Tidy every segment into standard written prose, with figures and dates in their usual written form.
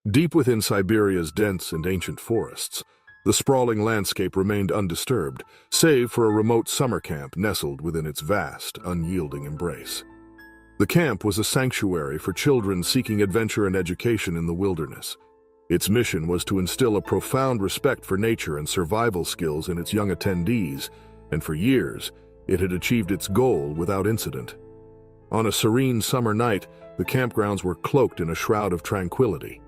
Deep within Siberia's dense and ancient forests, the sprawling landscape remained undisturbed, save for a remote summer camp nestled within its vast, unyielding embrace. The camp was a sanctuary for children seeking adventure and education in the wilderness. Its mission was to instill a profound respect for nature and survival skills in its young attendees, and for years, it had achieved its goal without incident. On a serene summer night, the campgrounds were cloaked in a shroud of tranquility.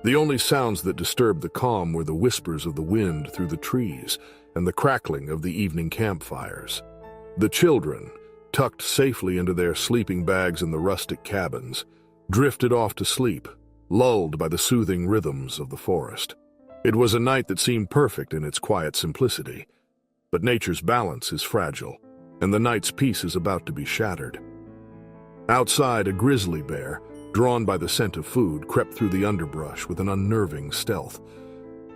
The only sounds that disturbed the calm were the whispers of the wind through the trees and the crackling of the evening campfires. The children, tucked safely into their sleeping bags in the rustic cabins, drifted off to sleep, lulled by the soothing rhythms of the forest. It was a night that seemed perfect in its quiet simplicity, but nature's balance is fragile, and the night's peace is about to be shattered. Outside, a grizzly bear, drawn by the scent of food, crept through the underbrush with an unnerving stealth.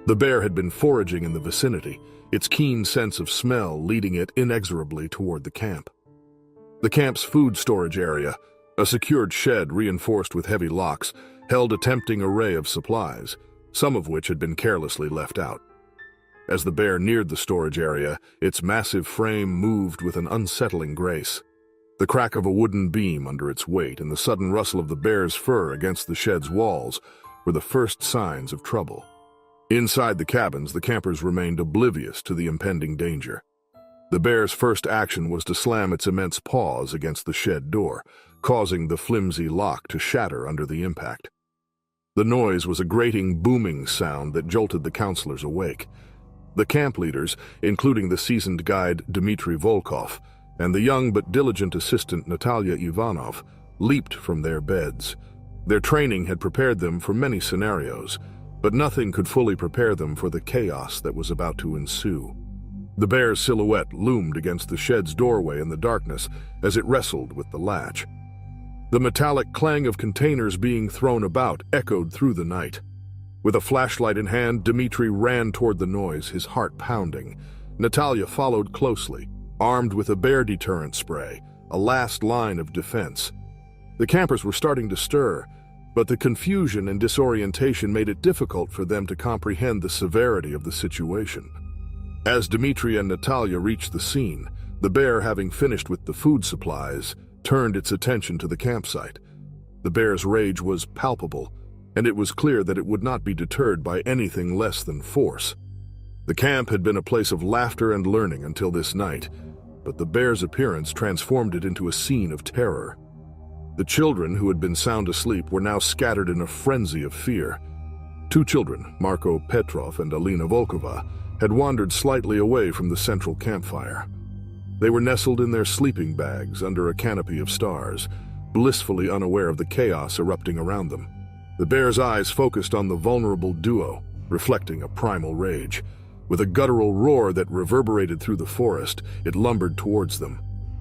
The bear had been foraging in the vicinity, its keen sense of smell leading it inexorably toward the camp. The camp's food storage area, a secured shed reinforced with heavy locks, held a tempting array of supplies, some of which had been carelessly left out. As the bear neared the storage area, its massive frame moved with an unsettling grace. The crack of a wooden beam under its weight and the sudden rustle of the bear's fur against the shed's walls were the first signs of trouble. Inside the cabins, the campers remained oblivious to the impending danger. The bear's first action was to slam its immense paws against the shed door, causing the flimsy lock to shatter under the impact. The noise was a grating, booming sound that jolted the counselors awake. The camp leaders, including the seasoned guide Dmitry Volkov, and the young but diligent assistant Natalia Ivanov, leaped from their beds. Their training had prepared them for many scenarios, but nothing could fully prepare them for the chaos that was about to ensue. The bear's silhouette loomed against the shed's doorway in the darkness as it wrestled with the latch. The metallic clang of containers being thrown about echoed through the night. With a flashlight in hand, Dmitry ran toward the noise, his heart pounding. Natalia followed closely, armed with a bear deterrent spray, a last line of defense. The campers were starting to stir, but the confusion and disorientation made it difficult for them to comprehend the severity of the situation. As Dmitry and Natalia reached the scene, the bear, having finished with the food supplies, turned its attention to the campsite. The bear's rage was palpable, and it was clear that it would not be deterred by anything less than force. The camp had been a place of laughter and learning until this night, but the bear's appearance transformed it into a scene of terror. The children, who had been sound asleep, were now scattered in a frenzy of fear. Two children, Marko Petrov and Alina Volkova, had wandered slightly away from the central campfire. They were nestled in their sleeping bags under a canopy of stars, blissfully unaware of the chaos erupting around them. The bear's eyes focused on the vulnerable duo, reflecting a primal rage. With a guttural roar that reverberated through the forest, it lumbered towards them.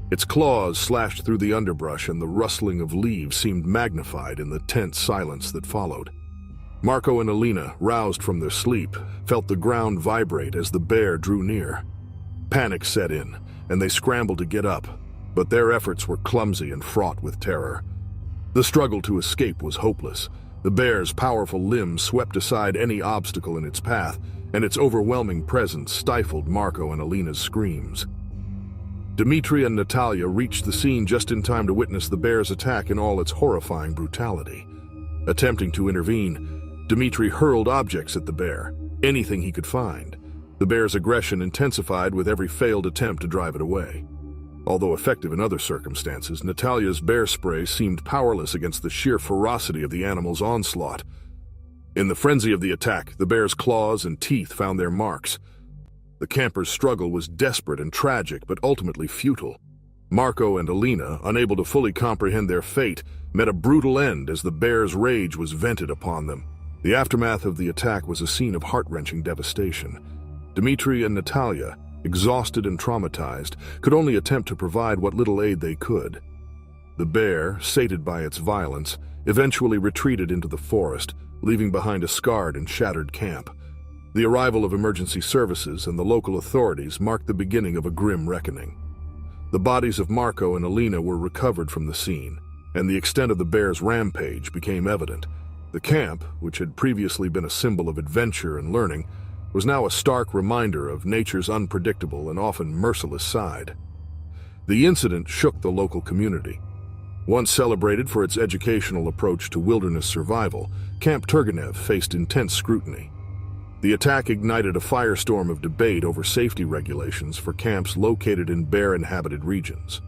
Its claws slashed through the underbrush, and the rustling of leaves seemed magnified in the tense silence that followed. Marko and Alina, roused from their sleep, felt the ground vibrate as the bear drew near. Panic set in, and they scrambled to get up, but their efforts were clumsy and fraught with terror. The struggle to escape was hopeless. The bear's powerful limbs swept aside any obstacle in its path, and its overwhelming presence stifled Marko and Alina's screams. Dmitry and Natalia reached the scene just in time to witness the bear's attack in all its horrifying brutality. Attempting to intervene, Dmitry hurled objects at the bear, anything he could find. The bear's aggression intensified with every failed attempt to drive it away. Although effective in other circumstances, Natalia's bear spray seemed powerless against the sheer ferocity of the animal's onslaught. In the frenzy of the attack, the bear's claws and teeth found their marks. The campers' struggle was desperate and tragic, but ultimately futile. Marko and Alina, unable to fully comprehend their fate, met a brutal end as the bear's rage was vented upon them. The aftermath of the attack was a scene of heart-wrenching devastation. Dmitry and Natalia, exhausted and traumatized, could only attempt to provide what little aid they could. The bear, sated by its violence, eventually retreated into the forest, leaving behind a scarred and shattered camp. The arrival of emergency services and the local authorities marked the beginning of a grim reckoning. The bodies of Marko and Alina were recovered from the scene, and the extent of the bear's rampage became evident. The camp, which had previously been a symbol of adventure and learning, was now a stark reminder of nature's unpredictable and often merciless side. The incident shook the local community. Once celebrated for its educational approach to wilderness survival, Camp Turgenev faced intense scrutiny. The attack ignited a firestorm of debate over safety regulations for camps located in bear-inhabited regions.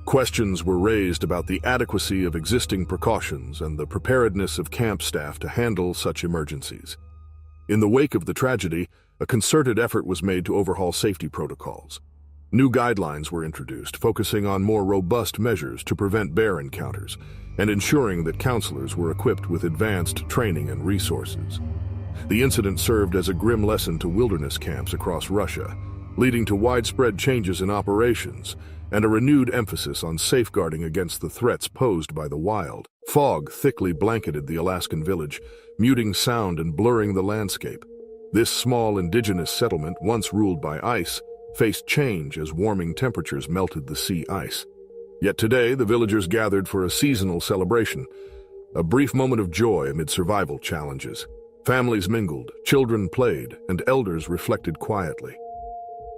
Questions were raised about the adequacy of existing precautions and the preparedness of camp staff to handle such emergencies. In the wake of the tragedy, a concerted effort was made to overhaul safety protocols. New guidelines were introduced, focusing on more robust measures to prevent bear encounters and ensuring that counselors were equipped with advanced training and resources. The incident served as a grim lesson to wilderness camps across Russia, leading to widespread changes in operations and a renewed emphasis on safeguarding against the threats posed by the wild. Fog thickly blanketed the Alaskan village, muting sound and blurring the landscape. This small indigenous settlement, once ruled by ice, faced change as warming temperatures melted the sea ice. Yet today, the villagers gathered for a seasonal celebration, a brief moment of joy amid survival challenges. Families mingled, children played, and elders reflected quietly.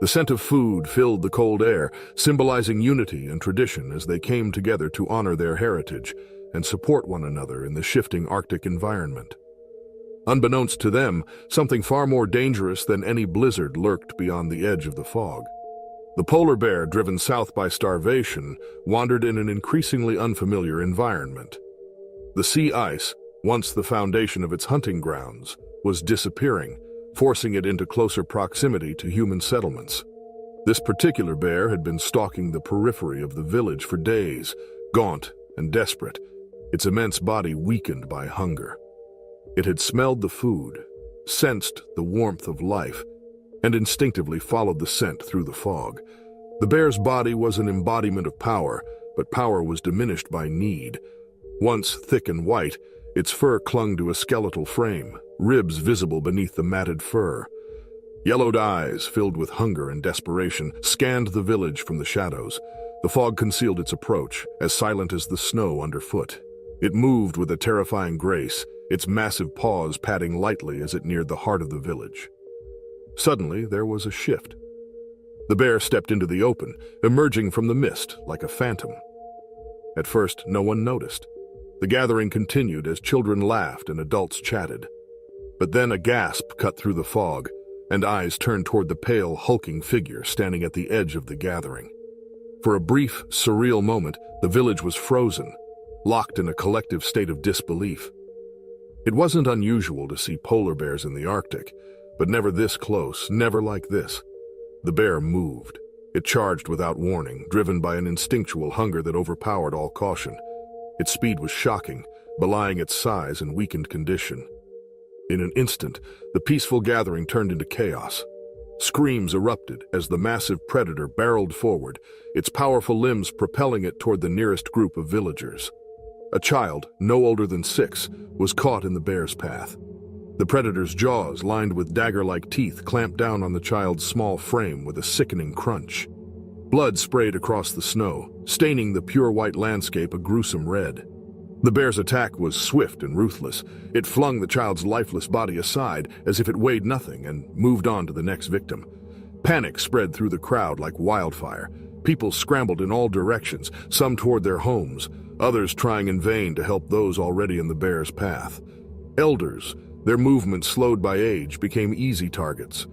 The scent of food filled the cold air, symbolizing unity and tradition as they came together to honor their heritage and support one another in the shifting Arctic environment. Unbeknownst to them, something far more dangerous than any blizzard lurked beyond the edge of the fog. The polar bear, driven south by starvation, wandered in an increasingly unfamiliar environment. The sea ice, once the foundation of its hunting grounds, was disappearing, forcing it into closer proximity to human settlements. This particular bear had been stalking the periphery of the village for days, gaunt and desperate, its immense body weakened by hunger. It had smelled the food, sensed the warmth of life, and instinctively followed the scent through the fog. The bear's body was an embodiment of power, but power was diminished by need. Once thick and white, its fur clung to a skeletal frame, ribs visible beneath the matted fur. Yellowed eyes, filled with hunger and desperation, scanned the village from the shadows. The fog concealed its approach, as silent as the snow underfoot. It moved with a terrifying grace, its massive paws padding lightly as it neared the heart of the village. Suddenly, there was a shift. The bear stepped into the open, emerging from the mist like a phantom. At first, no one noticed. The gathering continued as children laughed and adults chatted. But then a gasp cut through the fog, and eyes turned toward the pale, hulking figure standing at the edge of the gathering. For a brief, surreal moment, the village was frozen, locked in a collective state of disbelief. It wasn't unusual to see polar bears in the Arctic, but never this close, never like this. The bear moved. It charged without warning, driven by an instinctual hunger that overpowered all caution. Its speed was shocking, belying its size and weakened condition. In an instant, the peaceful gathering turned into chaos. Screams erupted as the massive predator barreled forward, its powerful limbs propelling it toward the nearest group of villagers. A child, no older than 6, was caught in the bear's path. The predator's jaws, lined with dagger-like teeth, clamped down on the child's small frame with a sickening crunch. Blood sprayed across the snow, staining the pure white landscape a gruesome red. The bear's attack was swift and ruthless. It flung the child's lifeless body aside as if it weighed nothing and moved on to the next victim. Panic spread through the crowd like wildfire. People scrambled in all directions, some toward their homes, others trying in vain to help those already in the bear's path. Elders, their movement slowed by age, became easy targets.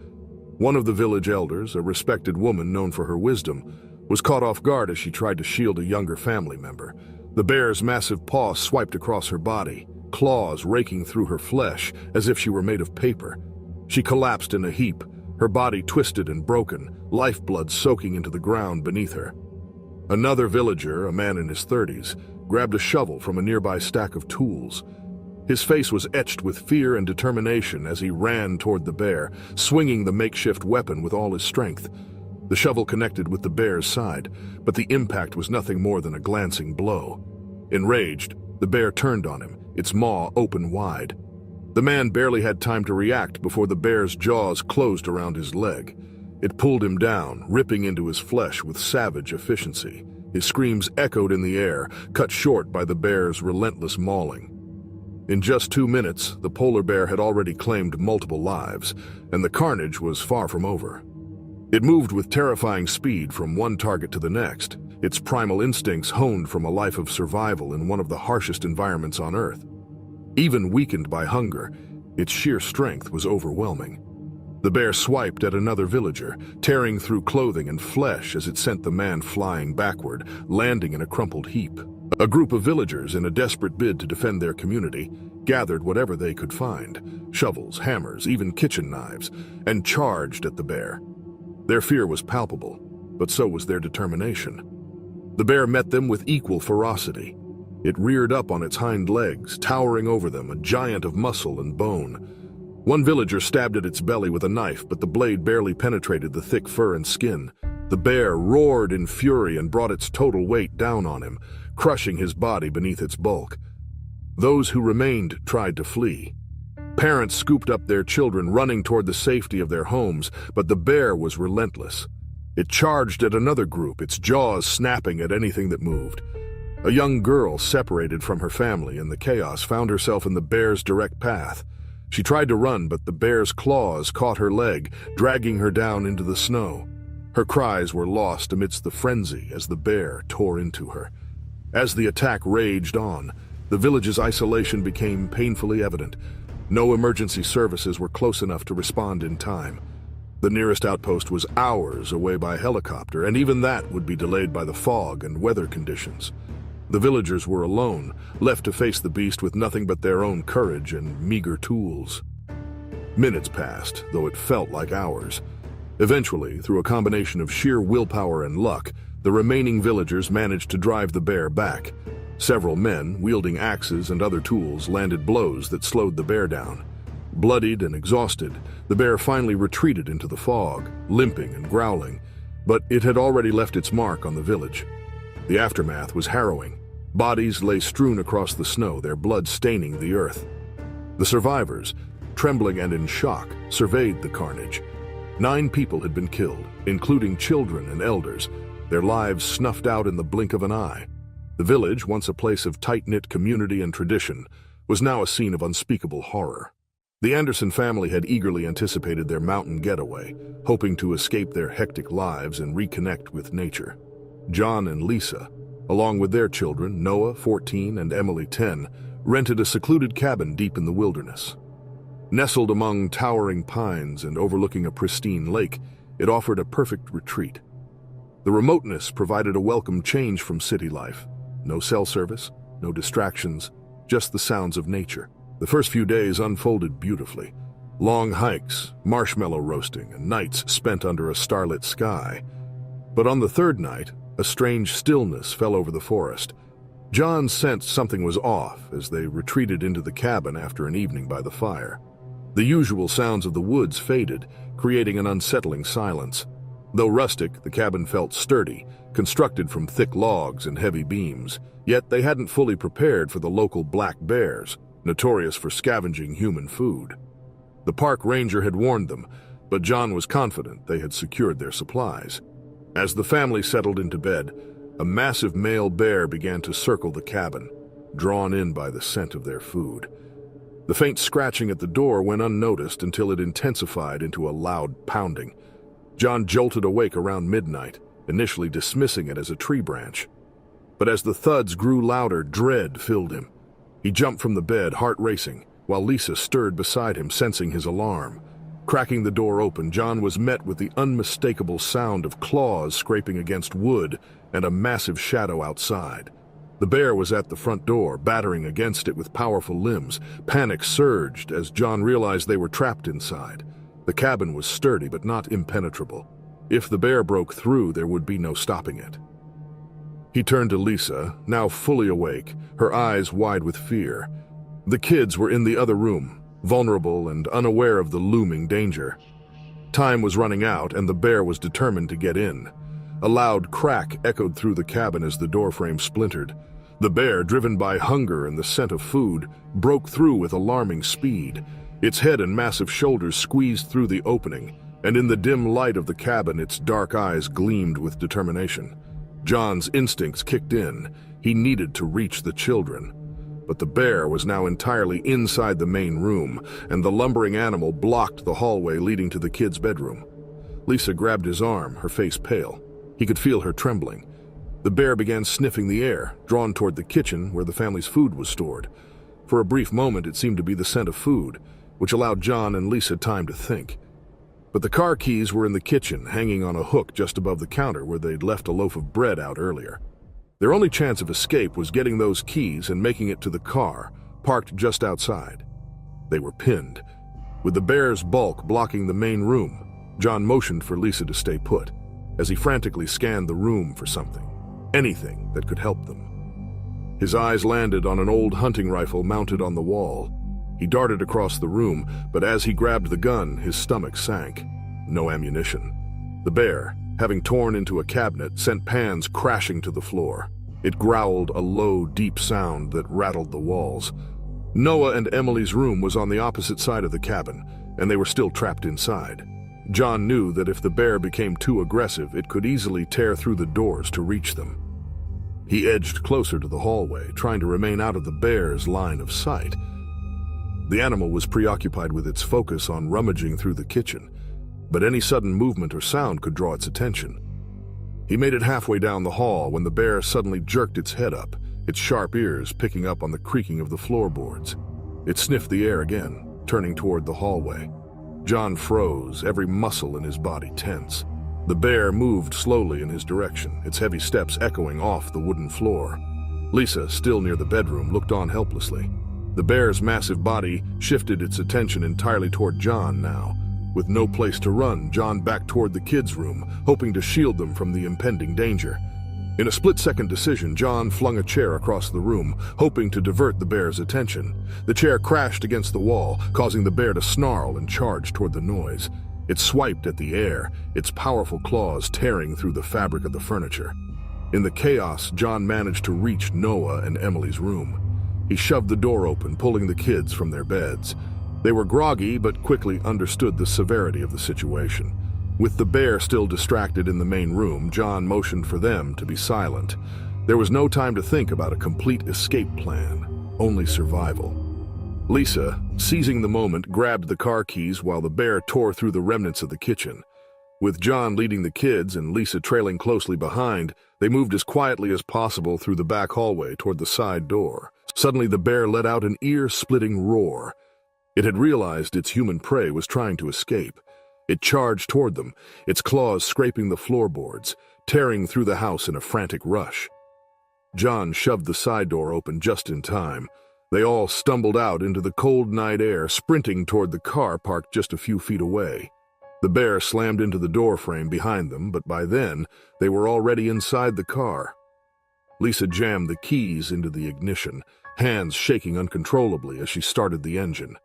One of the village elders, a respected woman known for her wisdom, was caught off guard as she tried to shield a younger family member. The bear's massive paw swiped across her body, claws raking through her flesh as if she were made of paper. She collapsed in a heap, her body twisted and broken, lifeblood soaking into the ground beneath her. Another villager, a man in his 30s, grabbed a shovel from a nearby stack of tools. His face was etched with fear and determination as he ran toward the bear, swinging the makeshift weapon with all his strength. The shovel connected with the bear's side, but the impact was nothing more than a glancing blow. Enraged, the bear turned on him, its maw open wide. The man barely had time to react before the bear's jaws closed around his leg. It pulled him down, ripping into his flesh with savage efficiency. His screams echoed in the air, cut short by the bear's relentless mauling. In just 2 minutes, the polar bear had already claimed multiple lives, and the carnage was far from over. It moved with terrifying speed from one target to the next, its primal instincts honed from a life of survival in one of the harshest environments on Earth. Even weakened by hunger, its sheer strength was overwhelming. The bear swiped at another villager, tearing through clothing and flesh as it sent the man flying backward, landing in a crumpled heap. A group of villagers, in a desperate bid to defend their community, gathered whatever they could find, shovels, hammers, even kitchen knives, and charged at the bear. Their fear was palpable, but so was their determination. The bear met them with equal ferocity. It reared up on its hind legs, towering over them, a giant of muscle and bone. One villager stabbed at its belly with a knife, but the blade barely penetrated the thick fur and skin. The bear roared in fury and brought its total weight down on him, crushing his body beneath its bulk. Those who remained tried to flee. Parents scooped up their children, running toward the safety of their homes, but the bear was relentless. It charged at another group, its jaws snapping at anything that moved. A young girl, separated from her family in the chaos, found herself in the bear's direct path. She tried to run, but the bear's claws caught her leg, dragging her down into the snow. Her cries were lost amidst the frenzy as the bear tore into her. As the attack raged on, the village's isolation became painfully evident. No emergency services were close enough to respond in time. The nearest outpost was hours away by helicopter, and even that would be delayed by the fog and weather conditions. The villagers were alone, left to face the beast with nothing but their own courage and meager tools. Minutes passed, though it felt like hours. Eventually, through a combination of sheer willpower and luck, the remaining villagers managed to drive the bear back. Several men, wielding axes and other tools, landed blows that slowed the bear down. Bloodied and exhausted, the bear finally retreated into the fog, limping and growling, but it had already left its mark on the village. The aftermath was harrowing. Bodies lay strewn across the snow, their blood staining the earth. The survivors, trembling and in shock, surveyed the carnage. 9 people had been killed, including children and elders, their lives snuffed out in the blink of an eye. The village, once a place of tight-knit community and tradition, was now a scene of unspeakable horror. The Anderson family had eagerly anticipated their mountain getaway, hoping to escape their hectic lives and reconnect with nature. John and Lisa, along with their children, Noah, 14, and Emily, 10, rented a secluded cabin deep in the wilderness. Nestled among towering pines and overlooking a pristine lake, it offered a perfect retreat. The remoteness provided a welcome change from city life. No cell service, no distractions, just the sounds of nature. The first few days unfolded beautifully. Long hikes, marshmallow roasting, and nights spent under a starlit sky. But on the third night, a strange stillness fell over the forest. John sensed something was off as they retreated into the cabin after an evening by the fire. The usual sounds of the woods faded, creating an unsettling silence. Though rustic, the cabin felt sturdy, constructed from thick logs and heavy beams, yet they hadn't fully prepared for the local black bears, notorious for scavenging human food. The park ranger had warned them, but John was confident they had secured their supplies. As the family settled into bed, a massive male bear began to circle the cabin, drawn in by the scent of their food. The faint scratching at the door went unnoticed until it intensified into a loud pounding. John jolted awake around midnight, initially dismissing it as a tree branch. But as the thuds grew louder, dread filled him. He jumped from the bed, heart racing, while Lisa stirred beside him, sensing his alarm. Cracking the door open, John was met with the unmistakable sound of claws scraping against wood and a massive shadow outside. The bear was at the front door, battering against it with powerful limbs. Panic surged as John realized they were trapped inside. The cabin was sturdy but not impenetrable. If the bear broke through, there would be no stopping it. He turned to Lisa, now fully awake, her eyes wide with fear. The kids were in the other room, vulnerable and unaware of the looming danger. Time was running out, and the bear was determined to get in. A loud crack echoed through the cabin as the doorframe splintered. The bear, driven by hunger and the scent of food, broke through with alarming speed. Its head and massive shoulders squeezed through the opening, and in the dim light of the cabin, its dark eyes gleamed with determination. John's instincts kicked in. He needed to reach the children. But the bear was now entirely inside the main room, and the lumbering animal blocked the hallway leading to the kids' bedroom. Lisa grabbed his arm, her face pale. He could feel her trembling. The bear began sniffing the air, drawn toward the kitchen where the family's food was stored. For a brief moment, it seemed to be the scent of food, which allowed John and Lisa time to think. But the car keys were in the kitchen, hanging on a hook just above the counter where they'd left a loaf of bread out earlier. Their only chance of escape was getting those keys and making it to the car, parked just outside. They were pinned. With the bear's bulk blocking the main room, John motioned for Lisa to stay put, as he frantically scanned the room for something, anything that could help them. His eyes landed on an old hunting rifle mounted on the wall. He darted across the room, but as he grabbed the gun, his stomach sank. No ammunition. The bear, having torn into a cabinet, sent pans crashing to the floor. It growled a low, deep sound that rattled the walls. Noah and Emily's room was on the opposite side of the cabin, and they were still trapped inside. John knew that if the bear became too aggressive, it could easily tear through the doors to reach them. He edged closer to the hallway, trying to remain out of the bear's line of sight. The animal was preoccupied with its focus on rummaging through the kitchen, but any sudden movement or sound could draw its attention. He made it halfway down the hall when the bear suddenly jerked its head up, its sharp ears picking up on the creaking of the floorboards. It sniffed the air again, turning toward the hallway. John froze, every muscle in his body tense. The bear moved slowly in his direction, its heavy steps echoing off the wooden floor. Lisa, still near the bedroom, looked on helplessly. The bear's massive body shifted its attention entirely toward John now. With no place to run, John backed toward the kids' room, hoping to shield them from the impending danger. In a split-second decision, John flung a chair across the room, hoping to divert the bear's attention. The chair crashed against the wall, causing the bear to snarl and charge toward the noise. It swiped at the air, its powerful claws tearing through the fabric of the furniture. In the chaos, John managed to reach Noah and Emily's room. He shoved the door open, pulling the kids from their beds. They were groggy, but quickly understood the severity of the situation. With the bear still distracted in the main room, John motioned for them to be silent. There was no time to think about a complete escape plan, only survival. Lisa, seizing the moment, grabbed the car keys while the bear tore through the remnants of the kitchen. With John leading the kids and Lisa trailing closely behind, they moved as quietly as possible through the back hallway toward the side door. Suddenly, the bear let out an ear-splitting roar. It had realized its human prey was trying to escape. It charged toward them, its claws scraping the floorboards, tearing through the house in a frantic rush. John shoved the side door open just in time. They all stumbled out into the cold night air, sprinting toward the car parked just a few feet away. The bear slammed into the door frame behind them, but by then, they were already inside the car. Lisa jammed the keys into the ignition, hands shaking uncontrollably as she started the engine.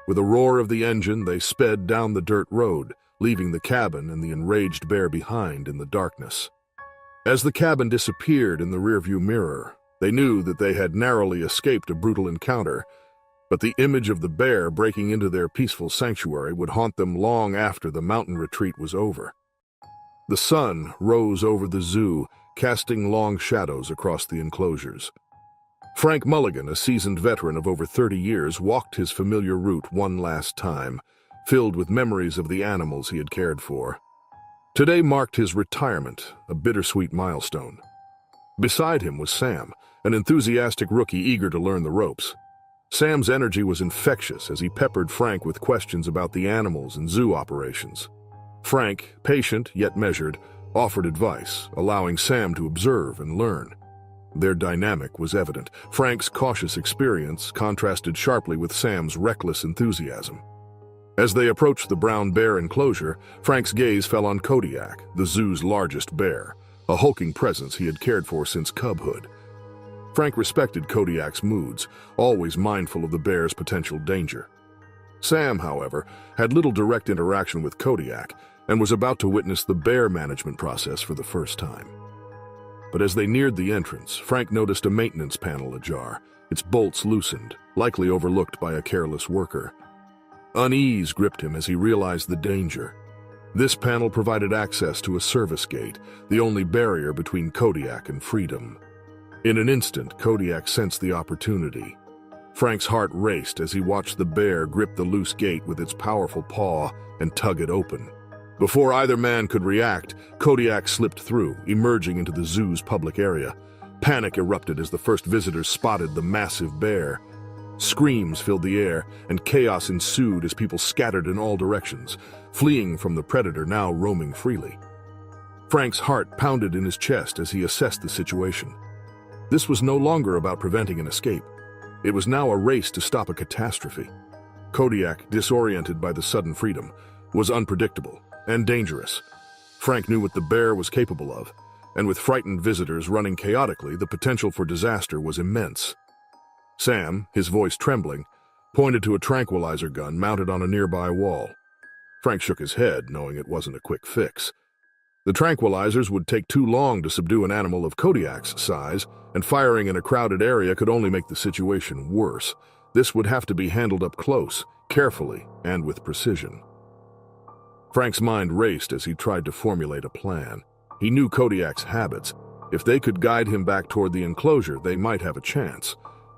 With a roar of the engine, they sped down the dirt road, leaving the cabin and the enraged bear behind in the darkness. As the cabin disappeared in the rearview mirror, they knew that they had narrowly escaped a brutal encounter, but the image of the bear breaking into their peaceful sanctuary would haunt them long after the mountain retreat was over. The sun rose over the zoo, casting long shadows across the enclosures. Frank Mulligan, a seasoned veteran of over 30 years, walked his familiar route one last time, filled with memories of the animals he had cared for. Today marked his retirement, a bittersweet milestone. Beside him was Sam, an enthusiastic rookie eager to learn the ropes. Sam's energy was infectious as he peppered Frank with questions about the animals and zoo operations. Frank, patient yet measured, offered advice, allowing Sam to observe and learn. Their dynamic was evident. Frank's cautious experience contrasted sharply with Sam's reckless enthusiasm. As they approached the brown bear enclosure, Frank's gaze fell on Kodiak, the zoo's largest bear, a hulking presence he had cared for since cubhood. Frank respected Kodiak's moods, always mindful of the bear's potential danger. Sam, however, had little direct interaction with Kodiak and was about to witness the bear management process for the first time. But as they neared the entrance, Frank noticed a maintenance panel ajar, its bolts loosened, likely overlooked by a careless worker. Unease gripped him as he realized the danger. This panel provided access to a service gate, the only barrier between Kodiak and freedom. In an instant, Kodiak sensed the opportunity. Frank's heart raced as he watched the bear grip the loose gate with its powerful paw and tug it open. Before either man could react, Kodiak slipped through, emerging into the zoo's public area. Panic erupted as the first visitors spotted the massive bear. Screams filled the air, and chaos ensued as people scattered in all directions, fleeing from the predator now roaming freely. Frank's heart pounded in his chest as he assessed the situation. This was no longer about preventing an escape. It was now a race to stop a catastrophe. Kodiak, disoriented by the sudden freedom, was unpredictable and dangerous. Frank knew what the bear was capable of, and with frightened visitors running chaotically, the potential for disaster was immense. Sam, his voice trembling, pointed to a tranquilizer gun mounted on a nearby wall. Frank shook his head, knowing it wasn't a quick fix. The tranquilizers would take too long to subdue an animal of Kodiak's size, and firing in a crowded area could only make the situation worse. This would have to be handled up close, carefully, and with precision. Frank's mind raced as he tried to formulate a plan. He knew Kodiak's habits. If they could guide him back toward the enclosure, they might have a chance.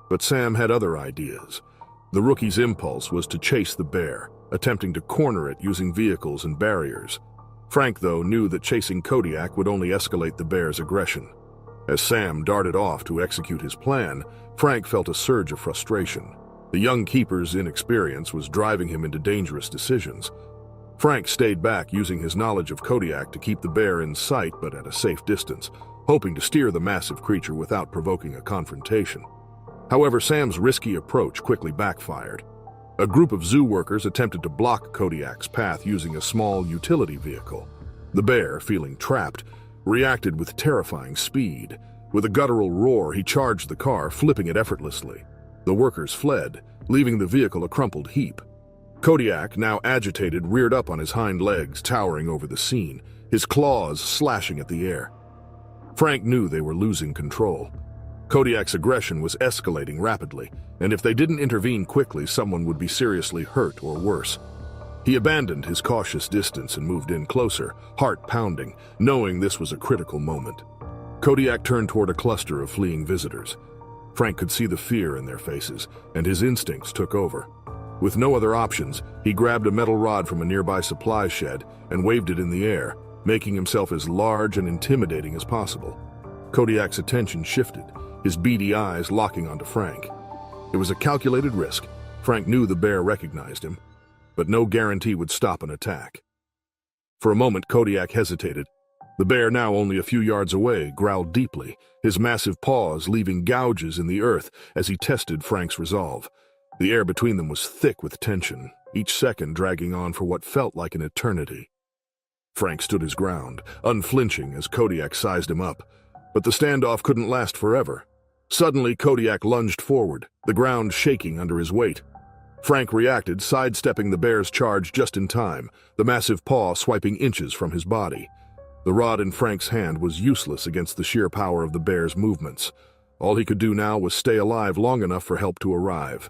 But Sam had other ideas. The rookie's impulse was to chase the bear, attempting to corner it using vehicles and barriers. Frank, though, knew that chasing Kodiak would only escalate the bear's aggression. As Sam darted off to execute his plan, Frank felt a surge of frustration. The young keeper's inexperience was driving him into dangerous decisions. Frank stayed back, using his knowledge of Kodiak to keep the bear in sight but at a safe distance, hoping to steer the massive creature without provoking a confrontation. However, Sam's risky approach quickly backfired. A group of zoo workers attempted to block Kodiak's path using a small utility vehicle. The bear, feeling trapped, reacted with terrifying speed. With a guttural roar, he charged the car, flipping it effortlessly. The workers fled, leaving the vehicle a crumpled heap. Kodiak, now agitated, reared up on his hind legs, towering over the scene, his claws slashing at the air. Frank knew they were losing control. Kodiak's aggression was escalating rapidly, and if they didn't intervene quickly, someone would be seriously hurt or worse. He abandoned his cautious distance and moved in closer, heart pounding, knowing this was a critical moment. Kodiak turned toward a cluster of fleeing visitors. Frank could see the fear in their faces, and his instincts took over. With no other options, he grabbed a metal rod from a nearby supply shed and waved it in the air, making himself as large and intimidating as possible. Kodiak's attention shifted, his beady eyes locking onto Frank. It was a calculated risk. Frank knew the bear recognized him, but no guarantee would stop an attack. For a moment, Kodiak hesitated. The bear, now only a few yards away, growled deeply, his massive paws leaving gouges in the earth as he tested Frank's resolve. The air between them was thick with tension, each second dragging on for what felt like an eternity. Frank stood his ground, unflinching as Kodiak sized him up. But the standoff couldn't last forever. Suddenly, Kodiak lunged forward, the ground shaking under his weight. Frank reacted, sidestepping the bear's charge just in time, the massive paw swiping inches from his body. The rod in Frank's hand was useless against the sheer power of the bear's movements. All he could do now was stay alive long enough for help to arrive.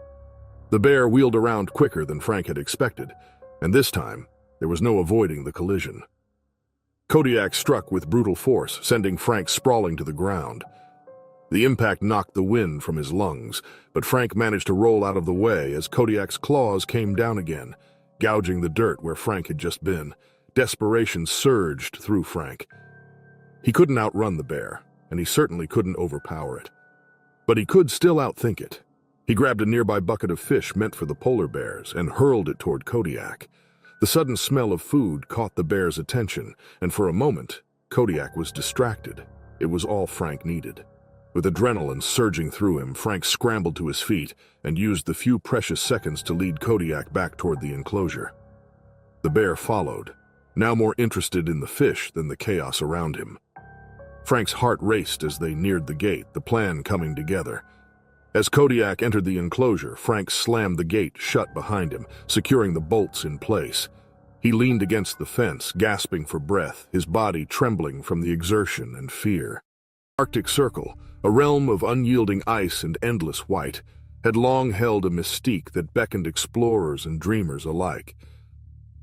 The bear wheeled around quicker than Frank had expected, and this time, there was no avoiding the collision. Kodiak struck with brutal force, sending Frank sprawling to the ground. The impact knocked the wind from his lungs, but Frank managed to roll out of the way as Kodiak's claws came down again, gouging the dirt where Frank had just been. Desperation surged through Frank. He couldn't outrun the bear, and he certainly couldn't overpower it. But he could still outthink it. He grabbed a nearby bucket of fish meant for the polar bears and hurled it toward Kodiak. The sudden smell of food caught the bear's attention, and for a moment, Kodiak was distracted. It was all Frank needed. With adrenaline surging through him, Frank scrambled to his feet and used the few precious seconds to lead Kodiak back toward the enclosure. The bear followed, now more interested in the fish than the chaos around him. Frank's heart raced as they neared the gate, the plan coming together. As Kodiak entered the enclosure, Frank slammed the gate shut behind him, securing the bolts in place. He leaned against the fence, gasping for breath, his body trembling from the exertion and fear. The Arctic Circle, a realm of unyielding ice and endless white, had long held a mystique that beckoned explorers and dreamers alike.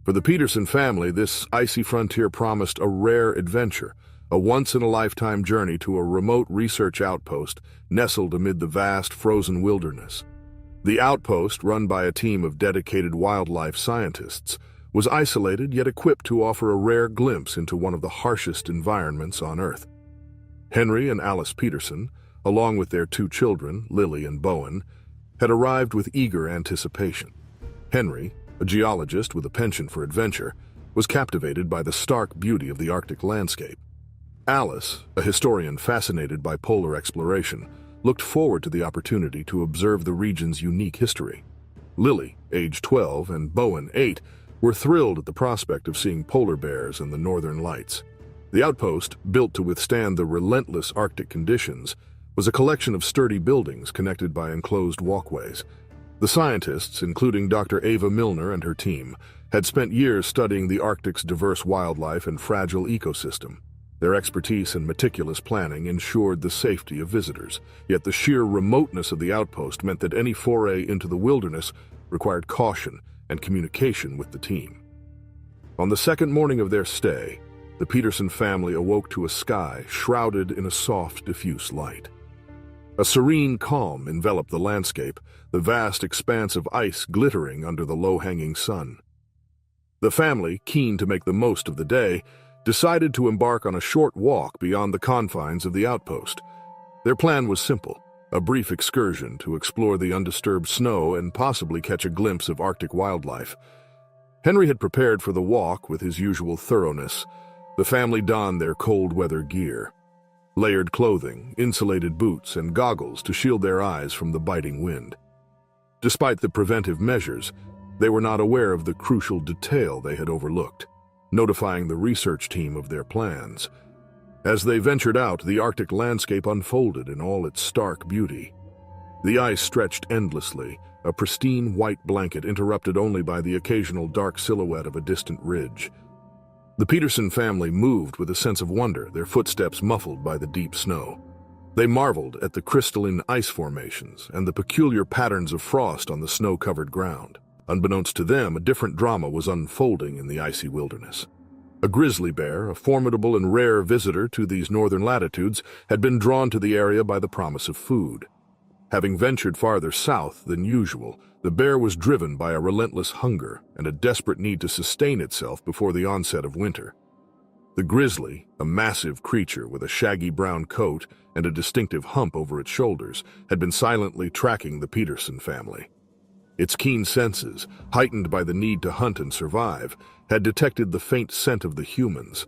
For the Peterson family, this icy frontier promised a rare adventure, a once-in-a-lifetime journey to a remote research outpost nestled amid the vast frozen wilderness. The outpost, run by a team of dedicated wildlife scientists, was isolated yet equipped to offer a rare glimpse into one of the harshest environments on Earth. Henry and Alice Peterson, along with their two children, Lily and Bowen, had arrived with eager anticipation. Henry, a geologist with a penchant for adventure, was captivated by the stark beauty of the Arctic landscape. Alice, a historian fascinated by polar exploration, looked forward to the opportunity to observe the region's unique history. Lily, age 12, and Bowen, 8, were thrilled at the prospect of seeing polar bears and the northern lights. The outpost, built to withstand the relentless Arctic conditions, was a collection of sturdy buildings connected by enclosed walkways. The scientists, including Dr. Ava Milner and her team, had spent years studying the Arctic's diverse wildlife and fragile ecosystem. Their expertise and meticulous planning ensured the safety of visitors, yet the sheer remoteness of the outpost meant that any foray into the wilderness required caution and communication with the team. On the second morning of their stay, the Peterson family awoke to a sky shrouded in a soft, diffuse light. A serene calm enveloped the landscape, the vast expanse of ice glittering under the low-hanging sun. The family, keen to make the most of the day, decided to embark on a short walk beyond the confines of the outpost. Their plan was simple: a brief excursion to explore the undisturbed snow and possibly catch a glimpse of Arctic wildlife. Henry had prepared for the walk with his usual thoroughness. The family donned their cold-weather gear: layered clothing, insulated boots, and goggles to shield their eyes from the biting wind. Despite the preventive measures, they were not aware of the crucial detail they had overlooked: notifying the research team of their plans. As they ventured out, the Arctic landscape unfolded in all its stark beauty. The ice stretched endlessly, a pristine white blanket interrupted only by the occasional dark silhouette of a distant ridge. The Peterson family moved with a sense of wonder, their footsteps muffled by the deep snow. They marveled at the crystalline ice formations and the peculiar patterns of frost on the snow-covered ground. Unbeknownst to them, a different drama was unfolding in the icy wilderness. A grizzly bear, a formidable and rare visitor to these northern latitudes, had been drawn to the area by the promise of food. Having ventured farther south than usual, the bear was driven by a relentless hunger and a desperate need to sustain itself before the onset of winter. The grizzly, a massive creature with a shaggy brown coat and a distinctive hump over its shoulders, had been silently tracking the Peterson family. Its keen senses, heightened by the need to hunt and survive, had detected the faint scent of the humans,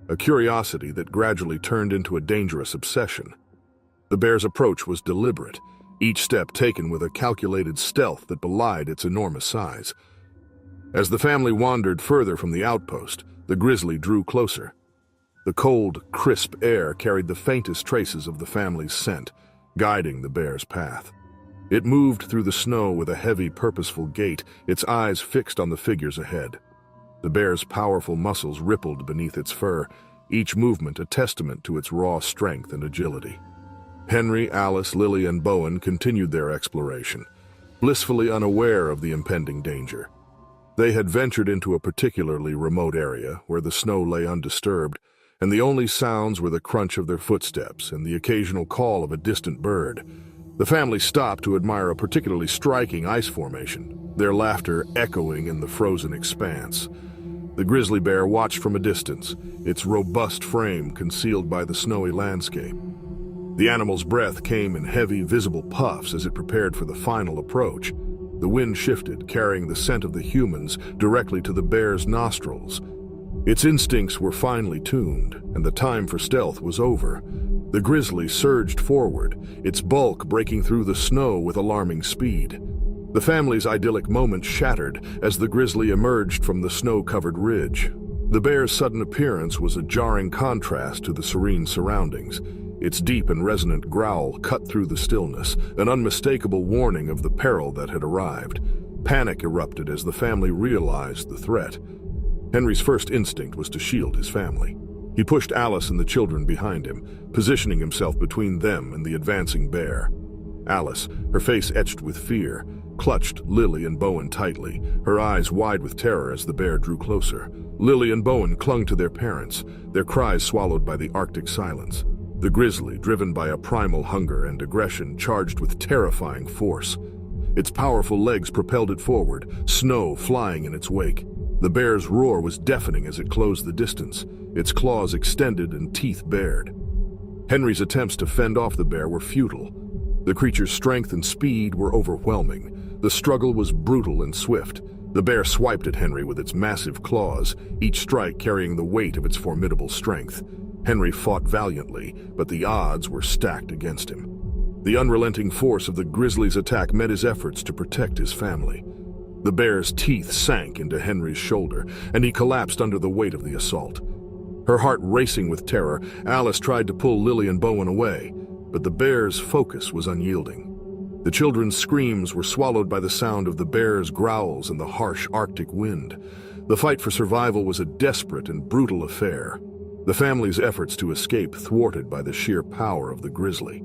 a curiosity that gradually turned into a dangerous obsession. The bear's approach was deliberate, each step taken with a calculated stealth that belied its enormous size. As the family wandered further from the outpost, the grizzly drew closer. The cold, crisp air carried the faintest traces of the family's scent, guiding the bear's path. It moved through the snow with a heavy, purposeful gait, its eyes fixed on the figures ahead. The bear's powerful muscles rippled beneath its fur, each movement a testament to its raw strength and agility. Henry, Alice, Lily, and Bowen continued their exploration, blissfully unaware of the impending danger. They had ventured into a particularly remote area where the snow lay undisturbed, and the only sounds were the crunch of their footsteps and the occasional call of a distant bird. The family stopped to admire a particularly striking ice formation, their laughter echoing in the frozen expanse. The grizzly bear watched from a distance, its robust frame concealed by the snowy landscape. The animal's breath came in heavy, visible puffs as it prepared for the final approach. The wind shifted, carrying the scent of the humans directly to the bear's nostrils. Its instincts were finely tuned, and the time for stealth was over. The grizzly surged forward, its bulk breaking through the snow with alarming speed. The family's idyllic moment shattered as the grizzly emerged from the snow-covered ridge. The bear's sudden appearance was a jarring contrast to the serene surroundings. Its deep and resonant growl cut through the stillness, an unmistakable warning of the peril that had arrived. Panic erupted as the family realized the threat. Henry's first instinct was to shield his family. He pushed Alice and the children behind him, positioning himself between them and the advancing bear. Alice, her face etched with fear, clutched Lily and Bowen tightly, her eyes wide with terror as the bear drew closer. Lily and Bowen clung to their parents, their cries swallowed by the Arctic silence. The grizzly, driven by a primal hunger and aggression, charged with terrifying force. Its powerful legs propelled it forward, snow flying in its wake. The bear's roar was deafening as it closed the distance, its claws extended and teeth bared. Henry's attempts to fend off the bear were futile. The creature's strength and speed were overwhelming. The struggle was brutal and swift. The bear swiped at Henry with its massive claws, each strike carrying the weight of its formidable strength. Henry fought valiantly, but the odds were stacked against him. The unrelenting force of the grizzly's attack met his efforts to protect his family. The bear's teeth sank into Henry's shoulder, and he collapsed under the weight of the assault. Her heart racing with terror, Alice tried to pull Lily and Bowen away, but the bear's focus was unyielding. The children's screams were swallowed by the sound of the bear's growls and the harsh Arctic wind. The fight for survival was a desperate and brutal affair, the family's efforts to escape thwarted by the sheer power of the grizzly.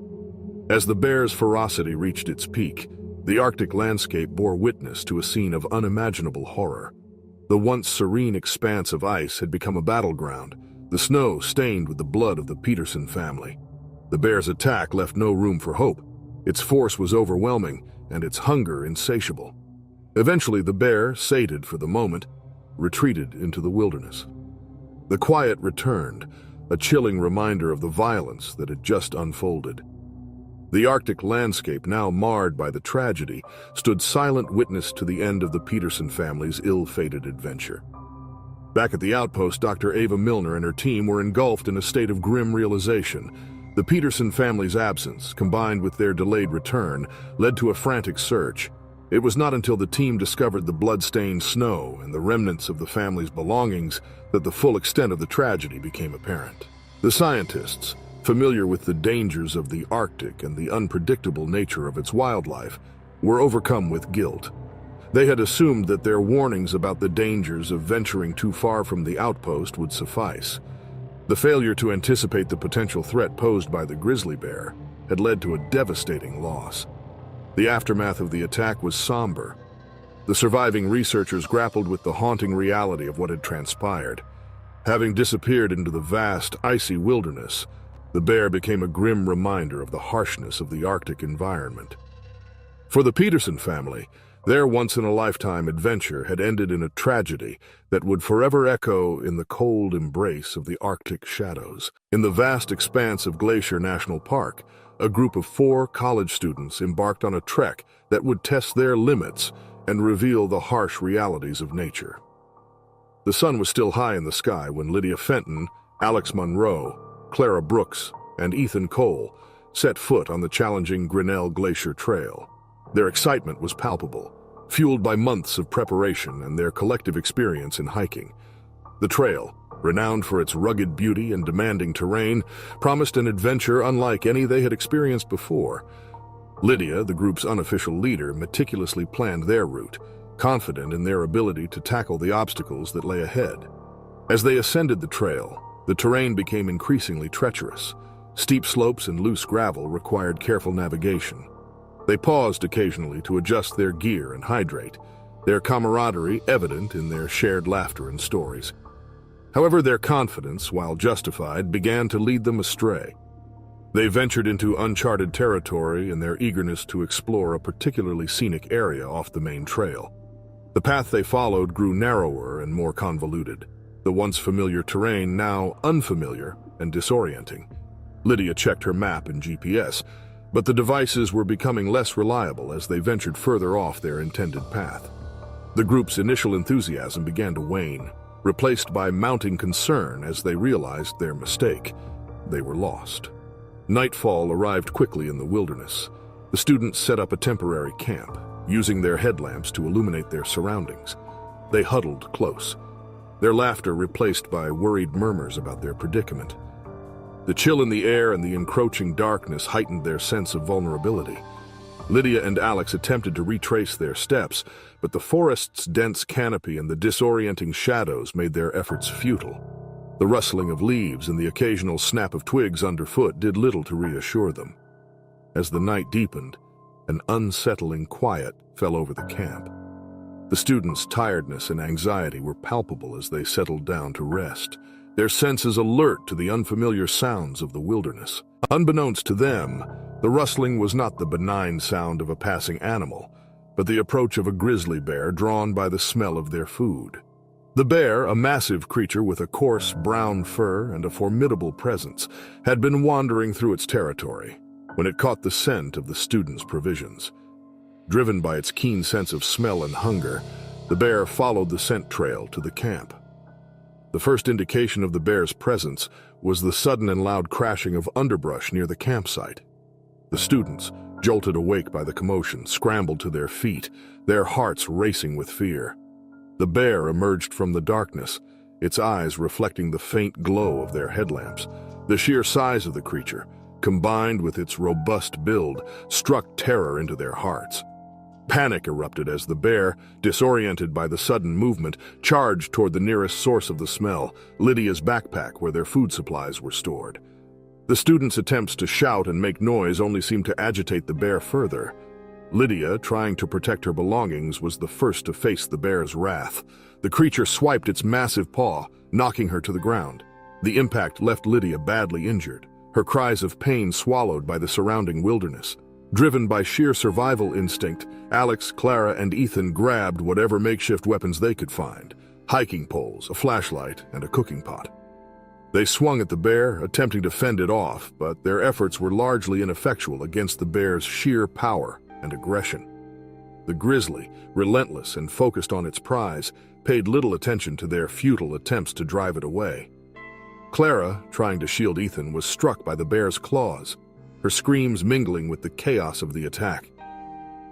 As the bear's ferocity reached its peak, the Arctic landscape bore witness to a scene of unimaginable horror. The once serene expanse of ice had become a battleground, the snow stained with the blood of the Peterson family. The bear's attack left no room for hope. Its force was overwhelming, and its hunger insatiable. Eventually, the bear, sated for the moment, retreated into the wilderness. The quiet returned, a chilling reminder of the violence that had just unfolded. The Arctic landscape, now marred by the tragedy, stood silent witness to the end of the Peterson family's ill-fated adventure. Back at the outpost, Dr. Ava Milner and her team were engulfed in a state of grim realization. The Peterson family's absence, combined with their delayed return, led to a frantic search. It was not until the team discovered the blood-stained snow and the remnants of the family's belongings that the full extent of the tragedy became apparent. The scientists, familiar with the dangers of the Arctic and the unpredictable nature of its wildlife, were overcome with guilt. They had assumed that their warnings about the dangers of venturing too far from the outpost would suffice. The failure to anticipate the potential threat posed by the grizzly bear had led to a devastating loss. The aftermath of the attack was somber. The surviving researchers grappled with the haunting reality of what had transpired. Having disappeared into the vast, icy wilderness, the bear became a grim reminder of the harshness of the Arctic environment. For the Peterson family, their once-in-a-lifetime adventure had ended in a tragedy that would forever echo in the cold embrace of the Arctic shadows. In the vast expanse of Glacier National Park, a group of 4 college students embarked on a trek that would test their limits and reveal the harsh realities of nature. The sun was still high in the sky when Lydia Fenton, Alex Monroe, Clara Brooks, and Ethan Cole set foot on the challenging Grinnell Glacier Trail. Their excitement was palpable, fueled by months of preparation and their collective experience in hiking. The trail, renowned for its rugged beauty and demanding terrain, promised an adventure unlike any they had experienced before. Lydia, the group's unofficial leader, meticulously planned their route, confident in their ability to tackle the obstacles that lay ahead. As they ascended the trail, the terrain became increasingly treacherous. Steep slopes and loose gravel required careful navigation. They paused occasionally to adjust their gear and hydrate, their camaraderie evident in their shared laughter and stories. However, their confidence, while justified, began to lead them astray. They ventured into uncharted territory in their eagerness to explore a particularly scenic area off the main trail. The path they followed grew narrower and more convoluted, the once familiar terrain now unfamiliar and disorienting. Lydia checked her map and GPS, but the devices were becoming less reliable as they ventured further off their intended path. The group's initial enthusiasm began to wane, replaced by mounting concern as they realized their mistake. They were lost. Nightfall arrived quickly in the wilderness. The students set up a temporary camp, using their headlamps to illuminate their surroundings. They huddled close, their laughter replaced by worried murmurs about their predicament. The chill in the air and the encroaching darkness heightened their sense of vulnerability. Lydia and Alex attempted to retrace their steps, but the forest's dense canopy and the disorienting shadows made their efforts futile. The rustling of leaves and the occasional snap of twigs underfoot did little to reassure them. As the night deepened, an unsettling quiet fell over the camp. The students' tiredness and anxiety were palpable as they settled down to rest, their senses alert to the unfamiliar sounds of the wilderness. Unbeknownst to them, the rustling was not the benign sound of a passing animal. but the approach of a grizzly bear drawn by the smell of their food. The bear, a massive creature with a coarse brown fur and a formidable presence, had been wandering through its territory when it caught the scent of the students' provisions. Driven by its keen sense of smell and hunger, the bear followed the scent trail to the camp. The first indication of the bear's presence was the sudden and loud crashing of underbrush near the campsite. The students, jolted awake by the commotion, scrambled to their feet, their hearts racing with fear. The bear emerged from the darkness, its eyes reflecting the faint glow of their headlamps. The sheer size of the creature, combined with its robust build, struck terror into their hearts. Panic erupted as the bear, disoriented by the sudden movement, charged toward the nearest source of the smell, Lydia's backpack where their food supplies were stored. The students' attempts to shout and make noise only seemed to agitate the bear further. Lydia, trying to protect her belongings, was the first to face the bear's wrath. The creature swiped its massive paw, knocking her to the ground. The impact left Lydia badly injured, her cries of pain swallowed by the surrounding wilderness. Driven by sheer survival instinct, Alex, Clara, and Ethan grabbed whatever makeshift weapons they could find: hiking poles, a flashlight, and a cooking pot. They swung at the bear, attempting to fend it off, but their efforts were largely ineffectual against the bear's sheer power and aggression. The grizzly, relentless and focused on its prize, paid little attention to their futile attempts to drive it away. Clara, trying to shield Ethan, was struck by the bear's claws, her screams mingling with the chaos of the attack.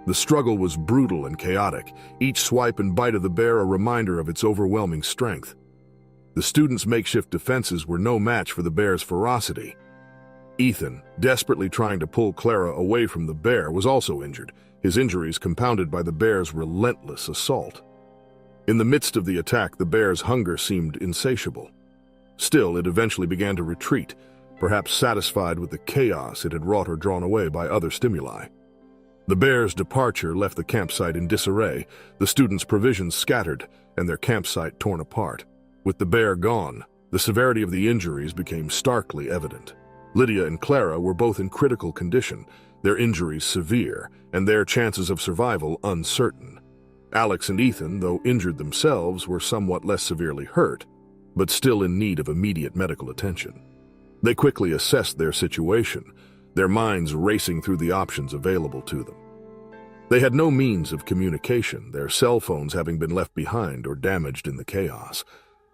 The struggle was brutal and chaotic, each swipe and bite of the bear a reminder of its overwhelming strength. The students' makeshift defenses were no match for the bear's ferocity. Ethan, desperately trying to pull Clara away from the bear, was also injured, his injuries compounded by the bear's relentless assault. In the midst of the attack, the bear's hunger seemed insatiable. Still, it eventually began to retreat, perhaps satisfied with the chaos it had wrought or drawn away by other stimuli. The bear's departure left the campsite in disarray, the students' provisions scattered, and their campsite torn apart. With the bear gone, the severity of the injuries became starkly evident. Lydia and Clara were both in critical condition, their injuries severe, and their chances of survival uncertain. Alex and Ethan, though injured themselves, were somewhat less severely hurt, but still in need of immediate medical attention. They quickly assessed their situation, their minds racing through the options available to them. They had no means of communication, their cell phones having been left behind or damaged in the chaos.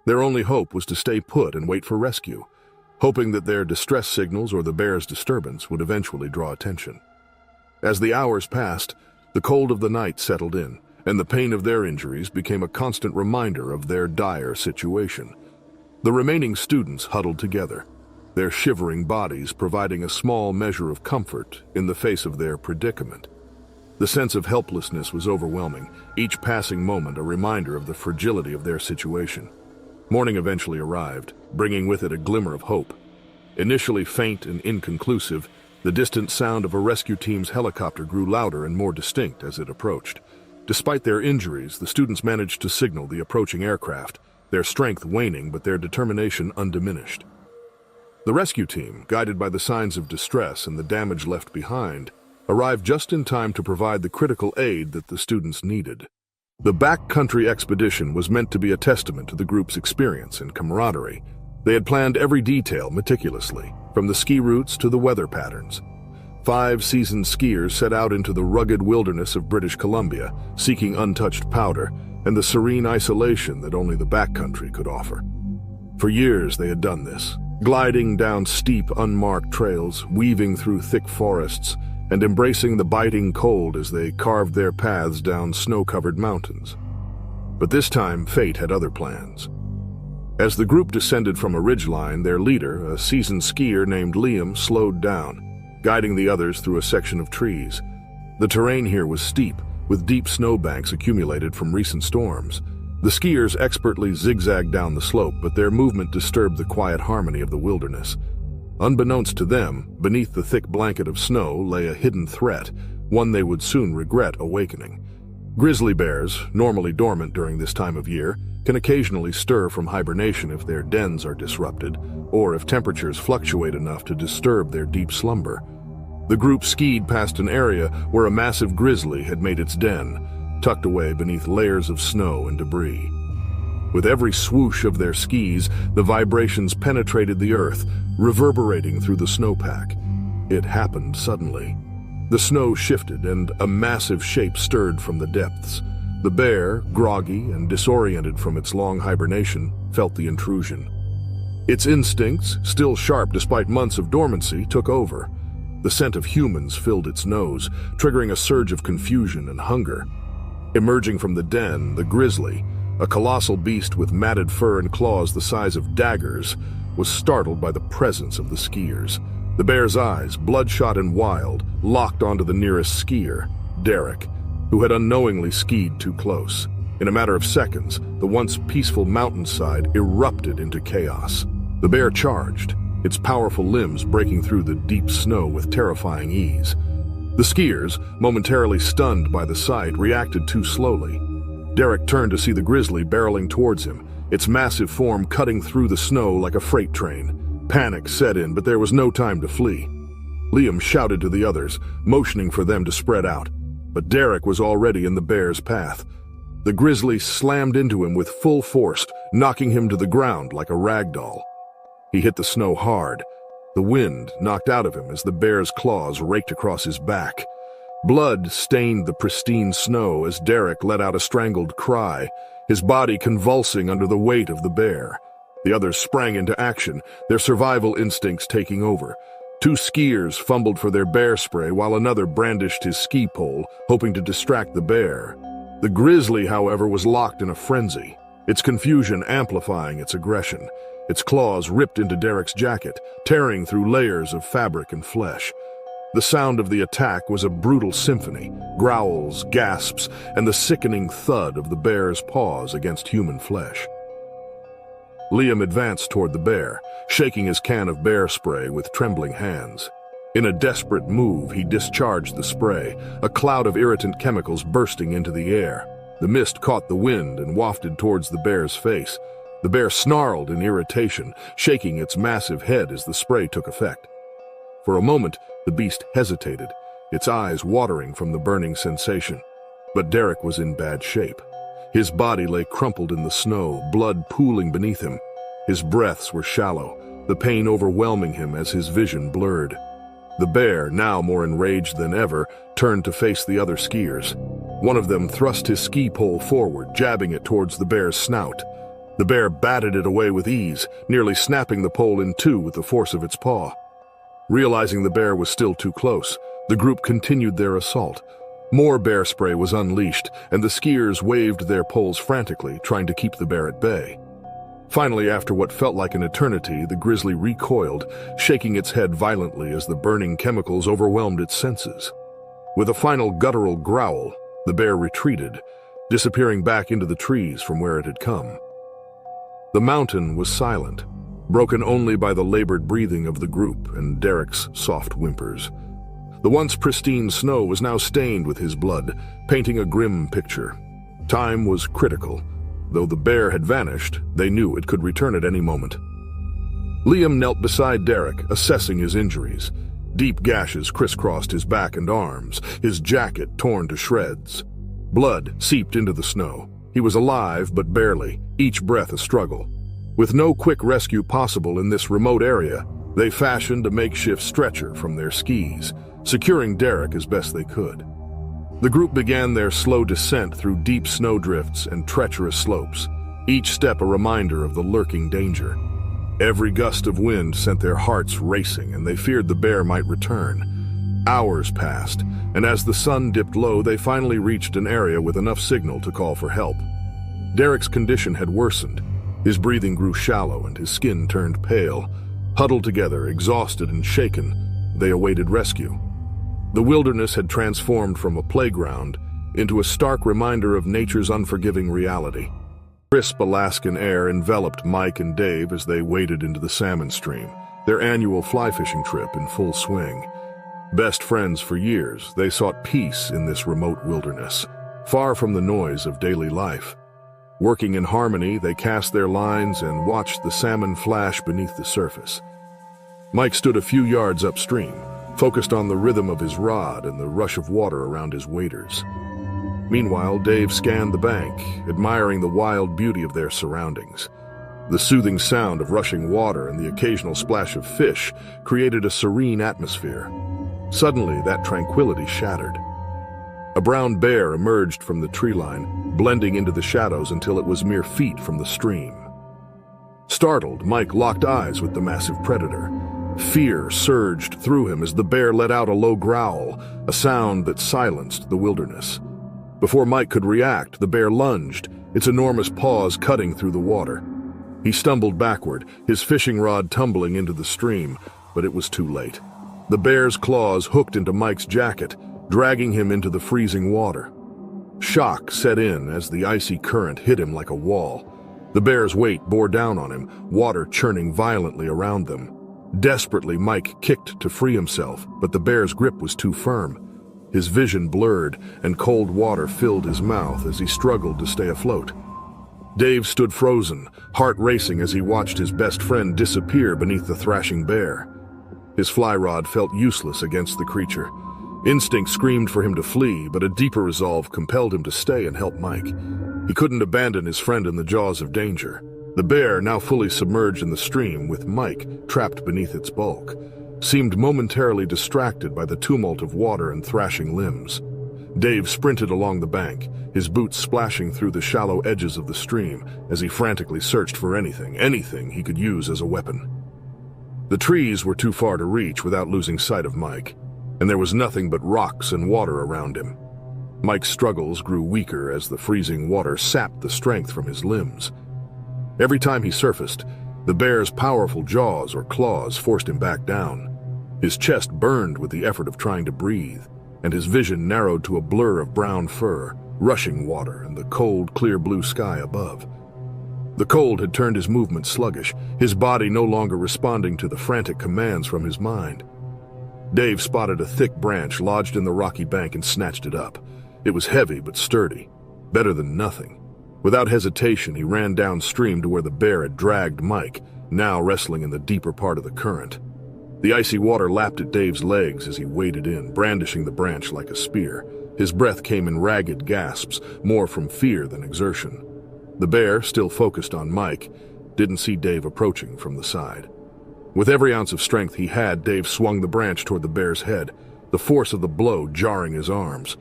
Their only hope was to stay put and wait for rescue, hoping that their distress signals or the bear's disturbance would eventually draw attention. As the hours passed, the cold of the night settled in, and the pain of their injuries became a constant reminder of their dire situation. The remaining students huddled together, their shivering bodies providing a small measure of comfort in the face of their predicament. The sense of helplessness was overwhelming, each passing moment a reminder of the fragility of their situation. Morning eventually arrived, bringing with it a glimmer of hope. Initially faint and inconclusive, the distant sound of a rescue team's helicopter grew louder and more distinct as it approached. Despite their injuries, the students managed to signal the approaching aircraft, their strength waning but their determination undiminished. The rescue team, guided by the signs of distress and the damage left behind, arrived just in time to provide the critical aid that the students needed. The backcountry expedition was meant to be a testament to the group's experience and camaraderie. They had planned every detail meticulously, from the ski routes to the weather patterns. 5 seasoned skiers set out into the rugged wilderness of British Columbia, seeking untouched powder and the serene isolation that only the backcountry could offer. For years they had done this, gliding down steep, unmarked trails, weaving through thick forests, and embracing the biting cold as they carved their paths down snow-covered mountains. But this time, fate had other plans. As the group descended from a ridgeline, their leader, a seasoned skier named Liam, slowed down, guiding the others through a section of trees. The terrain here was steep, with deep snowbanks accumulated from recent storms. The skiers expertly zigzagged down the slope, but their movement disturbed the quiet harmony of the wilderness. Unbeknownst to them, beneath the thick blanket of snow lay a hidden threat, one they would soon regret awakening. Grizzly bears, normally dormant during this time of year, can occasionally stir from hibernation if their dens are disrupted, or if temperatures fluctuate enough to disturb their deep slumber. The group skied past an area where a massive grizzly had made its den, tucked away beneath layers of snow and debris. With every swoosh of their skis, the vibrations penetrated the earth, reverberating through the snowpack. It happened suddenly. The snow shifted and a massive shape stirred from the depths. The bear, groggy and disoriented from its long hibernation, felt the intrusion. Its instincts, still sharp despite months of dormancy, took over. The scent of humans filled its nose, triggering a surge of confusion and hunger. Emerging from the den, the grizzly, a colossal beast with matted fur and claws the size of daggers, was startled by the presence of the skiers. The bear's eyes, bloodshot and wild, locked onto the nearest skier, Derek, who had unknowingly skied too close. In a matter of seconds, the once peaceful mountainside erupted into chaos. The bear charged, its powerful limbs breaking through the deep snow with terrifying ease. The skiers, momentarily stunned by the sight, reacted too slowly. Derek turned to see the grizzly barreling towards him, its massive form cutting through the snow like a freight train. Panic set in, but there was no time to flee. Liam shouted to the others, motioning for them to spread out, but Derek was already in the bear's path. The grizzly slammed into him with full force, knocking him to the ground like a rag doll. He hit the snow hard. The wind knocked out of him as the bear's claws raked across his back. Blood stained the pristine snow as Derek let out a strangled cry, his body convulsing under the weight of the bear. The others sprang into action, their survival instincts taking over. Two skiers fumbled for their bear spray while another brandished his ski pole, hoping to distract the bear. The grizzly, however, was locked in a frenzy, its confusion amplifying its aggression. Its claws ripped into Derek's jacket, tearing through layers of fabric and flesh. The sound of the attack was a brutal symphony, growls, gasps, and the sickening thud of the bear's paws against human flesh. Liam advanced toward the bear, shaking his can of bear spray with trembling hands. In a desperate move, he discharged the spray, a cloud of irritant chemicals bursting into the air. The mist caught the wind and wafted towards the bear's face. The bear snarled in irritation, shaking its massive head as the spray took effect. For a moment, the beast hesitated, its eyes watering from the burning sensation. But Derek was in bad shape. His body lay crumpled in the snow, blood pooling beneath him. His breaths were shallow, the pain overwhelming him as his vision blurred. The bear, now more enraged than ever, turned to face the other skiers. One of them thrust his ski pole forward, jabbing it towards the bear's snout. The bear batted it away with ease, nearly snapping the pole in two with the force of its paw. Realizing the bear was still too close, the group continued their assault. More bear spray was unleashed, and the skiers waved their poles frantically, trying to keep the bear at bay. Finally, after what felt like an eternity, the grizzly recoiled, shaking its head violently as the burning chemicals overwhelmed its senses. With a final guttural growl, the bear retreated, disappearing back into the trees from where it had come. The mountain was silent, broken only by the labored breathing of the group and Derek's soft whimpers. The once pristine snow was now stained with his blood, painting a grim picture. Time was critical. Though the bear had vanished, they knew it could return at any moment. Liam knelt beside Derek, assessing his injuries. Deep gashes crisscrossed his back and arms, his jacket torn to shreds. Blood seeped into the snow. He was alive, but barely, each breath a struggle. With no quick rescue possible in this remote area, they fashioned a makeshift stretcher from their skis, securing Derek as best they could. The group began their slow descent through deep snowdrifts and treacherous slopes, each step a reminder of the lurking danger. Every gust of wind sent their hearts racing, and they feared the bear might return. Hours passed, and as the sun dipped low, they finally reached an area with enough signal to call for help. Derek's condition had worsened. His breathing grew shallow and his skin turned pale. Huddled together, exhausted and shaken, they awaited rescue. The wilderness had transformed from a playground into a stark reminder of nature's unforgiving reality. Crisp Alaskan air enveloped Mike and Dave as they waded into the salmon stream, their annual fly fishing trip in full swing. Best friends for years, they sought peace in this remote wilderness, far from the noise of daily life. Working in harmony, they cast their lines and watched the salmon flash beneath the surface. Mike stood a few yards upstream, focused on the rhythm of his rod and the rush of water around his waders. Meanwhile, Dave scanned the bank, admiring the wild beauty of their surroundings. The soothing sound of rushing water and the occasional splash of fish created a serene atmosphere. Suddenly, that tranquility shattered. A brown bear emerged from the tree line, blending into the shadows until it was mere feet from the stream. Startled, Mike locked eyes with the massive predator. Fear surged through him as the bear let out a low growl, a sound that silenced the wilderness. Before Mike could react, the bear lunged, its enormous paws cutting through the water. He stumbled backward, his fishing rod tumbling into the stream, but it was too late. The bear's claws hooked into Mike's jacket, dragging him into the freezing water. Shock set in as the icy current hit him like a wall. The bear's weight bore down on him, water churning violently around them. Desperately, Mike kicked to free himself, but the bear's grip was too firm. His vision blurred, and cold water filled his mouth as he struggled to stay afloat. Dave stood frozen, heart racing as he watched his best friend disappear beneath the thrashing bear. His fly rod felt useless against the creature. Instinct screamed for him to flee, but a deeper resolve compelled him to stay and help Mike. He couldn't abandon his friend in the jaws of danger. The bear, now fully submerged in the stream, with Mike trapped beneath its bulk, seemed momentarily distracted by the tumult of water and thrashing limbs. Dave sprinted along the bank, his boots splashing through the shallow edges of the stream as he frantically searched for anything he could use as a weapon. The trees were too far to reach without losing sight of Mike, and there was nothing but rocks and water around him. Mike's struggles grew weaker as the freezing water sapped the strength from his limbs. Every time he surfaced, the bear's powerful jaws or claws forced him back down. His chest burned with the effort of trying to breathe, and his vision narrowed to a blur of brown fur, rushing water, and the cold, clear blue sky above. The cold had turned his movements sluggish, his body no longer responding to the frantic commands from his mind. Dave spotted a thick branch lodged in the rocky bank and snatched it up. It was heavy but sturdy, better than nothing. Without hesitation, he ran downstream to where the bear had dragged Mike, now wrestling in the deeper part of the current. The icy water lapped at Dave's legs as he waded in, brandishing the branch like a spear. His breath came in ragged gasps, more from fear than exertion. The bear, still focused on Mike, didn't see Dave approaching from the side. With every ounce of strength he had, Dave swung the branch toward the bear's head, the force of the blow jarring his arms.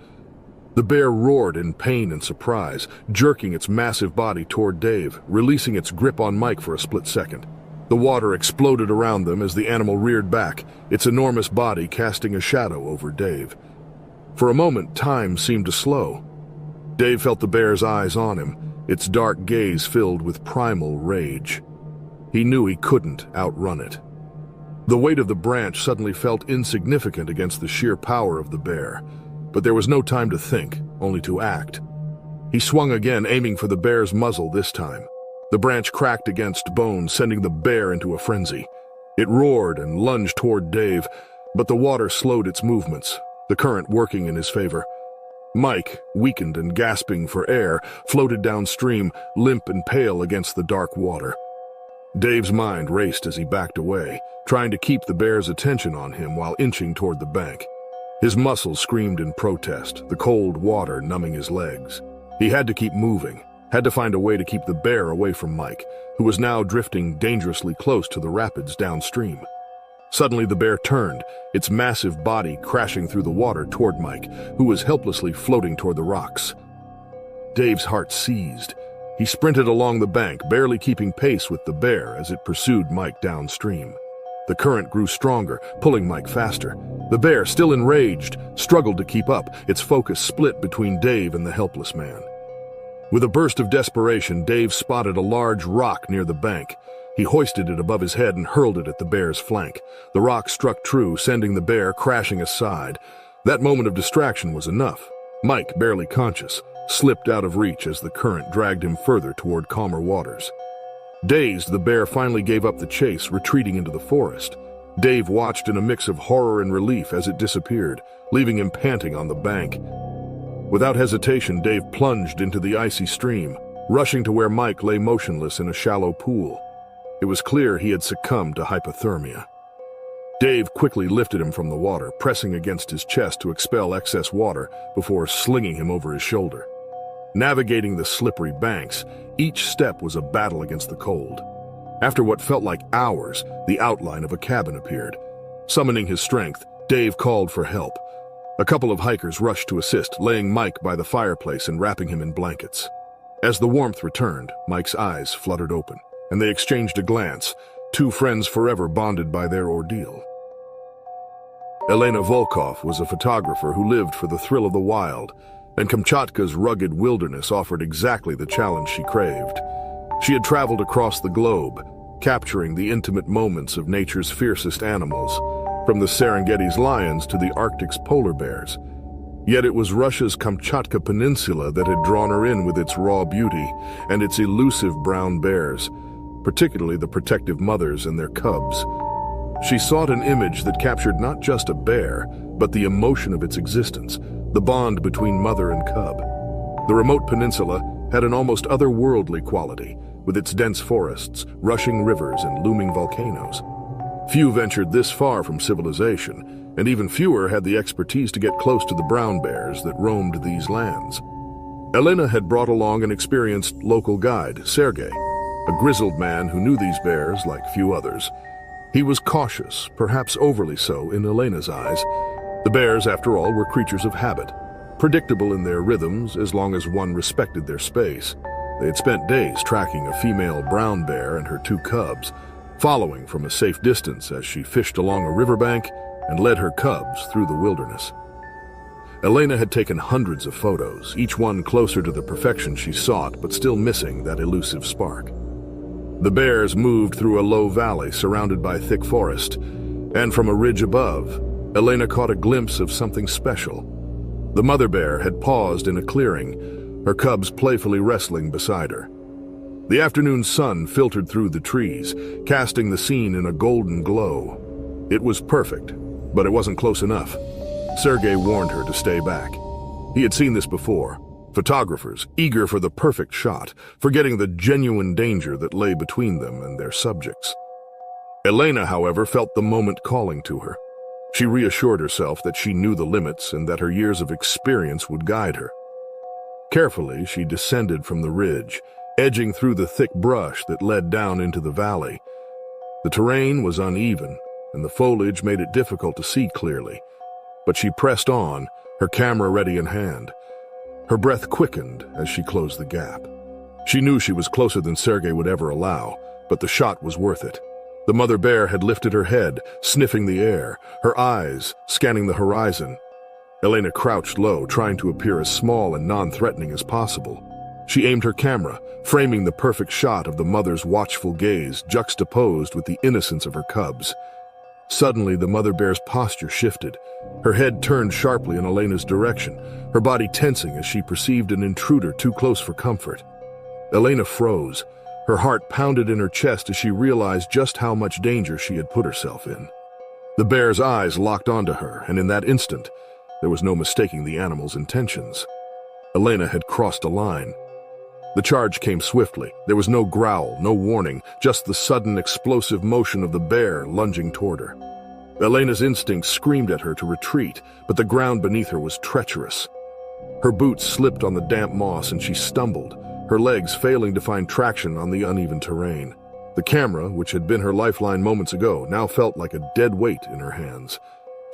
The bear roared in pain and surprise, jerking its massive body toward Dave, releasing its grip on Mike for a split second. The water exploded around them as the animal reared back, its enormous body casting a shadow over Dave. For a moment, time seemed to slow. Dave felt the bear's eyes on him, its dark gaze filled with primal rage. He knew he couldn't outrun it. The weight of the branch suddenly felt insignificant against the sheer power of the bear, but there was no time to think, only to act. He swung again, aiming for the bear's muzzle this time. The branch cracked against bone, sending the bear into a frenzy. It roared and lunged toward Dave, but the water slowed its movements, the current working in his favor. Mike, weakened and gasping for air, floated downstream, limp and pale against the dark water. Dave's mind raced as he backed away, trying to keep the bear's attention on him while inching toward the bank. His muscles screamed in protest, the cold water numbing his legs. He had to keep moving, had to find a way to keep the bear away from Mike, who was now drifting dangerously close to the rapids downstream. Suddenly the bear turned, its massive body crashing through the water toward Mike, who was helplessly floating toward the rocks. Dave's heart seized. He sprinted along the bank, barely keeping pace with the bear as it pursued Mike downstream. The current grew stronger, pulling Mike faster. The bear, still enraged, struggled to keep up, its focus split between Dave and the helpless man. With a burst of desperation, Dave spotted a large rock near the bank. He hoisted it above his head and hurled it at the bear's flank. The rock struck true, sending the bear crashing aside. That moment of distraction was enough. Mike, barely conscious, slipped out of reach as the current dragged him further toward calmer waters. Dazed, the bear finally gave up the chase, retreating into the forest. Dave watched in a mix of horror and relief as it disappeared, leaving him panting on the bank. Without hesitation, Dave plunged into the icy stream, rushing to where Mike lay motionless in a shallow pool. It was clear he had succumbed to hypothermia. Dave quickly lifted him from the water, pressing against his chest to expel excess water before slinging him over his shoulder. Navigating the slippery banks, each step was a battle against the cold. After what felt like hours, the outline of a cabin appeared. Summoning his strength, Dave called for help. A couple of hikers rushed to assist, laying Mike by the fireplace and wrapping him in blankets. As the warmth returned, Mike's eyes fluttered open, and they exchanged a glance, two friends forever bonded by their ordeal. Elena Volkov was a photographer who lived for the thrill of the wild, and Kamchatka's rugged wilderness offered exactly the challenge she craved. She had traveled across the globe, capturing the intimate moments of nature's fiercest animals, from the Serengeti's lions to the Arctic's polar bears. Yet it was Russia's Kamchatka Peninsula that had drawn her in with its raw beauty and its elusive brown bears, particularly the protective mothers and their cubs. She sought an image that captured not just a bear, but the emotion of its existence, the bond between mother and cub. The remote peninsula had an almost otherworldly quality, with its dense forests, rushing rivers, and looming volcanoes. Few ventured this far from civilization, and even fewer had the expertise to get close to the brown bears that roamed these lands. Elena had brought along an experienced local guide, Sergei, a grizzled man who knew these bears like few others. He was cautious, perhaps overly so in Elena's eyes. The bears, after all, were creatures of habit, predictable in their rhythms as long as one respected their space. They had spent days tracking a female brown bear and her two cubs, following from a safe distance as she fished along a riverbank and led her cubs through the wilderness. Elena had taken hundreds of photos, each one closer to the perfection she sought, but still missing that elusive spark. The bears moved through a low valley surrounded by thick forest, and from a ridge above, Elena caught a glimpse of something special. The mother bear had paused in a clearing, her cubs playfully wrestling beside her. The afternoon sun filtered through the trees, casting the scene in a golden glow. It was perfect, but it wasn't close enough. Sergei warned her to stay back. He had seen this before. Photographers, eager for the perfect shot, forgetting the genuine danger that lay between them and their subjects. Elena, however, felt the moment calling to her. She reassured herself that she knew the limits and that her years of experience would guide her. Carefully, she descended from the ridge, edging through the thick brush that led down into the valley. The terrain was uneven, and the foliage made it difficult to see clearly. But she pressed on, her camera ready in hand. Her breath quickened as she closed the gap. She knew she was closer than Sergei would ever allow, but the shot was worth it. The mother bear had lifted her head, sniffing the air, her eyes scanning the horizon. Elena crouched low, trying to appear as small and non-threatening as possible. She aimed her camera, framing the perfect shot of the mother's watchful gaze juxtaposed with the innocence of her cubs. Suddenly, the mother bear's posture shifted. Her head turned sharply in Elena's direction, her body tensing as she perceived an intruder too close for comfort. Elena froze. Her heart pounded in her chest as she realized just how much danger she had put herself in. The bear's eyes locked onto her, and in that instant, there was no mistaking the animal's intentions. Elena had crossed a line. The charge came swiftly. There was no growl, no warning, just the sudden explosive motion of the bear lunging toward her. Elena's instincts screamed at her to retreat, but the ground beneath her was treacherous. Her boots slipped on the damp moss and she stumbled, her legs failing to find traction on the uneven terrain. The camera, which had been her lifeline moments ago, now felt like a dead weight in her hands.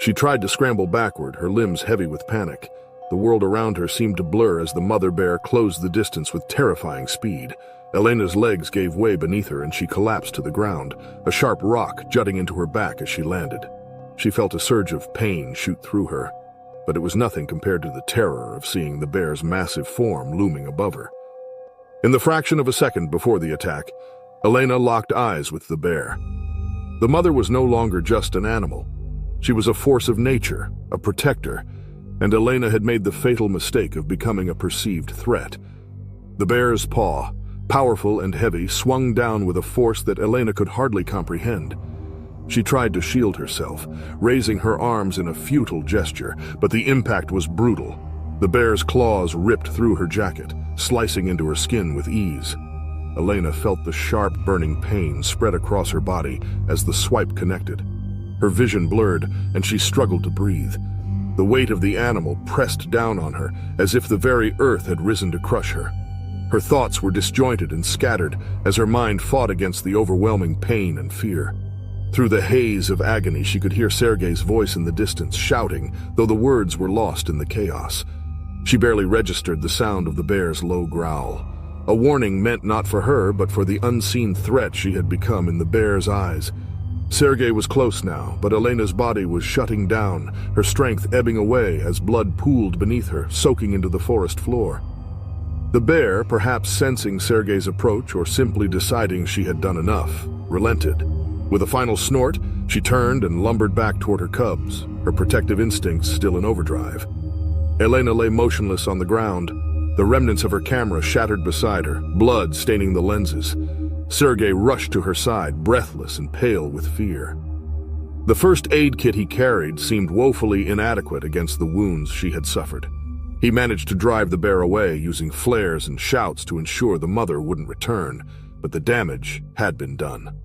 She tried to scramble backward, her limbs heavy with panic. The world around her seemed to blur as the mother bear closed the distance with terrifying speed. Elena's legs gave way beneath her and she collapsed to the ground, a sharp rock jutting into her back as she landed. She felt a surge of pain shoot through her, but it was nothing compared to the terror of seeing the bear's massive form looming above her. In the fraction of a second before the attack, Elena locked eyes with the bear. The mother was no longer just an animal. She was a force of nature, a protector, and Elena had made the fatal mistake of becoming a perceived threat. The bear's paw, powerful and heavy, swung down with a force that Elena could hardly comprehend. She tried to shield herself, raising her arms in a futile gesture, but the impact was brutal. The bear's claws ripped through her jacket, slicing into her skin with ease. Elena felt the sharp, burning pain spread across her body as the swipe connected. Her vision blurred, and she struggled to breathe. The weight of the animal pressed down on her, as if the very earth had risen to crush her. Her thoughts were disjointed and scattered as her mind fought against the overwhelming pain and fear. Through the haze of agony, she could hear Sergei's voice in the distance, shouting, though the words were lost in the chaos. She barely registered the sound of the bear's low growl. A warning meant not for her, but for the unseen threat she had become in the bear's eyes. Sergei was close now, but Elena's body was shutting down, her strength ebbing away as blood pooled beneath her, soaking into the forest floor. The bear, perhaps sensing Sergei's approach or simply deciding she had done enough, relented. With a final snort, she turned and lumbered back toward her cubs, her protective instincts still in overdrive. Elena lay motionless on the ground, the remnants of her camera shattered beside her, blood staining the lenses. Sergei rushed to her side, breathless and pale with fear. The first aid kit he carried seemed woefully inadequate against the wounds she had suffered. He managed to drive the bear away using flares and shouts to ensure the mother wouldn't return, but the damage had been done.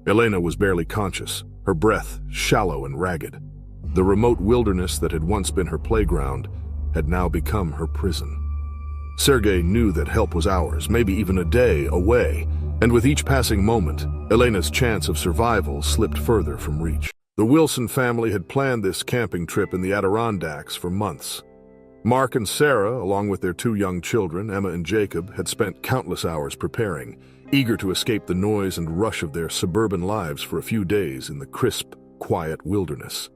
Elena was barely conscious, her breath shallow and ragged. The remote wilderness that had once been her playground had now become her prison. Sergei knew that help was hours, maybe even a day away, and with each passing moment, Elena's chance of survival slipped further from reach. The Wilson family had planned this camping trip in the Adirondacks for months. Mark and Sarah, along with their two young children, Emma and Jacob, had spent countless hours preparing, eager to escape the noise and rush of their suburban lives for a few days in the crisp, quiet wilderness.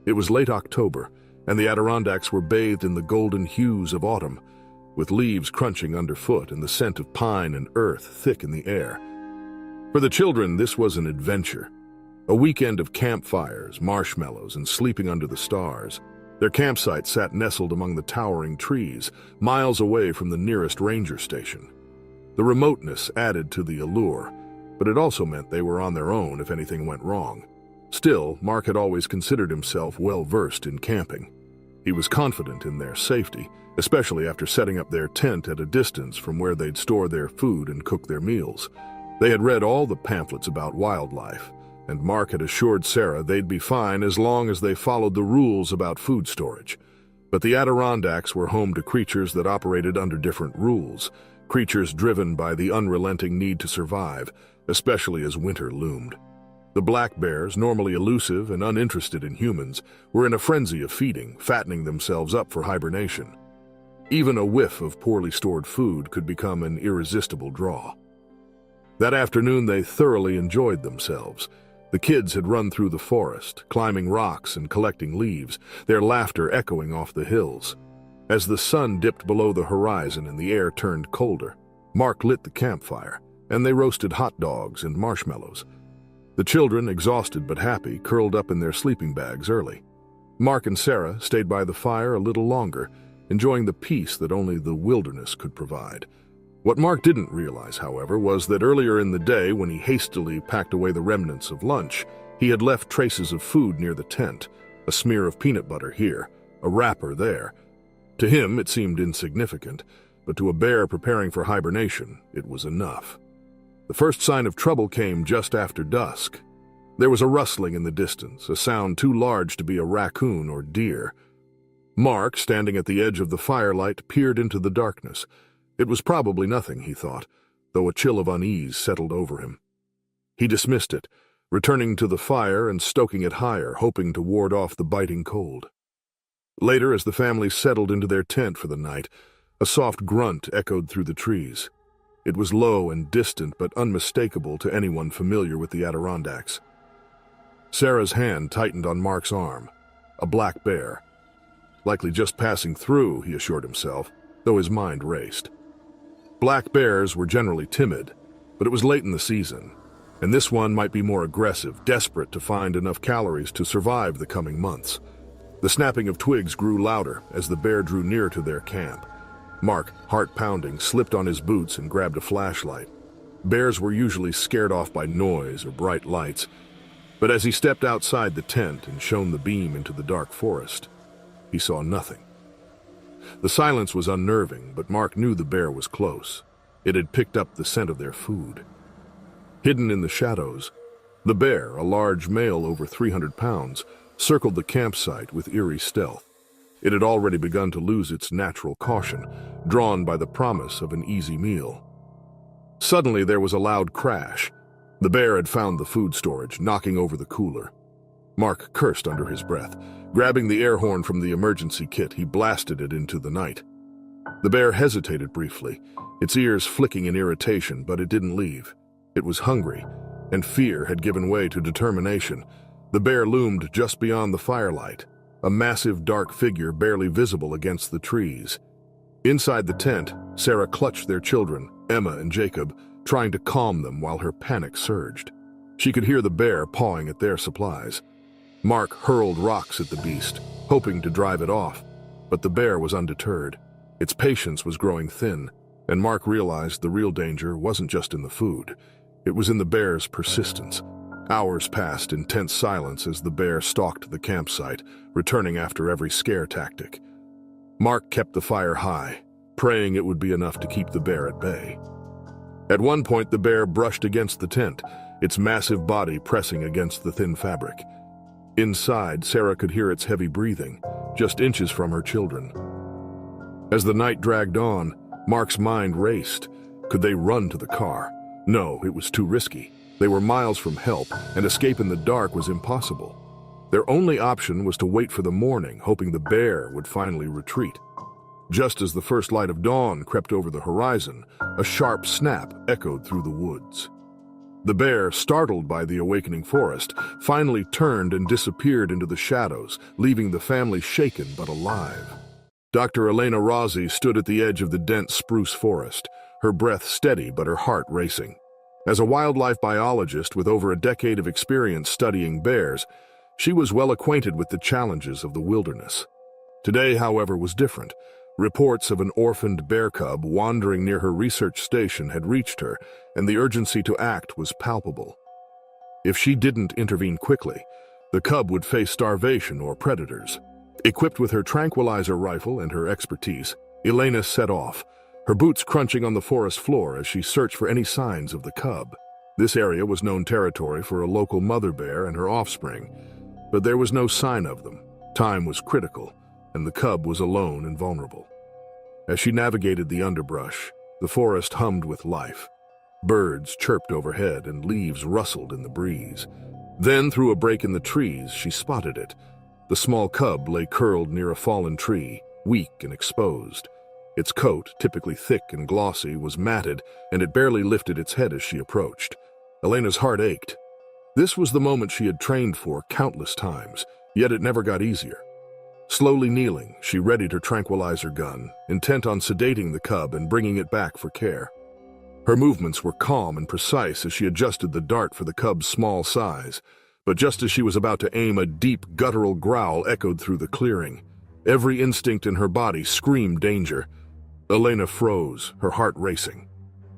It was late October, and the Adirondacks were bathed in the golden hues of autumn, with leaves crunching underfoot and the scent of pine and earth thick in the air. For the children, this was an adventure. A weekend of campfires, marshmallows, and sleeping under the stars. Their campsite sat nestled among the towering trees, miles away from the nearest ranger station. The remoteness added to the allure, but it also meant they were on their own if anything went wrong. Still, Mark had always considered himself well-versed in camping. He was confident in their safety, especially after setting up their tent at a distance from where they'd store their food and cook their meals. They had read all the pamphlets about wildlife, and Mark had assured Sarah they'd be fine as long as they followed the rules about food storage. But the Adirondacks were home to creatures that operated under different rules, creatures driven by the unrelenting need to survive, especially as winter loomed. The black bears, normally elusive and uninterested in humans, were in a frenzy of feeding, fattening themselves up for hibernation. Even a whiff of poorly stored food could become an irresistible draw. That afternoon they thoroughly enjoyed themselves. The kids had run through the forest, climbing rocks and collecting leaves, their laughter echoing off the hills. As the sun dipped below the horizon and the air turned colder, Mark lit the campfire, and they roasted hot dogs and marshmallows. The children, exhausted but happy, curled up in their sleeping bags early. Mark and Sarah stayed by the fire a little longer, enjoying the peace that only the wilderness could provide. What Mark didn't realize, however, was that earlier in the day, when he hastily packed away the remnants of lunch, he had left traces of food near the tent, a smear of peanut butter here, a wrapper there. To him, it seemed insignificant, but to a bear preparing for hibernation, it was enough. The first sign of trouble came just after dusk. There was a rustling in the distance, a sound too large to be a raccoon or deer. Mark, standing at the edge of the firelight, peered into the darkness. It was probably nothing, he thought, though a chill of unease settled over him. He dismissed it, returning to the fire and stoking it higher, hoping to ward off the biting cold. Later, as the family settled into their tent for the night, a soft grunt echoed through the trees. It was low and distant, but unmistakable to anyone familiar with the Adirondacks. Sarah's hand tightened on Mark's arm. A black bear. Likely just passing through, he assured himself, though his mind raced. Black bears were generally timid, but it was late in the season, and this one might be more aggressive, desperate to find enough calories to survive the coming months. The snapping of twigs grew louder as the bear drew near to their camp. Mark, heart pounding, slipped on his boots and grabbed a flashlight. Bears were usually scared off by noise or bright lights, but as he stepped outside the tent and shone the beam into the dark forest, he saw nothing. The silence was unnerving, but Mark knew the bear was close. It had picked up the scent of their food. Hidden in the shadows, The bear, a large male over 300 pounds, circled the campsite with eerie stealth. It had already begun to lose its natural caution, drawn by the promise of an easy meal. Suddenly there was a loud crash. The bear had found the food storage, knocking over the cooler. Mark cursed under his breath. Grabbing the air horn from the emergency kit, he blasted it into the night. The bear hesitated briefly, its ears flicking in irritation, but it didn't leave. It was hungry, and fear had given way to determination. The bear loomed just beyond the firelight, a massive dark figure barely visible against the trees. Inside the tent, Sarah clutched their children, Emma and Jacob, trying to calm them while her panic surged. She could hear the bear pawing at their supplies. Mark hurled rocks at the beast, hoping to drive it off, but the bear was undeterred. Its patience was growing thin, and Mark realized the real danger wasn't just in the food. It was in the bear's persistence. Hours passed in tense silence as the bear stalked the campsite, returning after every scare tactic. Mark kept the fire high, praying it would be enough to keep the bear at bay. At one point, the bear brushed against the tent, its massive body pressing against the thin fabric. Inside, Sarah could hear its heavy breathing, just inches from her children. As the night dragged on, Mark's mind raced. Could they run to the car? No, it was too risky. They were miles from help, and escape in the dark was impossible. Their only option was to wait for the morning, hoping the bear would finally retreat. Just as the first light of dawn crept over the horizon, a sharp snap echoed through the woods. The bear, startled by the awakening forest, finally turned and disappeared into the shadows, leaving the family shaken but alive. Dr. Elena Rossi stood at the edge of the dense spruce forest, her breath steady but her heart racing. As a wildlife biologist with over a decade of experience studying bears, she was well acquainted with the challenges of the wilderness. Today, however, was different. Reports of an orphaned bear cub wandering near her research station had reached her, and the urgency to act was palpable. If she didn't intervene quickly, the cub would face starvation or predators. Equipped with her tranquilizer rifle and her expertise, Elena set off, her boots crunching on the forest floor as she searched for any signs of the cub. This area was known territory for a local mother bear and her offspring, but there was no sign of them. Time was critical, and the cub was alone and vulnerable. As she navigated the underbrush, the forest hummed with life. Birds chirped overhead and leaves rustled in the breeze. Then, through a break in the trees, she spotted it. The small cub lay curled near a fallen tree, weak and exposed. Its coat, typically thick and glossy, was matted, and it barely lifted its head as she approached. Elena's heart ached. This was the moment she had trained for countless times, yet it never got easier. Slowly kneeling, she readied her tranquilizer gun, intent on sedating the cub and bringing it back for care. Her movements were calm and precise as she adjusted the dart for the cub's small size, but just as she was about to aim, a deep, guttural growl echoed through the clearing. Every instinct in her body screamed danger. Elena froze, her heart racing.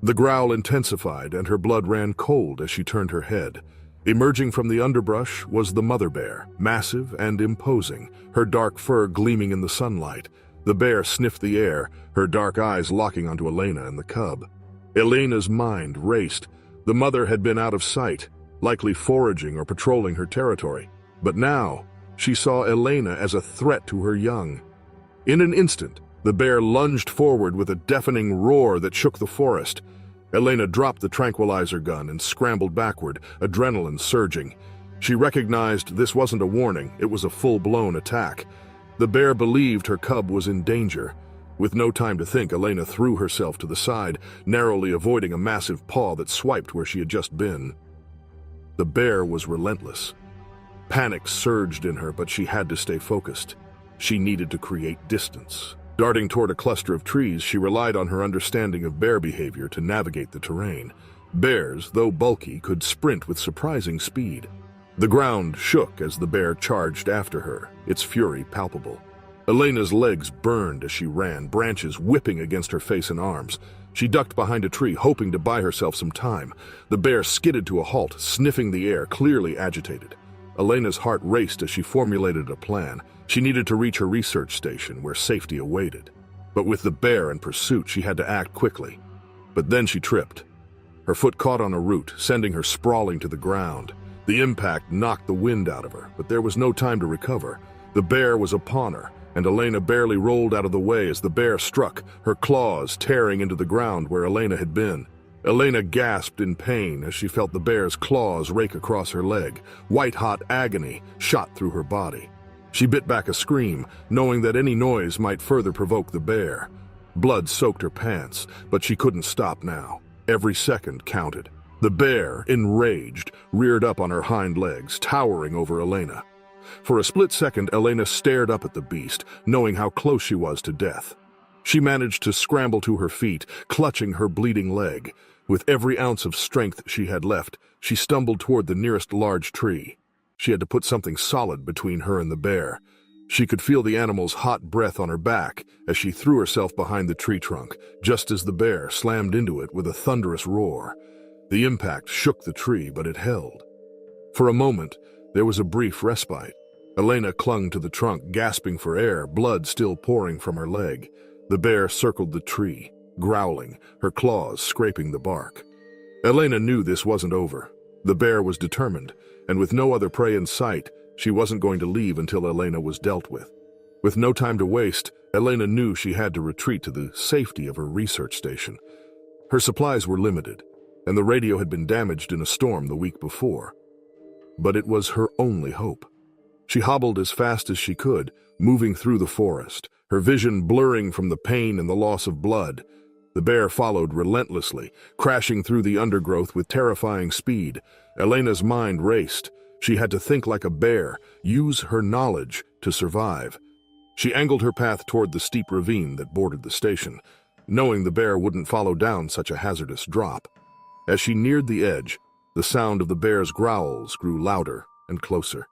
The growl intensified, and her blood ran cold as she turned her head. Emerging from the underbrush was the mother bear, massive and imposing, her dark fur gleaming in the sunlight. The bear sniffed the air, her dark eyes locking onto Elena and the cub. Elena's mind raced. The mother had been out of sight, likely foraging or patrolling her territory. But now, she saw Elena as a threat to her young. In an instant, the bear lunged forward with a deafening roar that shook the forest. Elena dropped the tranquilizer gun and scrambled backward, adrenaline surging. She recognized this wasn't a warning, it was a full-blown attack. The bear believed her cub was in danger. With no time to think, Elena threw herself to the side, narrowly avoiding a massive paw that swiped where she had just been. The bear was relentless. Panic surged in her, but she had to stay focused. She needed to create distance. Darting toward a cluster of trees, she relied on her understanding of bear behavior to navigate the terrain. Bears, though bulky, could sprint with surprising speed. The ground shook as the bear charged after her, its fury palpable. Elena's legs burned as she ran, branches whipping against her face and arms. She ducked behind a tree, hoping to buy herself some time. The bear skidded to a halt, sniffing the air, clearly agitated. Elena's heart raced as she formulated a plan. She needed to reach her research station, where safety awaited. But with the bear in pursuit, she had to act quickly. But then she tripped. Her foot caught on a root, sending her sprawling to the ground. The impact knocked the wind out of her, but there was no time to recover. The bear was upon her, and Elena barely rolled out of the way as the bear struck, her claws tearing into the ground where Elena had been. Elena gasped in pain as she felt the bear's claws rake across her leg. White-hot agony shot through her body. She bit back a scream, knowing that any noise might further provoke the bear. Blood soaked her pants, but she couldn't stop now. Every second counted. The bear, enraged, reared up on her hind legs, towering over Elena. For a split second, Elena stared up at the beast, knowing how close she was to death. She managed to scramble to her feet, clutching her bleeding leg. With every ounce of strength she had left, she stumbled toward the nearest large tree. She had to put something solid between her and the bear. She could feel the animal's hot breath on her back as she threw herself behind the tree trunk, just as the bear slammed into it with a thunderous roar. The impact shook the tree, but it held. For a moment, there was a brief respite. Elena clung to the trunk, gasping for air, blood still pouring from her leg. The bear circled the tree, growling, her claws scraping the bark. Elena knew this wasn't over. The bear was determined, and with no other prey in sight, she wasn't going to leave until Elena was dealt with. With no time to waste, Elena knew she had to retreat to the safety of her research station. Her supplies were limited, and the radio had been damaged in a storm the week before. But it was her only hope. She hobbled as fast as she could, moving through the forest, her vision blurring from the pain and the loss of blood. The bear followed relentlessly, crashing through the undergrowth with terrifying speed. Elena's mind raced. She had to think like a bear, use her knowledge to survive. She angled her path toward the steep ravine that bordered the station, knowing the bear wouldn't follow down such a hazardous drop. As she neared the edge, the sound of the bear's growls grew louder and closer.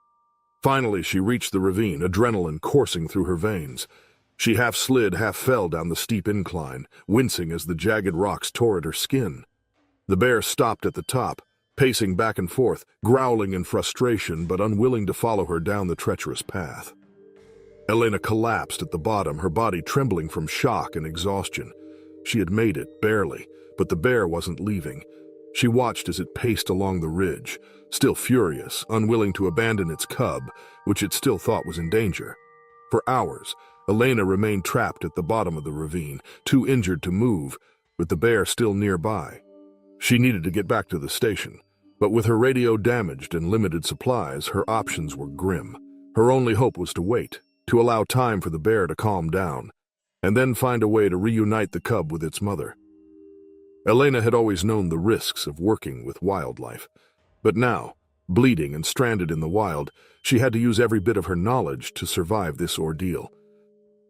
Finally, she reached the ravine, adrenaline coursing through her veins. She half slid, half fell down the steep incline, wincing as the jagged rocks tore at her skin. The bear stopped at the top, pacing back and forth, growling in frustration but unwilling to follow her down the treacherous path. Elena collapsed at the bottom, her body trembling from shock and exhaustion. She had made it, barely, but the bear wasn't leaving. She watched as it paced along the ridge, still furious, unwilling to abandon its cub, which it still thought was in danger. For hours, Elena remained trapped at the bottom of the ravine, too injured to move, with the bear still nearby. She needed to get back to the station, but with her radio damaged and limited supplies, her options were grim. Her only hope was to wait, to allow time for the bear to calm down, and then find a way to reunite the cub with its mother. Elena had always known the risks of working with wildlife, but now, bleeding and stranded in the wild, she had to use every bit of her knowledge to survive this ordeal.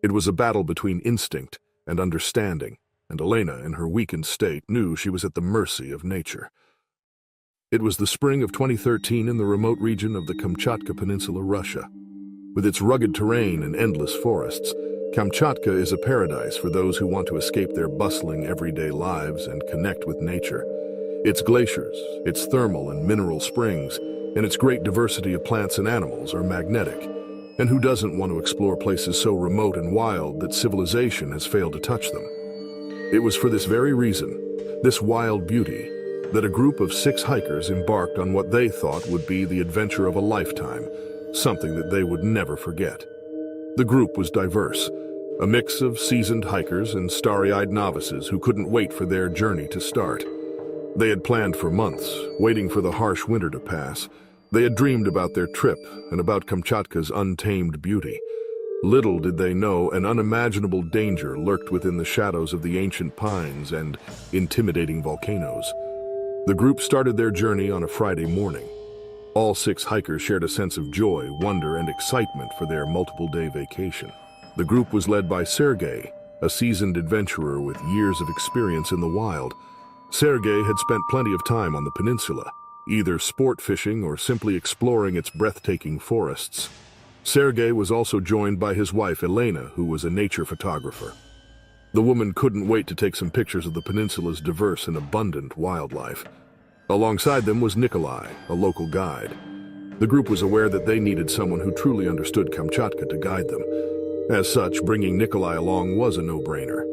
It was a battle between instinct and understanding, and Elena, in her weakened state, knew she was at the mercy of nature. It was the spring of 2013 in the remote region of the Kamchatka Peninsula, Russia. With its rugged terrain and endless forests, Kamchatka is a paradise for those who want to escape their bustling everyday lives and connect with nature. Its glaciers, its thermal and mineral springs, and its great diversity of plants and animals are magnetic. And who doesn't want to explore places so remote and wild that civilization has failed to touch them? It was for this very reason, this wild beauty, that a group of 6 hikers embarked on what they thought would be the adventure of a lifetime, something that they would never forget. The group was diverse, a mix of seasoned hikers and starry-eyed novices who couldn't wait for their journey to start. They had planned for months, waiting for the harsh winter to pass. They had dreamed about their trip and about Kamchatka's untamed beauty. Little did they know an unimaginable danger lurked within the shadows of the ancient pines and intimidating volcanoes. The group started their journey on a Friday morning. All 6 hikers shared a sense of joy, wonder, and excitement for their multiple-day vacation. The group was led by Sergei, a seasoned adventurer with years of experience in the wild. Sergei had spent plenty of time on the peninsula, either sport fishing or simply exploring its breathtaking forests. Sergei was also joined by his wife Elena, who was a nature photographer. The woman couldn't wait to take some pictures of the peninsula's diverse and abundant wildlife. Alongside them was Nikolai, a local guide. The group was aware that they needed someone who truly understood Kamchatka to guide them. As such, bringing Nikolai along was a no-brainer.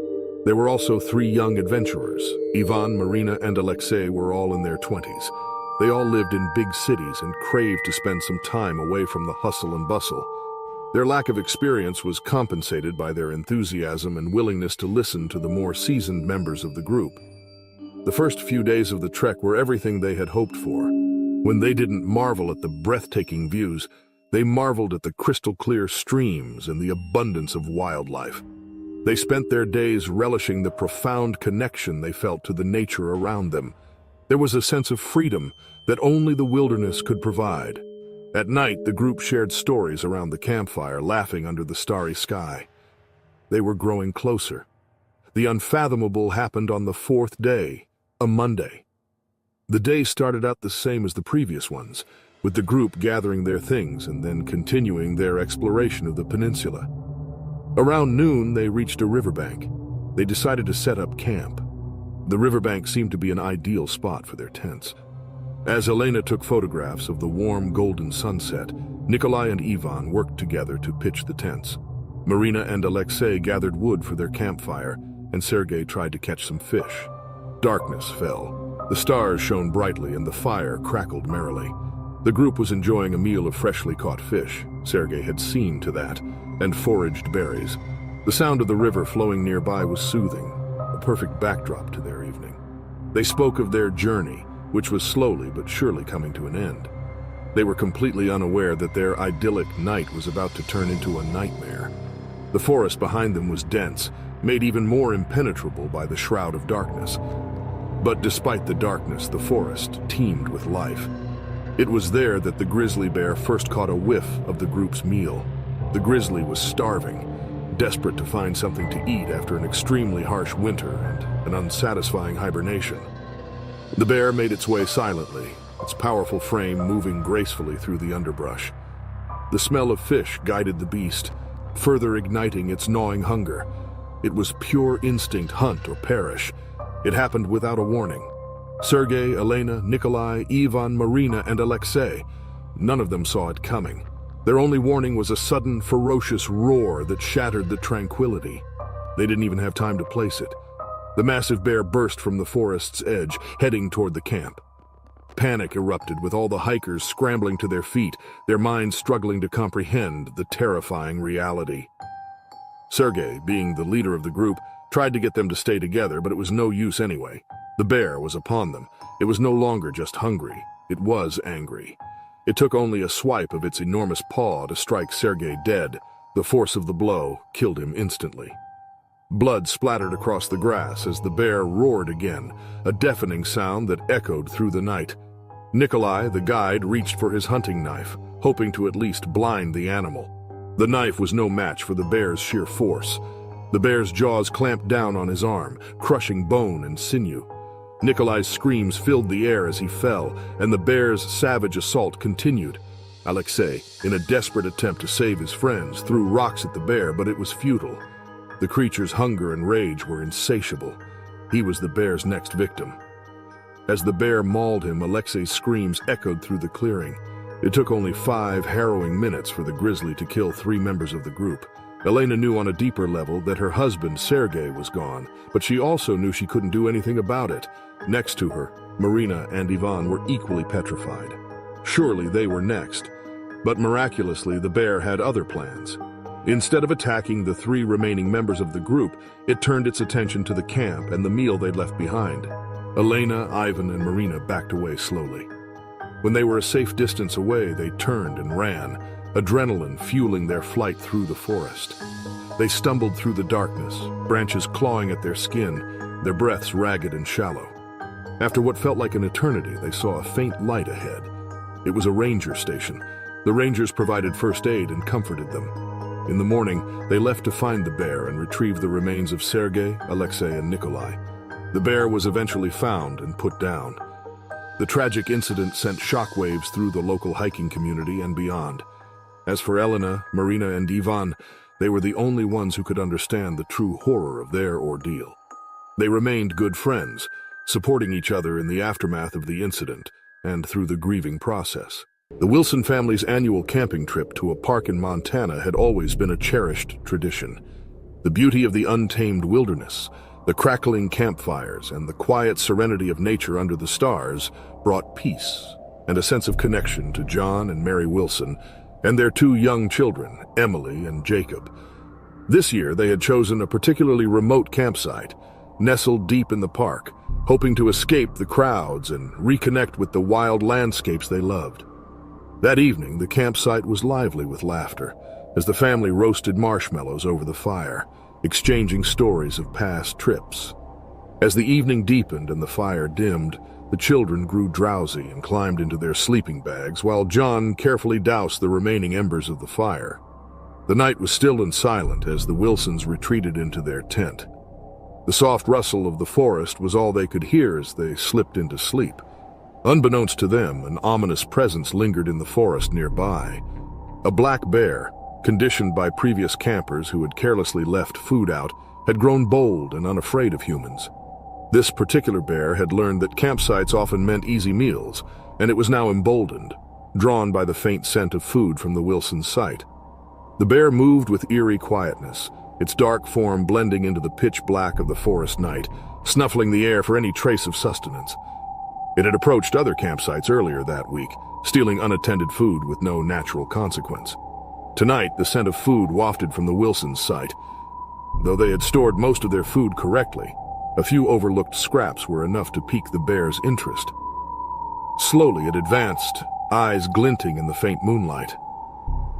There were also 3 young adventurers. Ivan, Marina, and Alexei were all in their 20s. They all lived in big cities and craved to spend some time away from the hustle and bustle. Their lack of experience was compensated by their enthusiasm and willingness to listen to the more seasoned members of the group. The first few days of the trek were everything they had hoped for. When they didn't marvel at the breathtaking views, they marveled at the crystal-clear streams and the abundance of wildlife. They spent their days relishing the profound connection they felt to the nature around them. There was a sense of freedom that only the wilderness could provide. At night, the group shared stories around the campfire, laughing under the starry sky. They were growing closer. The unfathomable happened on the fourth day, a Monday. The day started out the same as the previous ones, with the group gathering their things and then continuing their exploration of the peninsula. Around noon, they reached a riverbank. They decided to set up camp. The riverbank seemed to be an ideal spot for their tents. As Elena took photographs of the warm golden sunset, Nikolai and Ivan worked together to pitch the tents. Marina and Alexei gathered wood for their campfire, and Sergei tried to catch some fish. Darkness fell. The stars shone brightly and the fire crackled merrily. The group was enjoying a meal of freshly caught fish. Sergei had seen to that, and foraged berries. The sound of the river flowing nearby was soothing, a perfect backdrop to their evening. They spoke of their journey, which was slowly but surely coming to an end. They were completely unaware that their idyllic night was about to turn into a nightmare. The forest behind them was dense, made even more impenetrable by the shroud of darkness. But despite the darkness, the forest teemed with life. It was there that the grizzly bear first caught a whiff of the group's meal. The grizzly was starving, desperate to find something to eat after an extremely harsh winter and an unsatisfying hibernation. The bear made its way silently, its powerful frame moving gracefully through the underbrush. The smell of fish guided the beast, further igniting its gnawing hunger. It was pure instinct, hunt or perish. It happened without a warning. Sergei, Elena, Nikolai, Ivan, Marina, and Alexei. None of them saw it coming. Their only warning was a sudden, ferocious roar that shattered the tranquility. They didn't even have time to place it. The massive bear burst from the forest's edge, heading toward the camp. Panic erupted, with all the hikers scrambling to their feet, their minds struggling to comprehend the terrifying reality. Sergei, being the leader of the group, tried to get them to stay together, but it was no use anyway. The bear was upon them. It was no longer just hungry. It was angry. It took only a swipe of its enormous paw to strike Sergei dead. The force of the blow killed him instantly. Blood splattered across the grass as the bear roared again, a deafening sound that echoed through the night. Nikolai, the guide, reached for his hunting knife, hoping to at least blind the animal. The knife was no match for the bear's sheer force. The bear's jaws clamped down on his arm, crushing bone and sinew. Nikolai's screams filled the air as he fell, and the bear's savage assault continued. Alexei, in a desperate attempt to save his friends, threw rocks at the bear, but it was futile. The creature's hunger and rage were insatiable. He was the bear's next victim. As the bear mauled him, Alexei's screams echoed through the clearing. It took only 5 harrowing minutes for the grizzly to kill 3 members of the group. Elena knew on a deeper level that her husband, Sergei, was gone, but she also knew she couldn't do anything about it. Next to her, Marina and Ivan were equally petrified. Surely they were next. But miraculously, the bear had other plans. Instead of attacking the 3 remaining members of the group, it turned its attention to the camp and the meal they'd left behind. Elena, Ivan, and Marina backed away slowly. When they were a safe distance away, they turned and ran, adrenaline fueling their flight through the forest. They stumbled through the darkness, branches clawing at their skin, their breaths ragged and shallow. After what felt like an eternity, they saw a faint light ahead. It was a ranger station. The rangers provided first aid and comforted them. In the morning, they left to find the bear and retrieve the remains of Sergei, Alexei, and Nikolai. The bear was eventually found and put down. The tragic incident sent shockwaves through the local hiking community and beyond. As for Elena, Marina, and Ivan, they were the only ones who could understand the true horror of their ordeal. They remained good friends, supporting each other in the aftermath of the incident and through the grieving process. The Wilson family's annual camping trip to a park in Montana had always been a cherished tradition. The beauty of the untamed wilderness, The crackling campfires and the quiet serenity of nature under the stars brought peace and a sense of connection to John and Mary Wilson and their two young children, Emily and Jacob. This year, they had chosen a particularly remote campsite, nestled deep in the park, hoping to escape the crowds and reconnect with the wild landscapes they loved. That evening, the campsite was lively with laughter as the family roasted marshmallows over the fire, exchanging stories of past trips. As the evening deepened and the fire dimmed, the children grew drowsy and climbed into their sleeping bags while John carefully doused the remaining embers of the fire. The night was still and silent as the Wilsons retreated into their tent. The soft rustle of the forest was all they could hear as they slipped into sleep. Unbeknownst to them, an ominous presence lingered in the forest nearby. A black bear, conditioned by previous campers who had carelessly left food out, had grown bold and unafraid of humans. This particular bear had learned that campsites often meant easy meals, and it was now emboldened, drawn by the faint scent of food from the Wilsons' site. The bear moved with eerie quietness, its dark form blending into the pitch black of the forest night, snuffling the air for any trace of sustenance. It had approached other campsites earlier that week, stealing unattended food with no natural consequence. Tonight, the scent of food wafted from the Wilsons' site. Though they had stored most of their food correctly, a few overlooked scraps were enough to pique the bear's interest. Slowly it advanced, eyes glinting in the faint moonlight.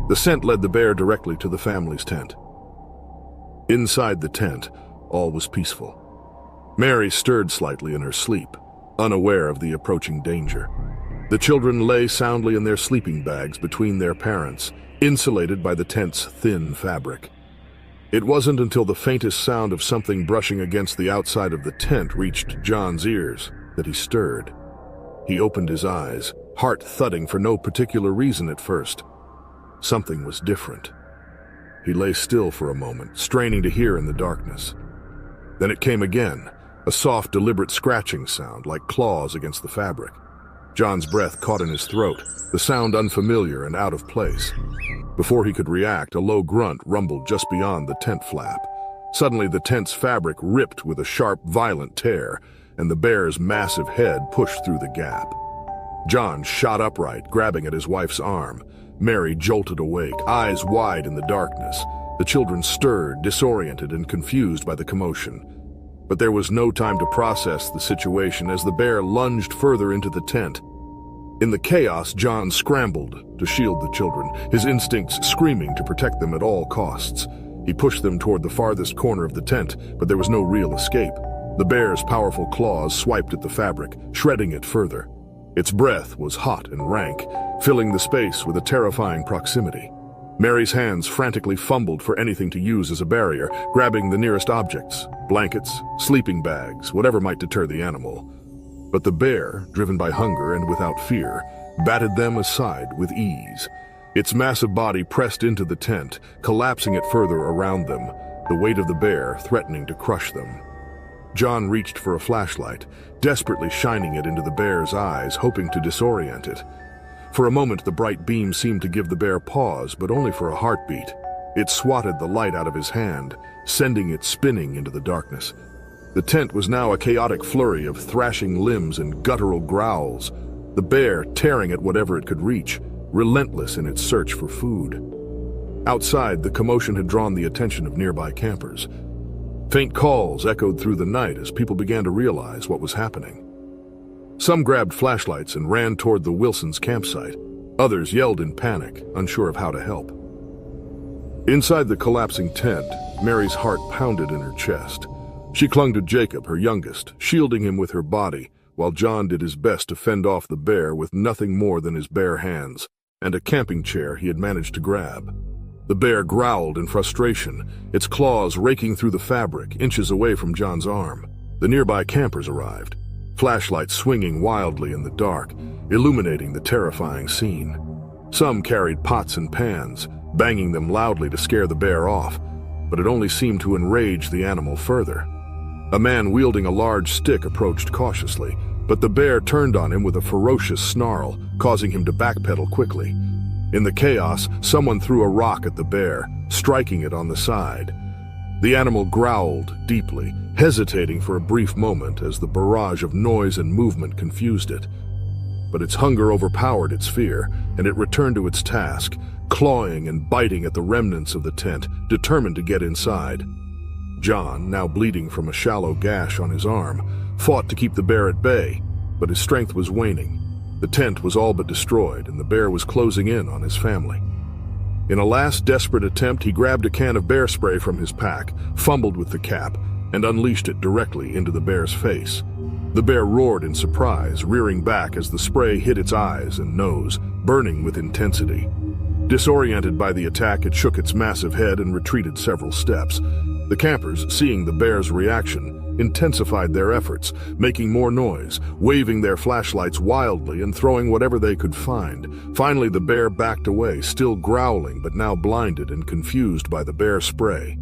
The scent led the bear directly to the family's tent. Inside the tent, all was peaceful. Mary stirred slightly in her sleep, unaware of the approaching danger. The children lay soundly in their sleeping bags between their parents, insulated by the tent's thin fabric. It wasn't until the faintest sound of something brushing against the outside of the tent reached John's ears that he stirred. He opened his eyes, heart thudding for no particular reason at first. Something was different. He lay still for a moment, straining to hear in the darkness. Then it came again, a soft, deliberate scratching sound like claws against the fabric. John's breath caught in his throat, the sound unfamiliar and out of place. Before he could react, a low grunt rumbled just beyond the tent flap. Suddenly, the tent's fabric ripped with a sharp, violent tear, and the bear's massive head pushed through the gap. John shot upright, grabbing at his wife's arm. Mary jolted awake, eyes wide in the darkness. The children stirred, disoriented and confused by the commotion. But there was no time to process the situation as the bear lunged further into the tent. In the chaos, John scrambled to shield the children, his instincts screaming to protect them at all costs. He pushed them toward the farthest corner of the tent, but there was no real escape. The bear's powerful claws swiped at the fabric, shredding it further. Its breath was hot and rank, filling the space with a terrifying proximity. Mary's hands frantically fumbled for anything to use as a barrier, grabbing the nearest objects, blankets, sleeping bags, whatever might deter the animal. But the bear, driven by hunger and without fear, batted them aside with ease. Its massive body pressed into the tent, collapsing it further around them, the weight of the bear threatening to crush them. John reached for a flashlight, desperately shining it into the bear's eyes, hoping to disorient it. For a moment, the bright beam seemed to give the bear pause, but only for a heartbeat. It swatted the light out of his hand, sending it spinning into the darkness. The tent was now a chaotic flurry of thrashing limbs and guttural growls, the bear tearing at whatever it could reach, relentless in its search for food. Outside, the commotion had drawn the attention of nearby campers. Faint calls echoed through the night as people began to realize what was happening. Some grabbed flashlights and ran toward the Wilsons' campsite. Others yelled in panic, unsure of how to help. Inside the collapsing tent, Mary's heart pounded in her chest. She clung to Jacob, her youngest, shielding him with her body, while John did his best to fend off the bear with nothing more than his bare hands and a camping chair he had managed to grab. The bear growled in frustration, its claws raking through the fabric, inches away from John's arm. The nearby campers arrived, flashlights swinging wildly in the dark, illuminating the terrifying scene. Some carried pots and pans, banging them loudly to scare the bear off, but it only seemed to enrage the animal further. A man wielding a large stick approached cautiously, but the bear turned on him with a ferocious snarl, causing him to backpedal quickly. In the chaos, someone threw a rock at the bear, striking it on the side. The animal growled deeply, hesitating for a brief moment as the barrage of noise and movement confused it. But its hunger overpowered its fear, and it returned to its task, clawing and biting at the remnants of the tent, determined to get inside. John, now bleeding from a shallow gash on his arm, fought to keep the bear at bay, but his strength was waning. The tent was all but destroyed, and the bear was closing in on his family. In a last desperate attempt, he grabbed a can of bear spray from his pack, fumbled with the cap, and unleashed it directly into the bear's face. The bear roared in surprise, rearing back as the spray hit its eyes and nose, burning with intensity. Disoriented by the attack, it shook its massive head and retreated several steps. The campers, seeing the bear's reaction, intensified their efforts, making more noise, waving their flashlights wildly and throwing whatever they could find. Finally, the bear backed away, still growling but now blinded and confused by the bear spray.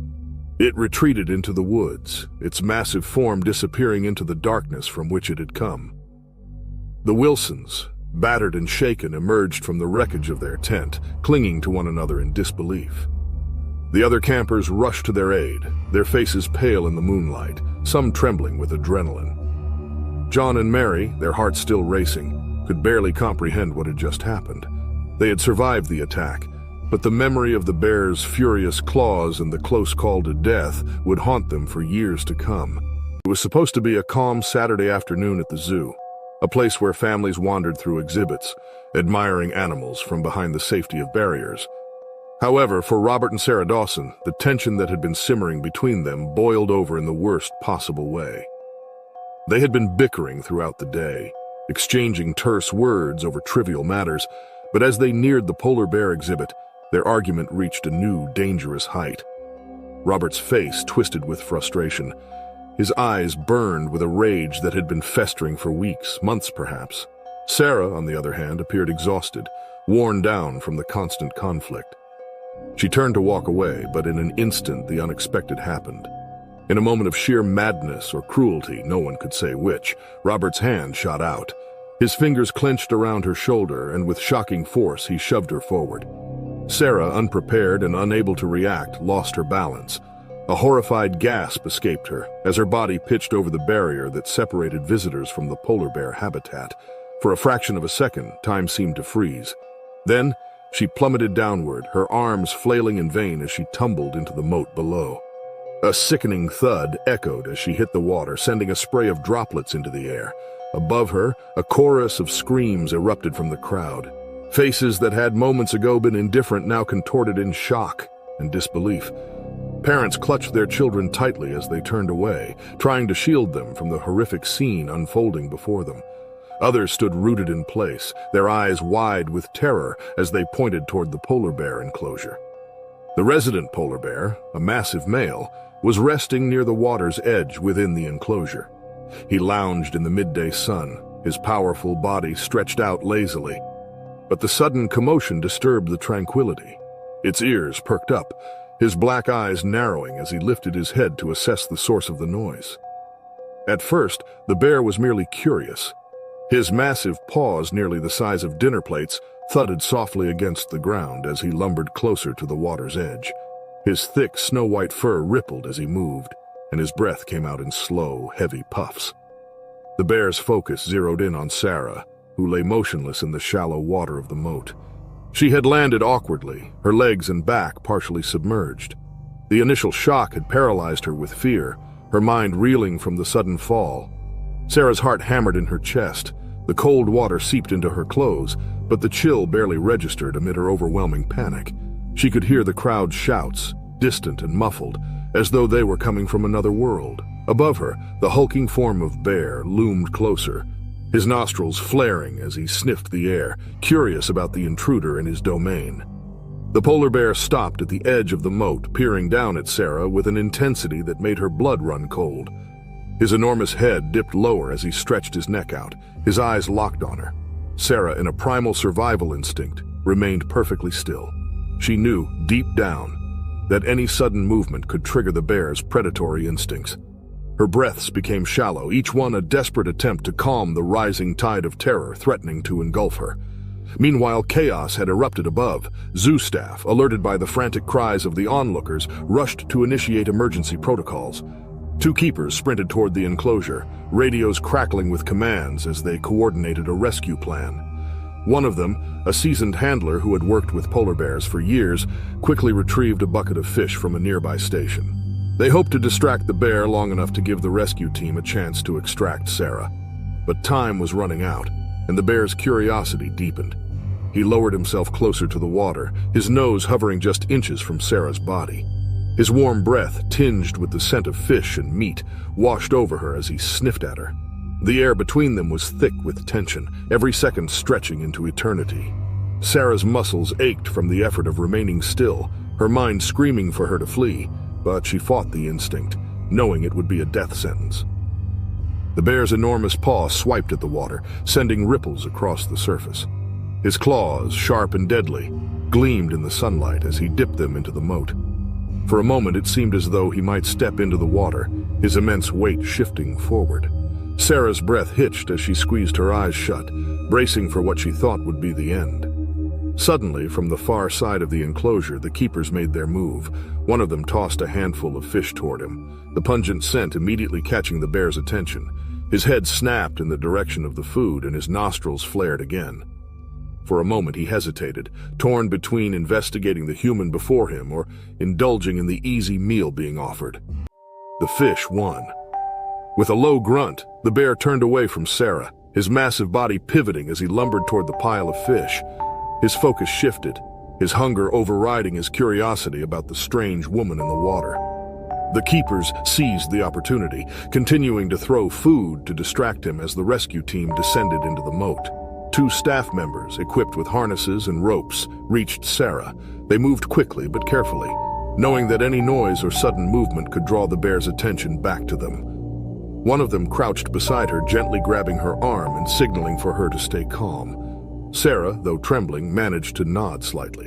It retreated into the woods, its massive form disappearing into the darkness from which it had come. The Wilsons, battered and shaken, emerged from the wreckage of their tent, clinging to one another in disbelief. The other campers rushed to their aid, their faces pale in the moonlight, some trembling with adrenaline. John and Mary, their hearts still racing, could barely comprehend what had just happened. They had survived the attack, but the memory of the bear's furious claws and the close call to death would haunt them for years to come. It was supposed to be a calm Saturday afternoon at the zoo, a place where families wandered through exhibits, admiring animals from behind the safety of barriers. However, for Robert and Sarah Dawson, the tension that had been simmering between them boiled over in the worst possible way. They had been bickering throughout the day, exchanging terse words over trivial matters, but as they neared the polar bear exhibit, their argument reached a new, dangerous height. Robert's face twisted with frustration. His eyes burned with a rage that had been festering for weeks, months perhaps. Sarah, on the other hand, appeared exhausted, worn down from the constant conflict. She turned to walk away, but in an instant the unexpected happened. In a moment of sheer madness or cruelty, no one could say which, Robert's hand shot out. His fingers clenched around her shoulder, and with shocking force he shoved her forward. Sarah, unprepared and unable to react, lost her balance. A horrified gasp escaped her as her body pitched over the barrier that separated visitors from the polar bear habitat. For a fraction of a second, time seemed to freeze. Then, she plummeted downward, her arms flailing in vain as she tumbled into the moat below. A sickening thud echoed as she hit the water, sending a spray of droplets into the air. Above her, a chorus of screams erupted from the crowd. Faces that had moments ago been indifferent now contorted in shock and disbelief. Parents clutched their children tightly as they turned away, trying to shield them from the horrific scene unfolding before them. Others stood rooted in place, their eyes wide with terror as they pointed toward the polar bear enclosure. The resident polar bear, a massive male, was resting near the water's edge within the enclosure. He lounged in the midday sun, his powerful body stretched out lazily. But the sudden commotion disturbed the tranquility. Its ears perked up, his black eyes narrowing as he lifted his head to assess the source of the noise. At first, the bear was merely curious. His massive paws, nearly the size of dinner plates, thudded softly against the ground as he lumbered closer to the water's edge. His thick, snow-white fur rippled as he moved, and his breath came out in slow, heavy puffs. The bear's focus zeroed in on Sarah, who lay motionless in the shallow water of the moat. She had landed awkwardly, her legs and back partially submerged. The initial shock had paralyzed her with fear, her mind reeling from the sudden fall. Sarah's heart hammered in her chest. The cold water seeped into her clothes, but the chill barely registered amid her overwhelming panic. She could hear the crowd's shouts, distant and muffled, as though they were coming from another world. Above her, the hulking form of bear loomed closer, his nostrils flaring as he sniffed the air, curious about the intruder in his domain. The polar bear stopped at the edge of the moat, peering down at Sarah with an intensity that made her blood run cold. His enormous head dipped lower as he stretched his neck out, his eyes locked on her. Sarah, in a primal survival instinct, remained perfectly still. She knew, deep down, that any sudden movement could trigger the bear's predatory instincts. Her breaths became shallow, each one a desperate attempt to calm the rising tide of terror threatening to engulf her. Meanwhile, chaos had erupted above. Zoo staff, alerted by the frantic cries of the onlookers, rushed to initiate emergency protocols. Two keepers sprinted toward the enclosure, radios crackling with commands as they coordinated a rescue plan. One of them, a seasoned handler who had worked with polar bears for years, quickly retrieved a bucket of fish from a nearby station. They hoped to distract the bear long enough to give the rescue team a chance to extract Sarah. But time was running out, and the bear's curiosity deepened. He lowered himself closer to the water, his nose hovering just inches from Sarah's body. His warm breath, tinged with the scent of fish and meat, washed over her as he sniffed at her. The air between them was thick with tension, every second stretching into eternity. Sarah's muscles ached from the effort of remaining still, her mind screaming for her to flee, but she fought the instinct, knowing it would be a death sentence. The bear's enormous paw swiped at the water, sending ripples across the surface. His claws, sharp and deadly, gleamed in the sunlight as he dipped them into the moat. For a moment it seemed as though he might step into the water, his immense weight shifting forward. Sarah's breath hitched as she squeezed her eyes shut, bracing for what she thought would be the end. Suddenly, from the far side of the enclosure, the keepers made their move. One of them tossed a handful of fish toward him, the pungent scent immediately catching the bear's attention. His head snapped in the direction of the food and his nostrils flared again. For a moment he hesitated, torn between investigating the human before him or indulging in the easy meal being offered. The fish won. With a low grunt, the bear turned away from Sarah, his massive body pivoting as he lumbered toward the pile of fish. His focus shifted, his hunger overriding his curiosity about the strange woman in the water. The keepers seized the opportunity, continuing to throw food to distract him as the rescue team descended into the moat. Two staff members, equipped with harnesses and ropes, reached Sarah. They moved quickly but carefully, knowing that any noise or sudden movement could draw the bear's attention back to them. One of them crouched beside her, gently grabbing her arm and signaling for her to stay calm. Sarah, though trembling, managed to nod slightly.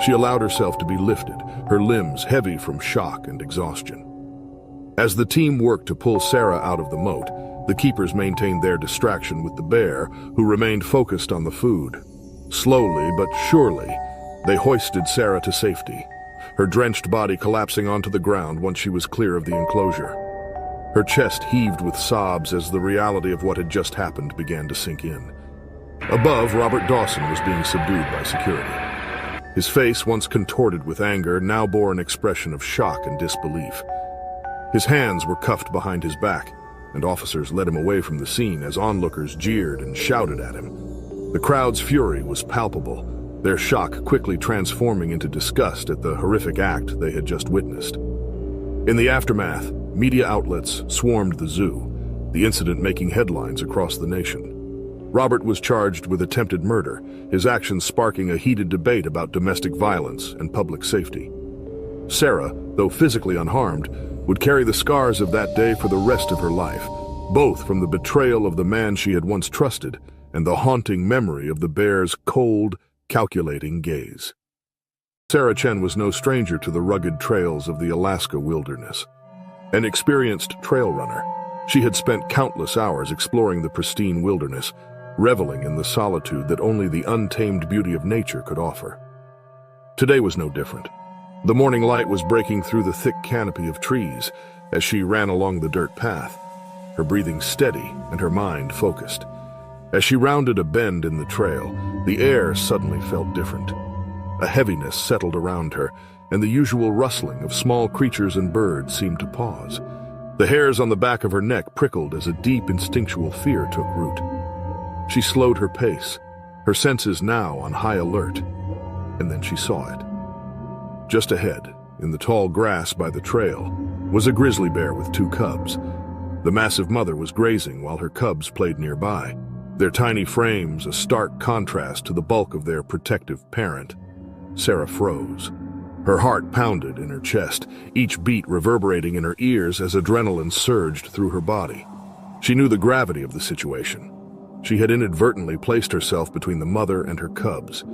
She allowed herself to be lifted, her limbs heavy from shock and exhaustion. As the team worked to pull Sarah out of the moat, the keepers maintained their distraction with the bear, who remained focused on the food. Slowly but surely, they hoisted Sarah to safety, her drenched body collapsing onto the ground once she was clear of the enclosure. Her chest heaved with sobs as the reality of what had just happened began to sink in. Above, Robert Dawson was being subdued by security. His face, once contorted with anger, now bore an expression of shock and disbelief. His hands were cuffed behind his back, and officers led him away from the scene as onlookers jeered and shouted at him. The crowd's fury was palpable, their shock quickly transforming into disgust at the horrific act they had just witnessed. In the aftermath, media outlets swarmed the zoo, the incident making headlines across the nation. Robert was charged with attempted murder, his actions sparking a heated debate about domestic violence and public safety. Sarah, though physically unharmed, would carry the scars of that day for the rest of her life, both from the betrayal of the man she had once trusted and the haunting memory of the bear's cold, calculating gaze. Sarah Chen was no stranger to the rugged trails of the Alaska wilderness. An experienced trail runner, she had spent countless hours exploring the pristine wilderness, reveling in the solitude that only the untamed beauty of nature could offer. Today was no different. The morning light was breaking through the thick canopy of trees as she ran along the dirt path, her breathing steady and her mind focused. As she rounded a bend in the trail, the air suddenly felt different. A heaviness settled around her, and the usual rustling of small creatures and birds seemed to pause. The hairs on the back of her neck prickled as a deep instinctual fear took root. She slowed her pace, her senses now on high alert, and then she saw it. Just ahead, in the tall grass by the trail, was a grizzly bear with two cubs. The massive mother was grazing while her cubs played nearby, their tiny frames a stark contrast to the bulk of their protective parent. Sarah froze. Her heart pounded in her chest, each beat reverberating in her ears as adrenaline surged through her body. She knew the gravity of the situation. She had inadvertently placed herself between the mother and her cubs.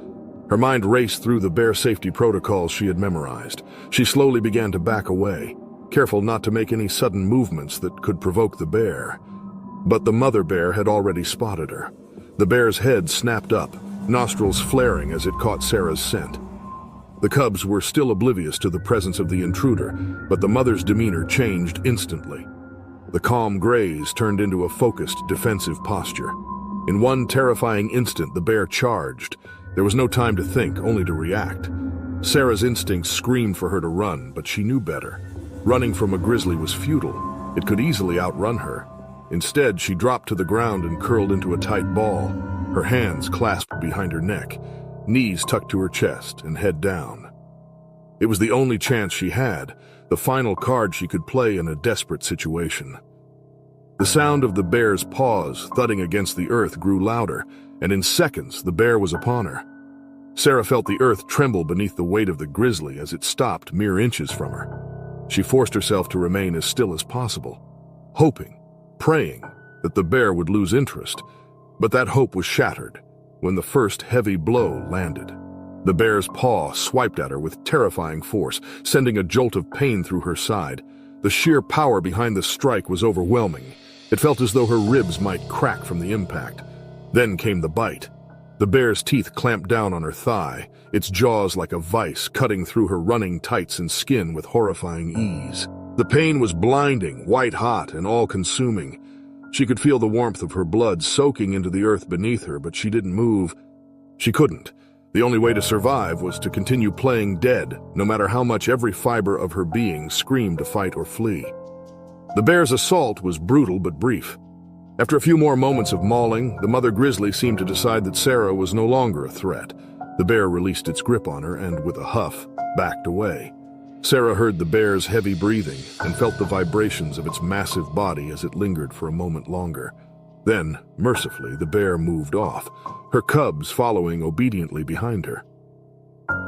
Her mind raced through the bear safety protocols she had memorized. She slowly began to back away, careful not to make any sudden movements that could provoke the bear. But the mother bear had already spotted her. The bear's head snapped up, nostrils flaring as it caught Sarah's scent. The cubs were still oblivious to the presence of the intruder, but the mother's demeanor changed instantly. The calm graze turned into a focused, defensive posture. In one terrifying instant, the bear charged. There was no time to think, only to react. Sarah's instincts screamed for her to run, but she knew better. Running from a grizzly was futile. It could easily outrun her. Instead, she dropped to the ground and curled into a tight ball, her hands clasped behind her neck, knees tucked to her chest, and head down. It was the only chance she had, the final card she could play in a desperate situation. The sound of the bear's paws thudding against the earth grew louder, and in seconds the bear was upon her. Sarah felt the earth tremble beneath the weight of the grizzly as it stopped mere inches from her. She forced herself to remain as still as possible, hoping, praying, that the bear would lose interest, but that hope was shattered when the first heavy blow landed. The bear's paw swiped at her with terrifying force, sending a jolt of pain through her side. The sheer power behind the strike was overwhelming. It felt as though her ribs might crack from the impact. Then came the bite. The bear's teeth clamped down on her thigh, its jaws like a vice cutting through her running tights and skin with horrifying ease. The pain was blinding, white-hot, and all-consuming. She could feel the warmth of her blood soaking into the earth beneath her, but she didn't move. She couldn't. The only way to survive was to continue playing dead, no matter how much every fiber of her being screamed to fight or flee. The bear's assault was brutal but brief. After a few more moments of mauling, the mother grizzly seemed to decide that Sarah was no longer a threat. The bear released its grip on her and, with a huff, backed away. Sarah heard the bear's heavy breathing and felt the vibrations of its massive body as it lingered for a moment longer. Then, mercifully, the bear moved off, her cubs following obediently behind her.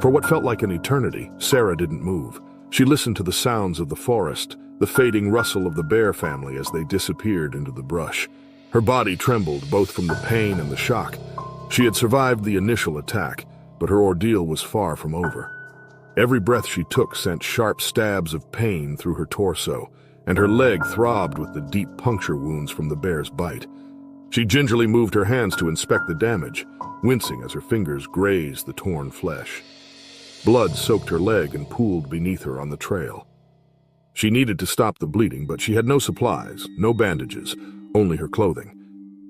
For what felt like an eternity, Sarah didn't move. She listened to the sounds of the forest, the fading rustle of the bear family as they disappeared into the brush. Her body trembled both from the pain and the shock. She had survived the initial attack, but her ordeal was far from over. Every breath she took sent sharp stabs of pain through her torso, and her leg throbbed with the deep puncture wounds from the bear's bite. She gingerly moved her hands to inspect the damage, wincing as her fingers grazed the torn flesh. Blood soaked her leg and pooled beneath her on the trail. She needed to stop the bleeding, but she had no supplies, no bandages, only her clothing.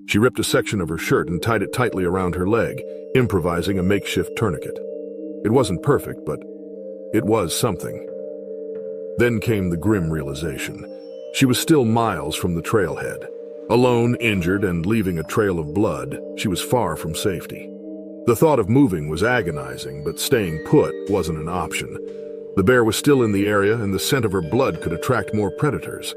She ripped a section of her shirt and tied it tightly around her leg, improvising a makeshift tourniquet. It wasn't perfect, but it was something. Then came the grim realization. She was still miles from the trailhead. Alone, injured, and leaving a trail of blood, she was far from safety. The thought of moving was agonizing, but staying put wasn't an option. The bear was still in the area, and the scent of her blood could attract more predators.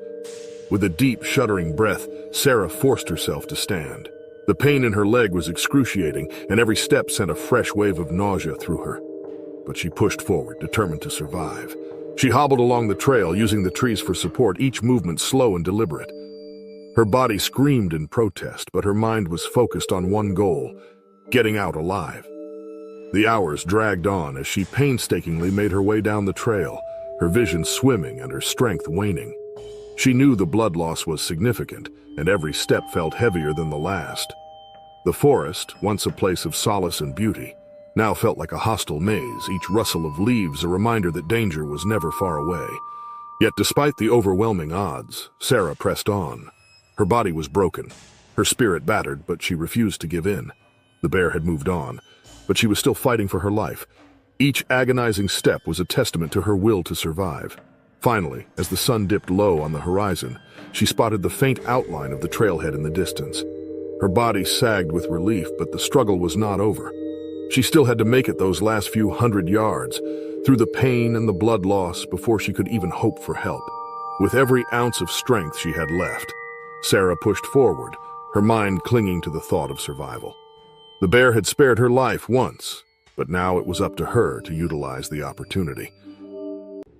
With a deep, shuddering breath, Sarah forced herself to stand. The pain in her leg was excruciating, and every step sent a fresh wave of nausea through her. But she pushed forward, determined to survive. She hobbled along the trail, using the trees for support, each movement slow and deliberate. Her body screamed in protest, but her mind was focused on one goal: getting out alive. The hours dragged on as she painstakingly made her way down the trail, her vision swimming and her strength waning. She knew the blood loss was significant, and every step felt heavier than the last. The forest, once a place of solace and beauty, now felt like a hostile maze, each rustle of leaves a reminder that danger was never far away. Yet despite the overwhelming odds, Sarah pressed on. Her body was broken, her spirit battered, but she refused to give in. The bear had moved on, but she was still fighting for her life. Each agonizing step was a testament to her will to survive. Finally, as the sun dipped low on the horizon, she spotted the faint outline of the trailhead in the distance. Her body sagged with relief, but the struggle was not over. She still had to make it those last few 100 yards, through the pain and the blood loss, before she could even hope for help. With every ounce of strength she had left, Sarah pushed forward, her mind clinging to the thought of survival. The bear had spared her life once, but now it was up to her to utilize the opportunity.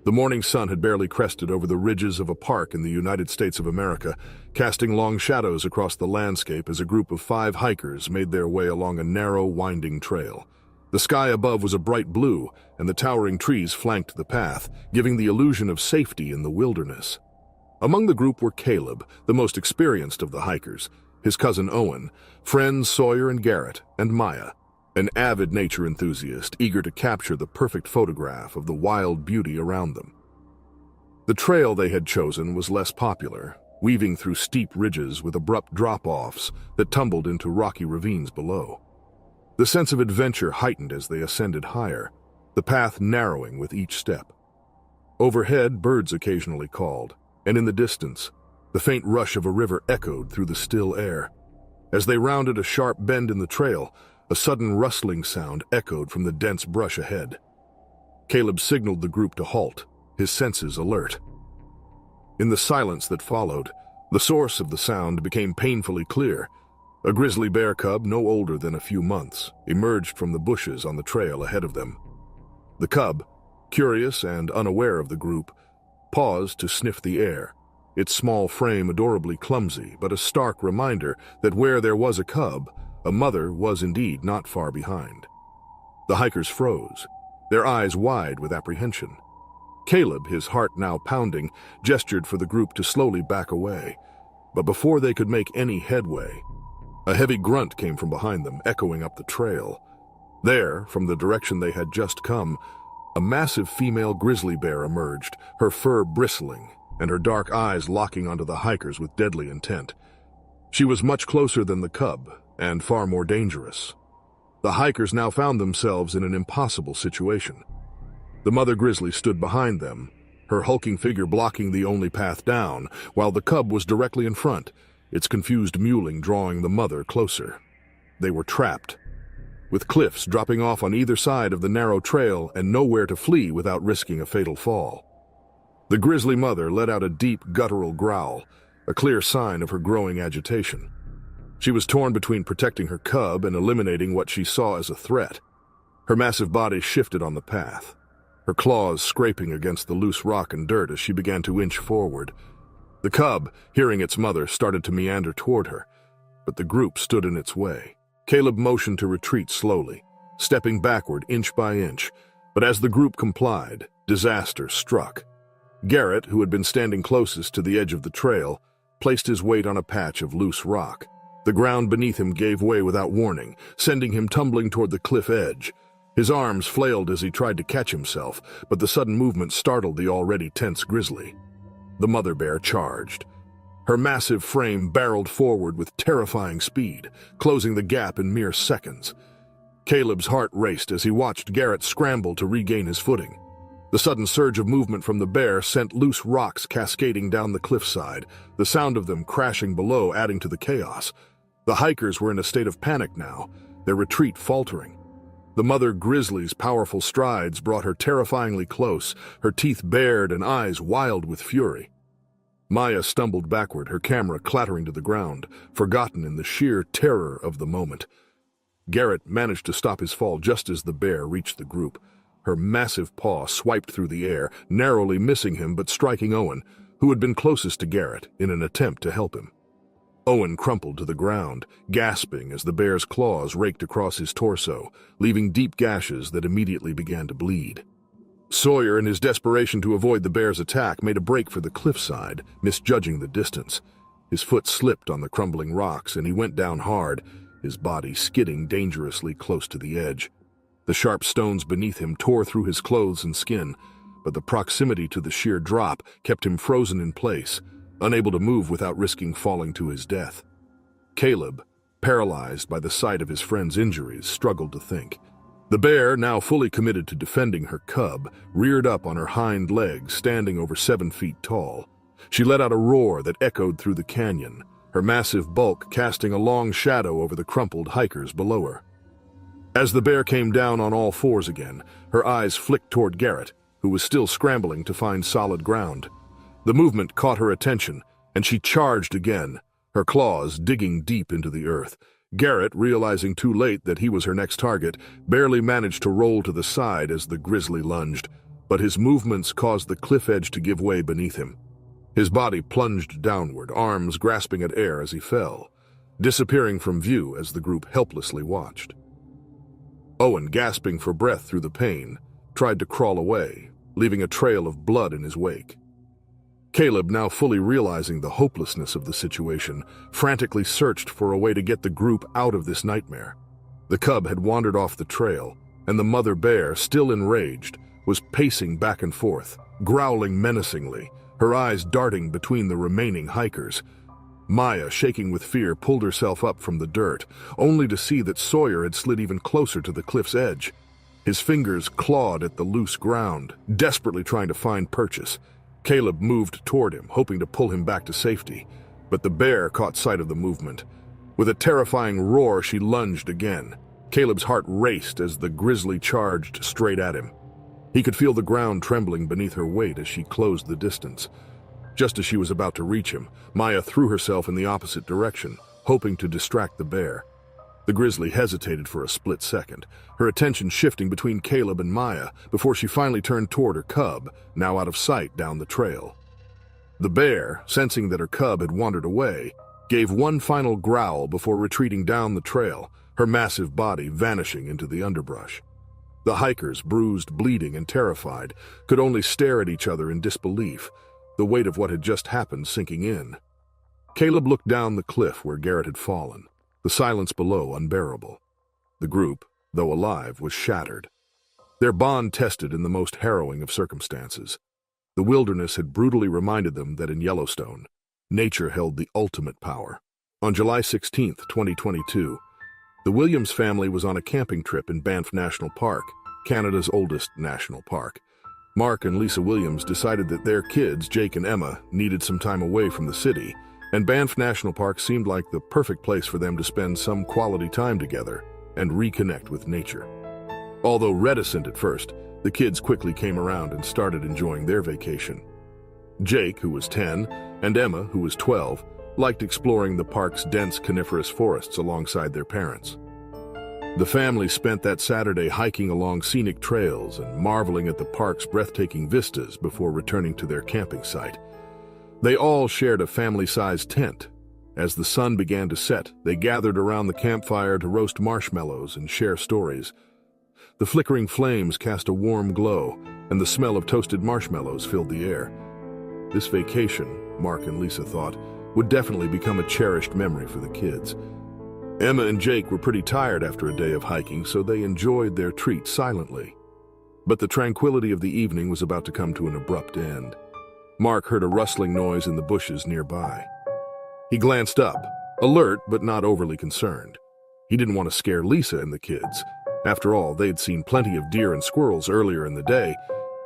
The morning sun had barely crested over the ridges of a park in the United States of America, casting long shadows across the landscape as a group of 5 hikers made their way along a narrow, winding trail. The sky above was a bright blue, and the towering trees flanked the path, giving the illusion of safety in the wilderness. Among the group were Caleb, the most experienced of the hikers, his cousin Owen, friends Sawyer and Garrett, and Maya. an avid nature enthusiast eager to capture the perfect photograph of the wild beauty around them. The trail they had chosen was less popular, weaving through steep ridges with abrupt drop-offs that tumbled into rocky ravines below. The sense of adventure heightened as they ascended higher, the path narrowing with each step. Overhead, birds occasionally called, and in the distance, the faint rush of a river echoed through the still air. As they rounded a sharp bend in the trail, a sudden rustling sound echoed from the dense brush ahead. Caleb signaled the group to halt, his senses alert. In the silence that followed, the source of the sound became painfully clear. A grizzly bear cub, no older than a few months, emerged from the bushes on the trail ahead of them. The cub, curious and unaware of the group, paused to sniff the air, its small frame adorably clumsy, but a stark reminder that where there was a cub, a mother was indeed not far behind. The hikers froze, their eyes wide with apprehension. Caleb, his heart now pounding, gestured for the group to slowly back away. But before they could make any headway, a heavy grunt came from behind them, echoing up the trail. There, from the direction they had just come, a massive female grizzly bear emerged, her fur bristling and her dark eyes locking onto the hikers with deadly intent. She was much closer than the cub, and far more dangerous. The hikers now found themselves in an impossible situation. The mother grizzly stood behind them, her hulking figure blocking the only path down, while the cub was directly in front, its confused mewling drawing the mother closer. They were trapped, with cliffs dropping off on either side of the narrow trail and nowhere to flee without risking a fatal fall. The grizzly mother let out a deep, guttural growl, a clear sign of her growing agitation. She was torn between protecting her cub and eliminating what she saw as a threat. Her massive body shifted on the path, her claws scraping against the loose rock and dirt as she began to inch forward. The cub, hearing its mother, started to meander toward her, but the group stood in its way. Caleb motioned to retreat slowly, stepping backward inch by inch, but as the group complied, disaster struck. Garrett, who had been standing closest to the edge of the trail, placed his weight on a patch of loose rock. The ground beneath him gave way without warning, sending him tumbling toward the cliff edge. His arms flailed as he tried to catch himself, but the sudden movement startled the already tense grizzly. The mother bear charged. Her massive frame barreled forward with terrifying speed, closing the gap in mere seconds. Caleb's heart raced as he watched Garrett scramble to regain his footing. The sudden surge of movement from the bear sent loose rocks cascading down the cliffside, the sound of them crashing below adding to the chaos. The hikers were in a state of panic now, their retreat faltering. The mother grizzly's powerful strides brought her terrifyingly close, her teeth bared and eyes wild with fury. Maya stumbled backward, her camera clattering to the ground, forgotten in the sheer terror of the moment. Garrett managed to stop his fall just as the bear reached the group. Her massive paw swiped through the air, narrowly missing him but striking Owen, who had been closest to Garrett, in an attempt to help him. Owen crumpled to the ground, gasping as the bear's claws raked across his torso, leaving deep gashes that immediately began to bleed. Sawyer, in his desperation to avoid the bear's attack, made a break for the cliffside, misjudging the distance. His foot slipped on the crumbling rocks, and he went down hard, his body skidding dangerously close to the edge. The sharp stones beneath him tore through his clothes and skin, but the proximity to the sheer drop kept him frozen in place, unable to move without risking falling to his death. Caleb, paralyzed by the sight of his friend's injuries, struggled to think. The bear, now fully committed to defending her cub, reared up on her hind legs, standing over 7 feet tall. She let out a roar that echoed through the canyon, her massive bulk casting a long shadow over the crumpled hikers below her. As the bear came down on all fours again, her eyes flicked toward Garrett, who was still scrambling to find solid ground. The movement caught her attention, and she charged again, her claws digging deep into the earth. Garrett, realizing too late that he was her next target, barely managed to roll to the side as the grizzly lunged, but his movements caused the cliff edge to give way beneath him. His body plunged downward, arms grasping at air as he fell, disappearing from view as the group helplessly watched. Owen, gasping for breath through the pain, tried to crawl away, leaving a trail of blood in his wake. Caleb, now fully realizing the hopelessness of the situation, frantically searched for a way to get the group out of this nightmare. The cub had wandered off the trail, and the mother bear, still enraged, was pacing back and forth, growling menacingly, her eyes darting between the remaining hikers. Maya, shaking with fear, pulled herself up from the dirt, only to see that Sawyer had slid even closer to the cliff's edge. His fingers clawed at the loose ground, desperately trying to find purchase. Caleb moved toward him, hoping to pull him back to safety, but the bear caught sight of the movement. With a terrifying roar, she lunged again. Caleb's heart raced as the grizzly charged straight at him. He could feel the ground trembling beneath her weight as she closed the distance. Just as she was about to reach him, Maya threw herself in the opposite direction, hoping to distract the bear. The grizzly hesitated for a split second, her attention shifting between Caleb and Maya before she finally turned toward her cub, now out of sight down the trail. The bear, sensing that her cub had wandered away, gave one final growl before retreating down the trail, her massive body vanishing into the underbrush. The hikers, bruised, bleeding, and terrified, could only stare at each other in disbelief, the weight of what had just happened sinking in. Caleb looked down the cliff where Garrett had fallen, the silence below unbearable. The group, though alive, was shattered. Their bond tested in the most harrowing of circumstances. The wilderness had brutally reminded them that in Yellowstone, nature held the ultimate power. On July 16, 2022, the Williams family was on a camping trip in Banff National Park, Canada's oldest national park. Mark and Lisa Williams decided that their kids, Jake and Emma, needed some time away from the city, and Banff National Park seemed like the perfect place for them to spend some quality time together and reconnect with nature. Although reticent at first, the kids quickly came around and started enjoying their vacation. Jake, who was 10, and Emma, who was 12, liked exploring the park's dense coniferous forests alongside their parents. The family spent that Saturday hiking along scenic trails and marveling at the park's breathtaking vistas before returning to their camping site. They all shared a family-sized tent. As the sun began to set, they gathered around the campfire to roast marshmallows and share stories. The flickering flames cast a warm glow, and the smell of toasted marshmallows filled the air. This vacation, Mark and Lisa thought, would definitely become a cherished memory for the kids. Emma and Jake were pretty tired after a day of hiking, so they enjoyed their treat silently. But the tranquility of the evening was about to come to an abrupt end. Mark heard a rustling noise in the bushes nearby. He glanced up, alert but not overly concerned. He didn't want to scare Lisa and the kids. After all, they'd seen plenty of deer and squirrels earlier in the day.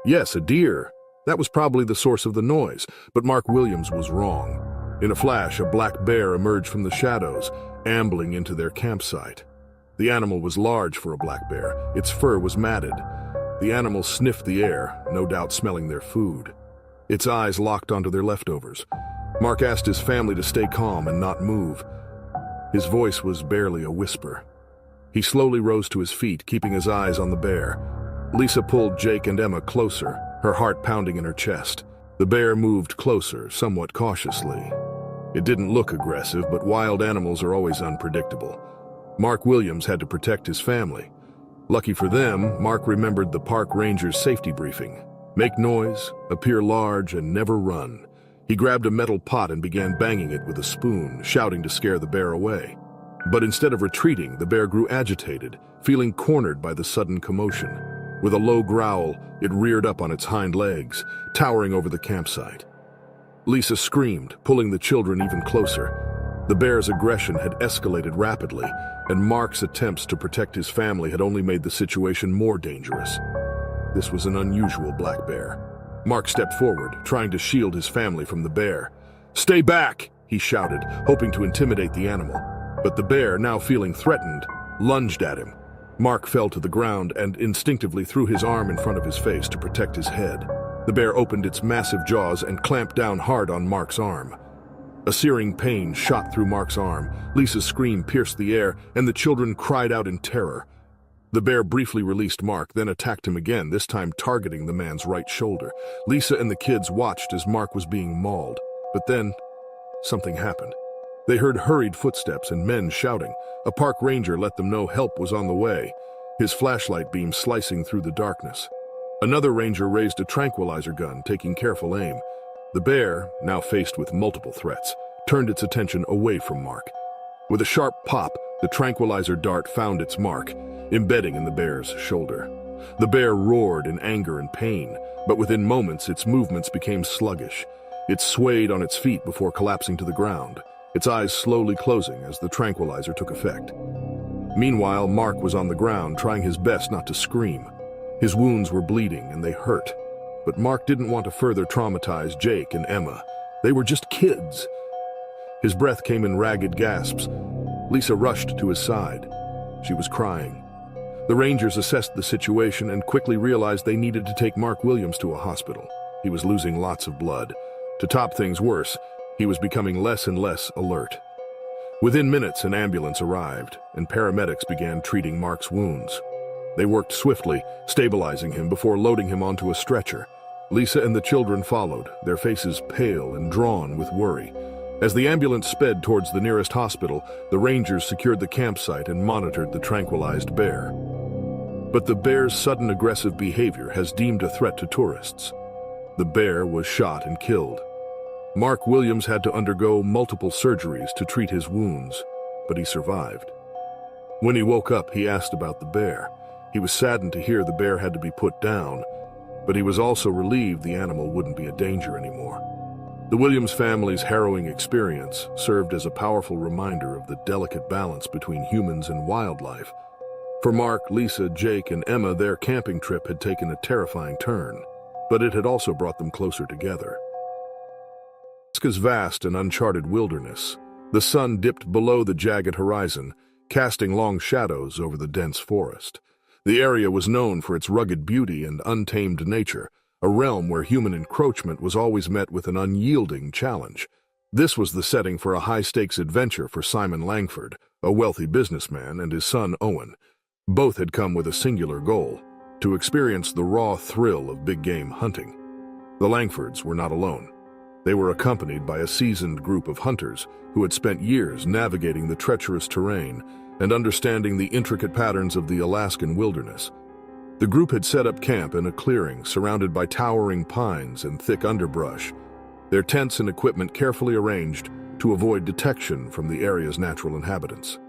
Yes, a deer. That was probably the source of the noise, but Mark Williams was wrong. In a flash, a black bear emerged from the shadows, ambling into their campsite. The animal was large for a black bear. Its fur was matted. The animal sniffed the air, no doubt smelling their food. Its eyes locked onto their leftovers. Mark asked his family to stay calm and not move. His voice was barely a whisper. He slowly rose to his feet, keeping his eyes on the bear. Lisa pulled Jake and Emma closer, her heart pounding in her chest. The bear moved closer, somewhat cautiously. It didn't look aggressive, but wild animals are always unpredictable. Mark Williams had to protect his family. Lucky for them, Mark remembered the park ranger's safety briefing. Make noise, appear large, and never run. He grabbed a metal pot and began banging it with a spoon, shouting to scare the bear away. But instead of retreating, the bear grew agitated, feeling cornered by the sudden commotion. With a low growl, it reared up on its hind legs, towering over the campsite. Lisa screamed, pulling the children even closer. The bear's aggression had escalated rapidly, and Mark's attempts to protect his family had only made the situation more dangerous. This was an unusual black bear. Mark stepped forward, trying to shield his family from the bear. "Stay back!" he shouted, hoping to intimidate the animal. But the bear, now feeling threatened, lunged at him. Mark fell to the ground and instinctively threw his arm in front of his face to protect his head. The bear opened its massive jaws and clamped down hard on Mark's arm. A searing pain shot through Mark's arm. Lisa's scream pierced the air, and the children cried out in terror. The bear briefly released Mark, then attacked him again, this time targeting the man's right shoulder. Lisa and the kids watched as Mark was being mauled. But then, something happened. They heard hurried footsteps and men shouting. A park ranger let them know help was on the way, his flashlight beam slicing through the darkness. Another ranger raised a tranquilizer gun, taking careful aim. The bear, now faced with multiple threats, turned its attention away from Mark. With a sharp pop, The tranquilizer dart found its mark, embedding in the bear's shoulder. The bear roared in anger and pain, but within moments its movements became sluggish. It swayed on its feet before collapsing to the ground, its eyes slowly closing as the tranquilizer took effect. Meanwhile, Mark was on the ground, trying his best not to scream. His wounds were bleeding and they hurt. But Mark didn't want to further traumatize Jake and Emma. They were just kids. His breath came in ragged gasps. Lisa rushed to his side. She was crying. The Rangers assessed the situation and quickly realized they needed to take Mark Williams to a hospital. He was losing lots of blood. To top things worse, he was becoming less and less alert. Within minutes, an ambulance arrived, and paramedics began treating Mark's wounds. They worked swiftly, stabilizing him before loading him onto a stretcher. Lisa and the children followed, their faces pale and drawn with worry. As the ambulance sped towards the nearest hospital, the Rangers secured the campsite and monitored the tranquilized bear. But the bear's sudden aggressive behavior has deemed a threat to tourists. The bear was shot and killed. Mark Williams had to undergo multiple surgeries to treat his wounds, but he survived. When he woke up, he asked about the bear. He was saddened to hear the bear had to be put down, but he was also relieved the animal wouldn't be a danger anymore. The Williams family's harrowing experience served as a powerful reminder of the delicate balance between humans and wildlife. For Mark, Lisa, Jake, and Emma, their camping trip had taken a terrifying turn, but it had also brought them closer together. Alaska's vast and uncharted wilderness, the sun dipped below the jagged horizon, casting long shadows over the dense forest. The area was known for its rugged beauty and untamed nature, a realm where human encroachment was always met with an unyielding challenge. This was the setting for a high-stakes adventure for Simon Langford, a wealthy businessman, and his son Owen. Both had come with a singular goal: to experience the raw thrill of big-game hunting. The Langfords were not alone. They were accompanied by a seasoned group of hunters who had spent years navigating the treacherous terrain and understanding the intricate patterns of the Alaskan wilderness. The group had set up camp in a clearing surrounded by towering pines and thick underbrush, their tents and equipment carefully arranged to avoid detection from the area's natural inhabitants.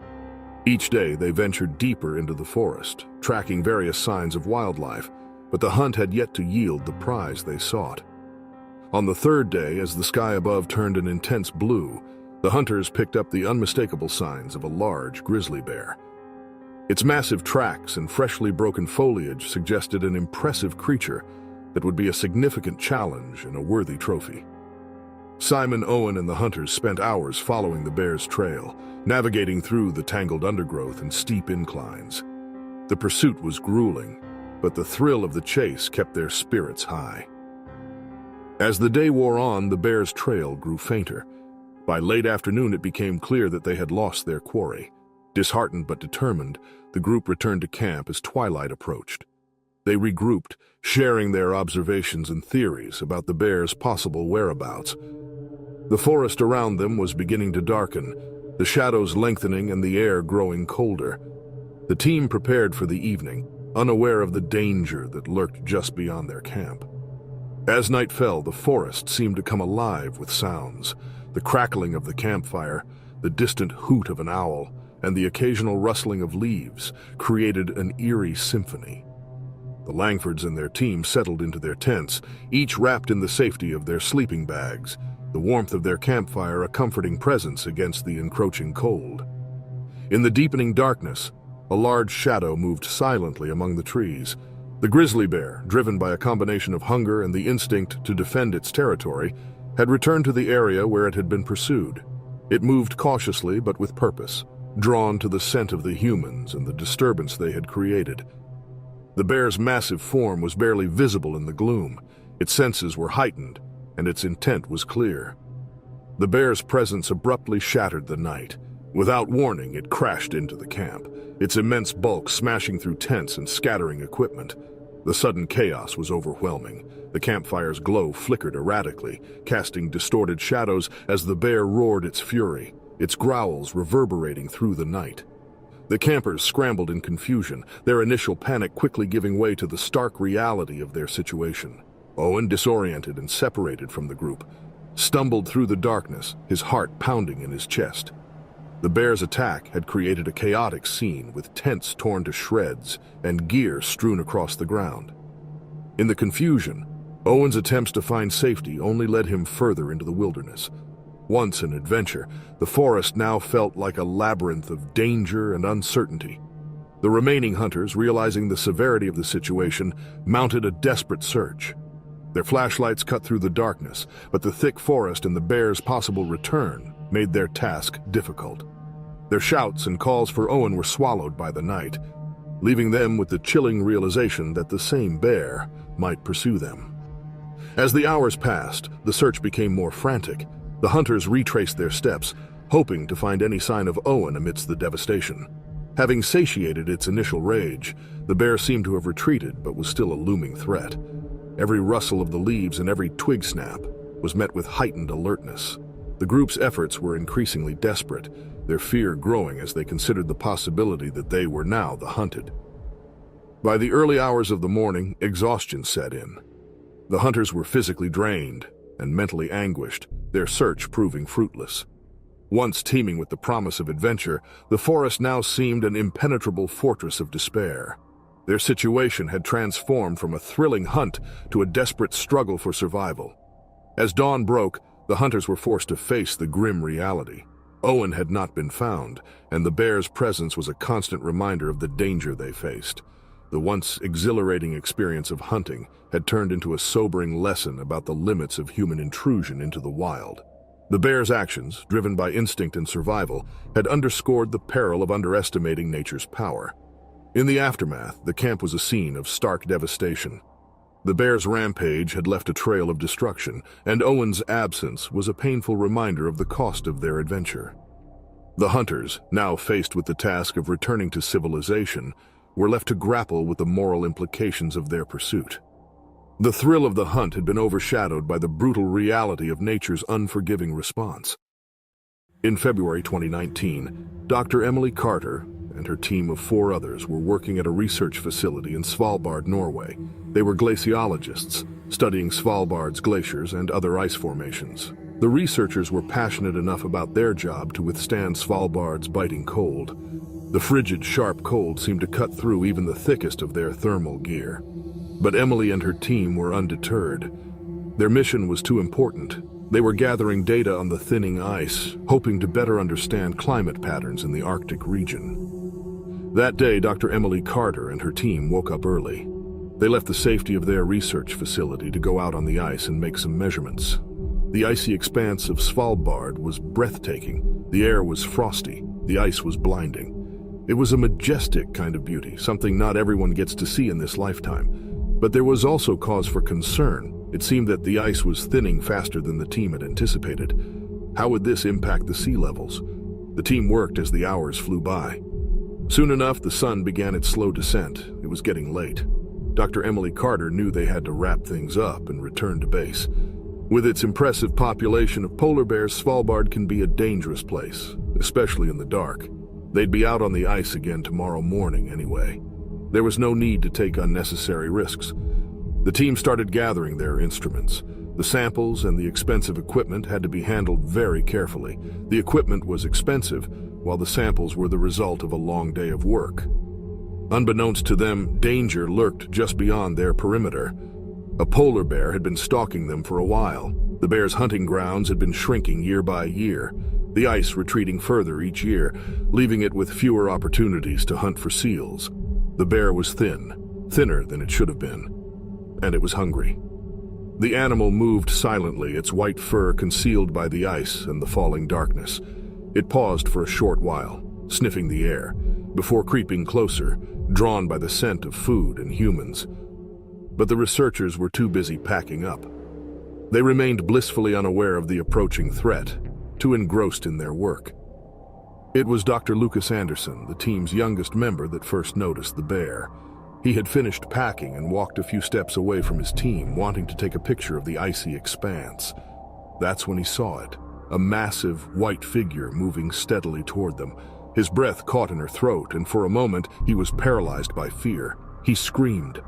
Each day they ventured deeper into the forest, tracking various signs of wildlife, but the hunt had yet to yield the prize they sought. On the third day, as the sky above turned an intense blue, the hunters picked up the unmistakable signs of a large grizzly bear. Its massive tracks and freshly broken foliage suggested an impressive creature that would be a significant challenge and a worthy trophy. Simon, Owen, and the hunters spent hours following the bear's trail, navigating through the tangled undergrowth and steep inclines. The pursuit was grueling, but the thrill of the chase kept their spirits high. As the day wore on, the bear's trail grew fainter. By late afternoon, it became clear that they had lost their quarry. Disheartened but determined, the group returned to camp as twilight approached. They regrouped, sharing their observations and theories about the bear's possible whereabouts. The forest around them was beginning to darken, the shadows lengthening and the air growing colder. The team prepared for the evening, unaware of the danger that lurked just beyond their camp. As night fell, the forest seemed to come alive with sounds. The crackling of the campfire, the distant hoot of an owl, and the occasional rustling of leaves created an eerie symphony. The Langfords and their team settled into their tents, each wrapped in the safety of their sleeping bags, the warmth of their campfire a comforting presence against the encroaching cold. In the deepening darkness, a large shadow moved silently among the trees. The grizzly bear, driven by a combination of hunger and the instinct to defend its territory, had returned to the area where it had been pursued. It moved cautiously but with purpose, drawn to the scent of the humans and the disturbance they had created. The bear's massive form was barely visible in the gloom. Its senses were heightened, and its intent was clear. The bear's presence abruptly shattered the night. Without warning, it crashed into the camp, its immense bulk smashing through tents and scattering equipment. The sudden chaos was overwhelming. The campfire's glow flickered erratically, casting distorted shadows as the bear roared its fury, its growls reverberating through the night. The campers scrambled in confusion, their initial panic quickly giving way to the stark reality of their situation. Owen, disoriented and separated from the group, stumbled through the darkness, his heart pounding in his chest. The bear's attack had created a chaotic scene with tents torn to shreds and gear strewn across the ground. In the confusion, Owen's attempts to find safety only led him further into the wilderness. Once an adventure, the forest now felt like a labyrinth of danger and uncertainty. The remaining hunters, realizing the severity of the situation, mounted a desperate search. Their flashlights cut through the darkness, but the thick forest and the bear's possible return made their task difficult. Their shouts and calls for Owen were swallowed by the night, leaving them with the chilling realization that the same bear might pursue them. As the hours passed, the search became more frantic. The hunters retraced their steps, hoping to find any sign of Owen amidst the devastation. Having satiated its initial rage, the bear seemed to have retreated but was still a looming threat. Every rustle of the leaves and every twig snap was met with heightened alertness. The group's efforts were increasingly desperate, their fear growing as they considered the possibility that they were now the hunted. By the early hours of the morning, exhaustion set in. The hunters were physically drained and mentally anguished, their search proving fruitless. Once teeming with the promise of adventure, the forest now seemed an impenetrable fortress of despair. Their situation had transformed from a thrilling hunt to a desperate struggle for survival. As dawn broke, the hunters were forced to face the grim reality. Owen had not been found, and the bear's presence was a constant reminder of the danger they faced. The once exhilarating experience of hunting had turned into a sobering lesson about the limits of human intrusion into the wild. The bear's actions, driven by instinct and survival, had underscored the peril of underestimating nature's power. In the aftermath, the camp was a scene of stark devastation. The bear's rampage had left a trail of destruction, and Owen's absence was a painful reminder of the cost of their adventure. The hunters, now faced with the task of returning to civilization, were left to grapple with the moral implications of their pursuit. The thrill of the hunt had been overshadowed by the brutal reality of nature's unforgiving response. In February 2019, Dr. Emily Carter and her team of 4 others were working at a research facility in Svalbard, Norway. They were glaciologists, studying Svalbard's glaciers and other ice formations. The researchers were passionate enough about their job to withstand Svalbard's biting cold. The frigid, sharp cold seemed to cut through even the thickest of their thermal gear. But Emily and her team were undeterred. Their mission was too important. They were gathering data on the thinning ice, hoping to better understand climate patterns in the Arctic region. That day, Dr. Emily Carter and her team woke up early. They left the safety of their research facility to go out on the ice and make some measurements. The icy expanse of Svalbard was breathtaking. The air was frosty. The ice was blinding. It was a majestic kind of beauty, something not everyone gets to see in this lifetime. But there was also cause for concern. It seemed that the ice was thinning faster than the team had anticipated. How would this impact the sea levels? The team worked as the hours flew by. Soon enough, the sun began its slow descent. It was getting late. Dr. Emily Carter knew they had to wrap things up and return to base. With its impressive population of polar bears, Svalbard can be a dangerous place, especially in the dark. They'd be out on the ice again tomorrow morning anyway. There was no need to take unnecessary risks. The team started gathering their instruments. The samples and the expensive equipment had to be handled very carefully. The equipment was expensive, while the samples were the result of a long day of work. Unbeknownst to them, danger lurked just beyond their perimeter. A polar bear had been stalking them for a while. The bear's hunting grounds had been shrinking year by year, the ice retreating further each year, leaving it with fewer opportunities to hunt for seals. The bear was thinner than it should have been, and it was hungry. The animal moved silently, its white fur concealed by the ice and the falling darkness. It paused for a short while, sniffing the air, before creeping closer, drawn by the scent of food and humans. But the researchers were too busy packing up. They remained blissfully unaware of the approaching threat, too engrossed in their work. It was Dr. Lucas Anderson, the team's youngest member, that first noticed the bear. He had finished packing and walked a few steps away from his team, wanting to take a picture of the icy expanse. That's when he saw it, a massive white figure moving steadily toward them. His breath caught in her throat, and for a moment he was paralyzed by fear. He screamed.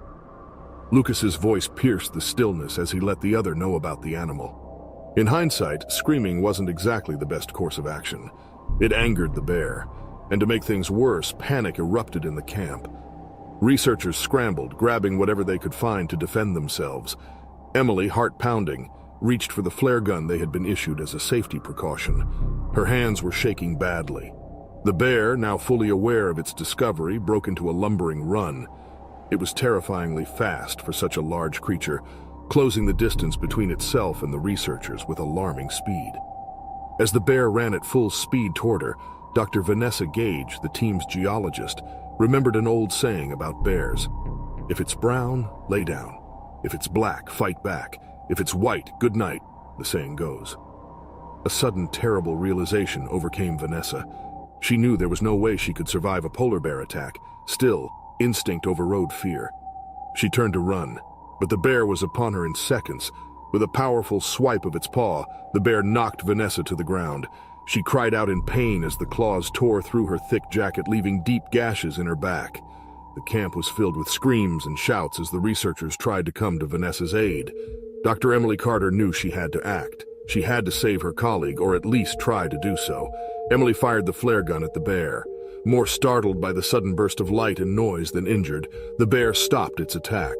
Lucas's voice pierced the stillness as he let the other know about the animal. In hindsight, screaming wasn't exactly the best course of action. It angered the bear, and to make things worse, panic erupted in the camp. Researchers scrambled, grabbing whatever they could find to defend themselves. Emily, heart pounding, reached for the flare gun they had been issued as a safety precaution. Her hands were shaking badly. The bear, now fully aware of its discovery, broke into a lumbering run. It was terrifyingly fast for such a large creature, closing the distance between itself and the researchers with alarming speed. As the bear ran at full speed toward her, Dr. Vanessa Gage, the team's geologist, remembered an old saying about bears. If it's brown, lay down. If it's black, fight back. If it's white, good night, the saying goes. A sudden, terrible realization overcame Vanessa. She knew there was no way she could survive a polar bear attack. Still, instinct overrode fear. She turned to run, but the bear was upon her in seconds. With a powerful swipe of its paw, the bear knocked Vanessa to the ground. She cried out in pain as the claws tore through her thick jacket, leaving deep gashes in her back. The camp was filled with screams and shouts as the researchers tried to come to Vanessa's aid. Dr. Emily Carter knew she had to act. She had to save her colleague, or at least try to do so. Emily fired the flare gun at the bear. More startled by the sudden burst of light and noise than injured, the bear stopped its attack.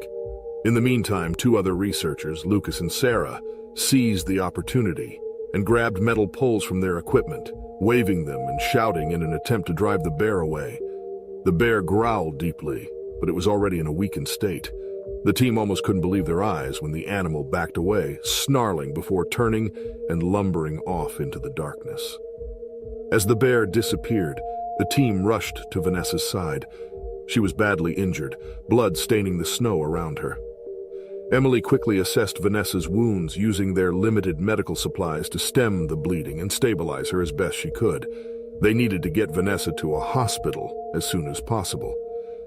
In the meantime, two other researchers, Lucas and Sarah, seized the opportunity and grabbed metal poles from their equipment, waving them and shouting in an attempt to drive the bear away. The bear growled deeply, but it was already in a weakened state. The team almost couldn't believe their eyes when the animal backed away, snarling before turning and lumbering off into the darkness. As the bear disappeared, the team rushed to Vanessa's side. She was badly injured, blood staining the snow around her. Emily quickly assessed Vanessa's wounds, using their limited medical supplies to stem the bleeding and stabilize her as best she could. They needed to get Vanessa to a hospital as soon as possible.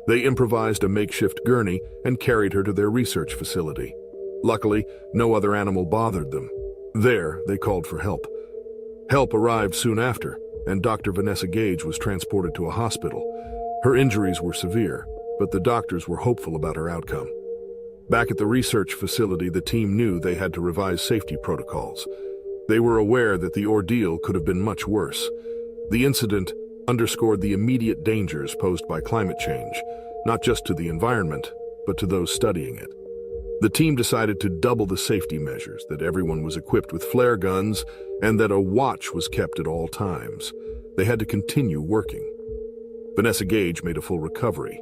They improvised a makeshift gurney and carried her to their research facility. Luckily, no other animal bothered them. There, they called for help. Help arrived soon after, and Dr. Vanessa Gage was transported to a hospital. Her injuries were severe, but the doctors were hopeful about her outcome. Back at the research facility, the team knew they had to revise safety protocols. They were aware that the ordeal could have been much worse. The incident underscored the immediate dangers posed by climate change, not just to the environment, but to those studying it. The team decided to double the safety measures, that everyone was equipped with flare guns, and that a watch was kept at all times. They had to continue working. Vanessa Gage made a full recovery.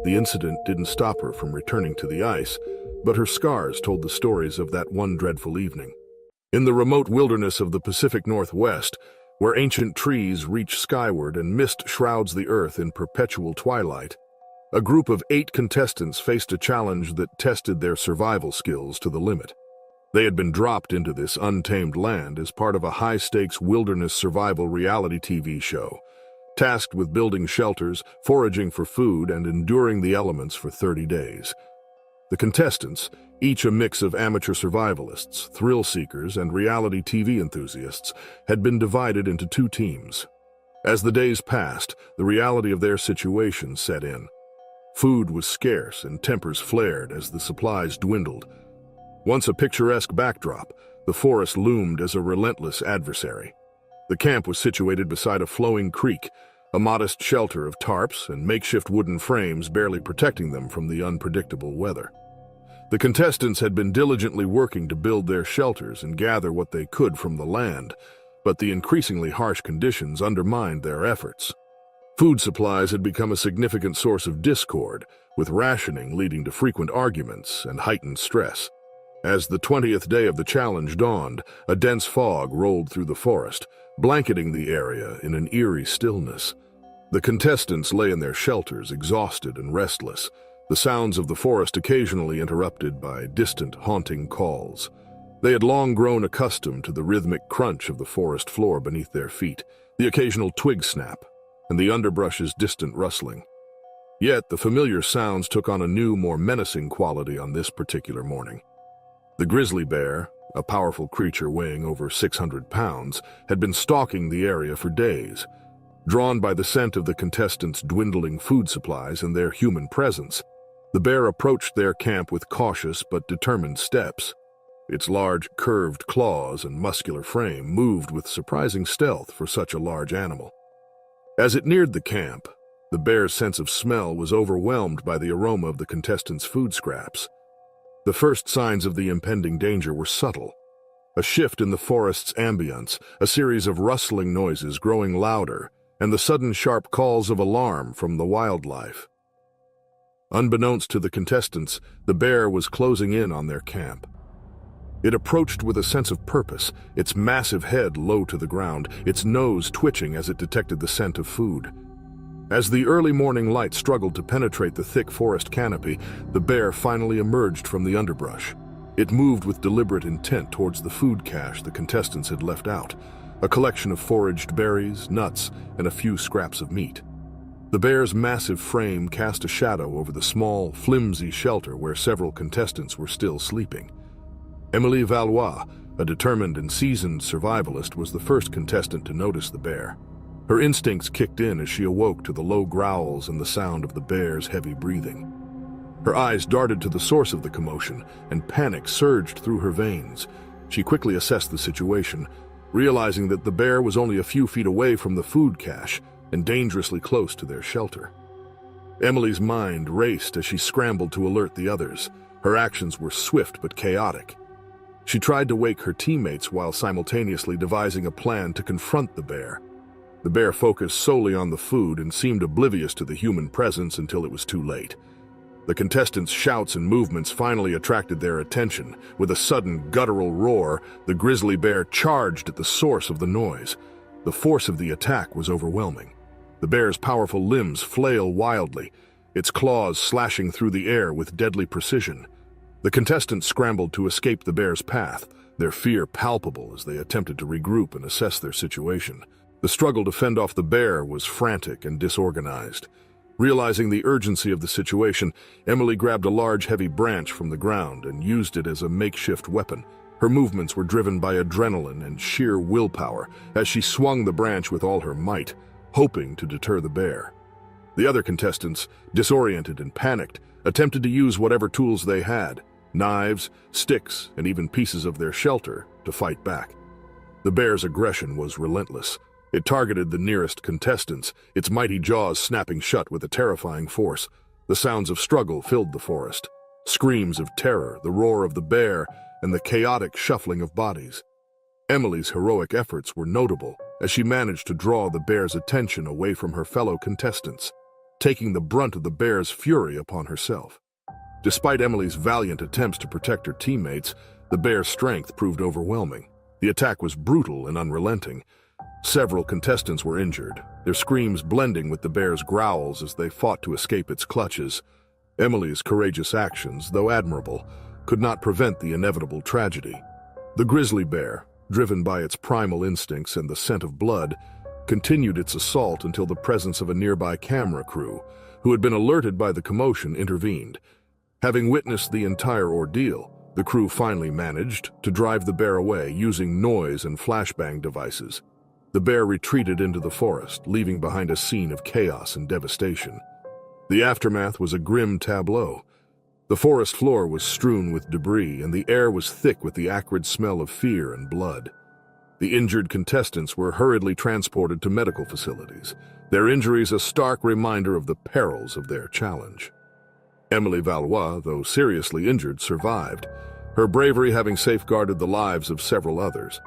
The incident didn't stop her from returning to the ice, but her scars told the stories of that one dreadful evening. In the remote wilderness of the Pacific Northwest, where ancient trees reach skyward and mist shrouds the earth in perpetual twilight, a group of 8 contestants faced a challenge that tested their survival skills to the limit. They had been dropped into this untamed land as part of a high-stakes wilderness survival reality TV show, tasked with building shelters, foraging for food, and enduring the elements for 30 days. The contestants, each a mix of amateur survivalists, thrill seekers, and reality TV enthusiasts, had been divided into 2 teams. As the days passed, the reality of their situation set in. Food was scarce and tempers flared as the supplies dwindled. Once a picturesque backdrop, the forest loomed as a relentless adversary. The camp was situated beside a flowing creek, a modest shelter of tarps and makeshift wooden frames barely protecting them from the unpredictable weather. The contestants had been diligently working to build their shelters and gather what they could from the land, but the increasingly harsh conditions undermined their efforts. Food supplies had become a significant source of discord, with rationing leading to frequent arguments and heightened stress. As the 20th day of the challenge dawned, a dense fog rolled through the forest, blanketing the area in an eerie stillness. The contestants lay in their shelters, exhausted and restless, the sounds of the forest occasionally interrupted by distant, haunting calls. They had long grown accustomed to the rhythmic crunch of the forest floor beneath their feet, the occasional twig snap, and the underbrush's distant rustling. Yet the familiar sounds took on a new, more menacing quality on this particular morning. The grizzly bear, a powerful creature weighing over 600 pounds, had been stalking the area for days. Drawn by the scent of the contestants' dwindling food supplies and their human presence, the bear approached their camp with cautious but determined steps. Its large, curved claws and muscular frame moved with surprising stealth for such a large animal. As it neared the camp, the bear's sense of smell was overwhelmed by the aroma of the contestants' food scraps. The first signs of the impending danger were subtle. A shift in the forest's ambience, a series of rustling noises growing louder, and the sudden sharp calls of alarm from the wildlife. Unbeknownst to the contestants, the bear was closing in on their camp. It approached with a sense of purpose, its massive head low to the ground, its nose twitching as it detected the scent of food. As the early morning light struggled to penetrate the thick forest canopy, the bear finally emerged from the underbrush. It moved with deliberate intent towards the food cache the contestants had left out, a collection of foraged berries, nuts, and a few scraps of meat. The bear's massive frame cast a shadow over the small, flimsy shelter where several contestants were still sleeping. Emily Valois, a determined and seasoned survivalist, was the first contestant to notice the bear. Her instincts kicked in as she awoke to the low growls and the sound of the bear's heavy breathing. Her eyes darted to the source of the commotion, and panic surged through her veins. She quickly assessed the situation, realizing that the bear was only a few feet away from the food cache and dangerously close to their shelter. Emily's mind raced as she scrambled to alert the others. Her actions were swift but chaotic. She tried to wake her teammates while simultaneously devising a plan to confront the bear. The bear focused solely on the food and seemed oblivious to the human presence until it was too late. The contestants' shouts and movements finally attracted their attention. With a sudden guttural roar, the grizzly bear charged at the source of the noise. The force of the attack was overwhelming. The bear's powerful limbs flail wildly, its claws slashing through the air with deadly precision. The contestants scrambled to escape the bear's path, their fear palpable as they attempted to regroup and assess their situation. The struggle to fend off the bear was frantic and disorganized. Realizing the urgency of the situation, Emily grabbed a large, heavy branch from the ground and used it as a makeshift weapon. Her movements were driven by adrenaline and sheer willpower as she swung the branch with all her might, hoping to deter the bear. The other contestants, disoriented and panicked, attempted to use whatever tools they had, knives, sticks, and even pieces of their shelter, to fight back. The bear's aggression was relentless. It targeted the nearest contestants, its mighty jaws snapping shut with a terrifying force. The sounds of struggle filled the forest. Screams of terror, the roar of the bear, and the chaotic shuffling of bodies. Emily's heroic efforts were notable as she managed to draw the bear's attention away from her fellow contestants, taking the brunt of the bear's fury upon herself. Despite Emily's valiant attempts to protect her teammates, the bear's strength proved overwhelming. The attack was brutal and unrelenting. Several contestants were injured, their screams blending with the bear's growls as they fought to escape its clutches. Emily's courageous actions, though admirable, could not prevent the inevitable tragedy. The grizzly bear, driven by its primal instincts and the scent of blood, continued its assault until the presence of a nearby camera crew, who had been alerted by the commotion, intervened. Having witnessed the entire ordeal, the crew finally managed to drive the bear away using noise and flashbang devices. The bear retreated into the forest, leaving behind a scene of chaos and devastation. The aftermath was a grim tableau. The forest floor was strewn with debris, and the air was thick with the acrid smell of fear and blood. The injured contestants were hurriedly transported to medical facilities, their injuries a stark reminder of the perils of their challenge. Emily Valois, though seriously injured, survived, her bravery having safeguarded the lives of several others.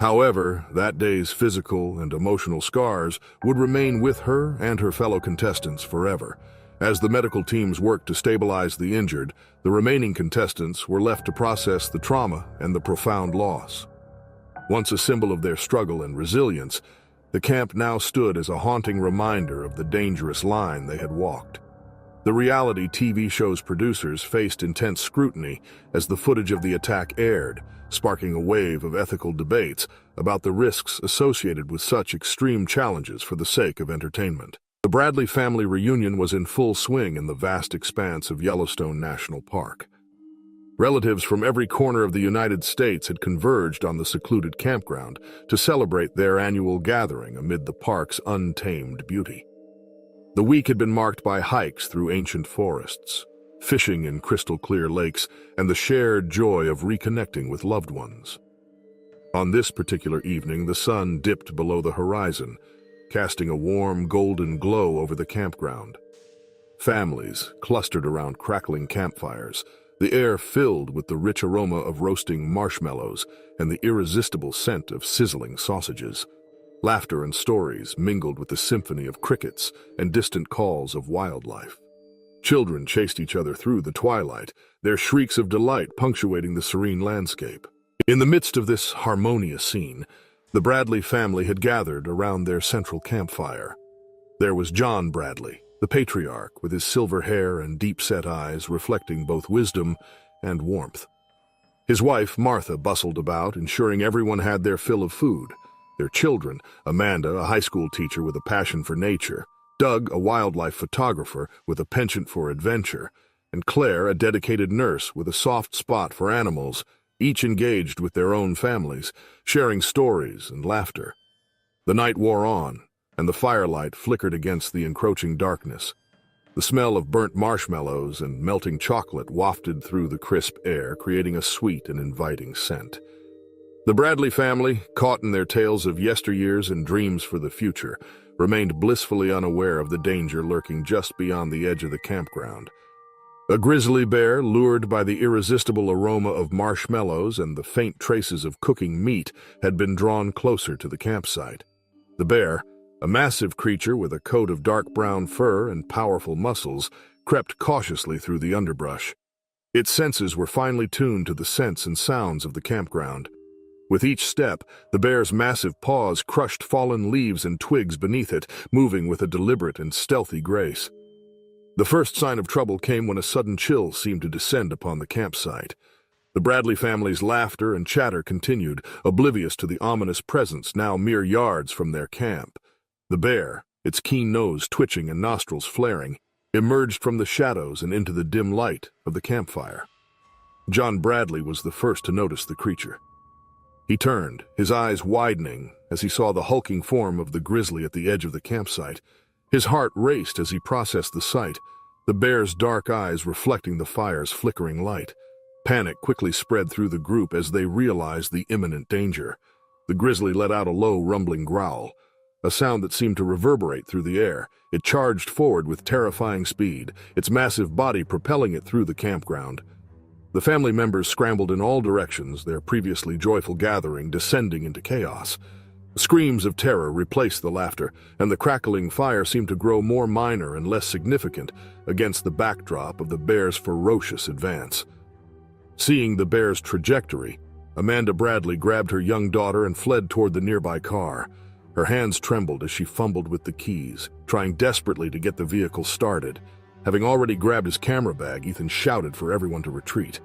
However, that day's physical and emotional scars would remain with her and her fellow contestants forever. As the medical teams worked to stabilize the injured, the remaining contestants were left to process the trauma and the profound loss. Once a symbol of their struggle and resilience, the camp now stood as a haunting reminder of the dangerous line they had walked. The reality TV show's producers faced intense scrutiny as the footage of the attack aired, sparking a wave of ethical debates about the risks associated with such extreme challenges for the sake of entertainment. The Bradley family reunion was in full swing in the vast expanse of Yellowstone National Park. Relatives from every corner of the United States had converged on the secluded campground to celebrate their annual gathering amid the park's untamed beauty. The week had been marked by hikes through ancient forests, fishing in crystal-clear lakes, and the shared joy of reconnecting with loved ones. On this particular evening, the sun dipped below the horizon, casting a warm, golden glow over the campground. Families clustered around crackling campfires, the air filled with the rich aroma of roasting marshmallows and the irresistible scent of sizzling sausages. Laughter and stories mingled with the symphony of crickets and distant calls of wildlife. Children chased each other through the twilight, their shrieks of delight punctuating the serene landscape. In the midst of this harmonious scene, the Bradley family had gathered around their central campfire. There was John Bradley, the patriarch, with his silver hair and deep-set eyes reflecting both wisdom and warmth. His wife, Martha, bustled about, ensuring everyone had their fill of food. Their children, Amanda, a high school teacher with a passion for nature, Doug, a wildlife photographer with a penchant for adventure, and Claire, a dedicated nurse with a soft spot for animals, each engaged with their own families, sharing stories and laughter. The night wore on, and the firelight flickered against the encroaching darkness. The smell of burnt marshmallows and melting chocolate wafted through the crisp air, creating a sweet and inviting scent. The Bradley family, caught in their tales of yesteryears and dreams for the future, remained blissfully unaware of the danger lurking just beyond the edge of the campground. A grizzly bear, lured by the irresistible aroma of marshmallows and the faint traces of cooking meat, had been drawn closer to the campsite. The bear, a massive creature with a coat of dark brown fur and powerful muscles, crept cautiously through the underbrush. Its senses were finely tuned to the scents and sounds of the campground. With each step, the bear's massive paws crushed fallen leaves and twigs beneath it, moving with a deliberate and stealthy grace. The first sign of trouble came when a sudden chill seemed to descend upon the campsite. The Bradley family's laughter and chatter continued, oblivious to the ominous presence now mere yards from their camp. The bear, its keen nose twitching and nostrils flaring, emerged from the shadows and into the dim light of the campfire. John Bradley was the first to notice the creature. He turned, his eyes widening as he saw the hulking form of the grizzly at the edge of the campsite. His heart raced as he processed the sight, the bear's dark eyes reflecting the fire's flickering light. Panic quickly spread through the group as they realized the imminent danger. The grizzly let out a low, rumbling growl, a sound that seemed to reverberate through the air. It charged forward with terrifying speed, its massive body propelling it through the campground. The family members scrambled in all directions, their previously joyful gathering descending into chaos. Screams of terror replaced the laughter, and the crackling fire seemed to grow more minor and less significant against the backdrop of the bear's ferocious advance. Seeing the bear's trajectory, Amanda Bradley grabbed her young daughter and fled toward the nearby car. Her hands trembled as she fumbled with the keys, trying desperately to get the vehicle started. Having already grabbed his camera bag, Ethan shouted for everyone to retreat.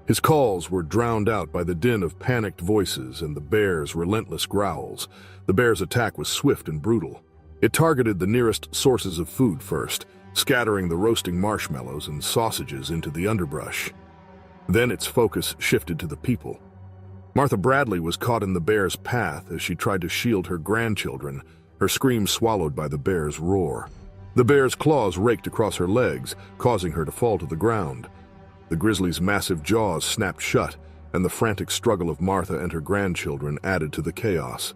His calls were drowned out by the din of panicked voices and the bear's relentless growls. The bear's attack was swift and brutal. It targeted the nearest sources of food first, scattering the roasting marshmallows and sausages into the underbrush. Then its focus shifted to the people. Martha Bradley was caught in the bear's path as she tried to shield her grandchildren, her screams swallowed by the bear's roar. The bear's claws raked across her legs, causing her to fall to the ground. The grizzly's massive jaws snapped shut, and the frantic struggle of Martha and her grandchildren added to the chaos.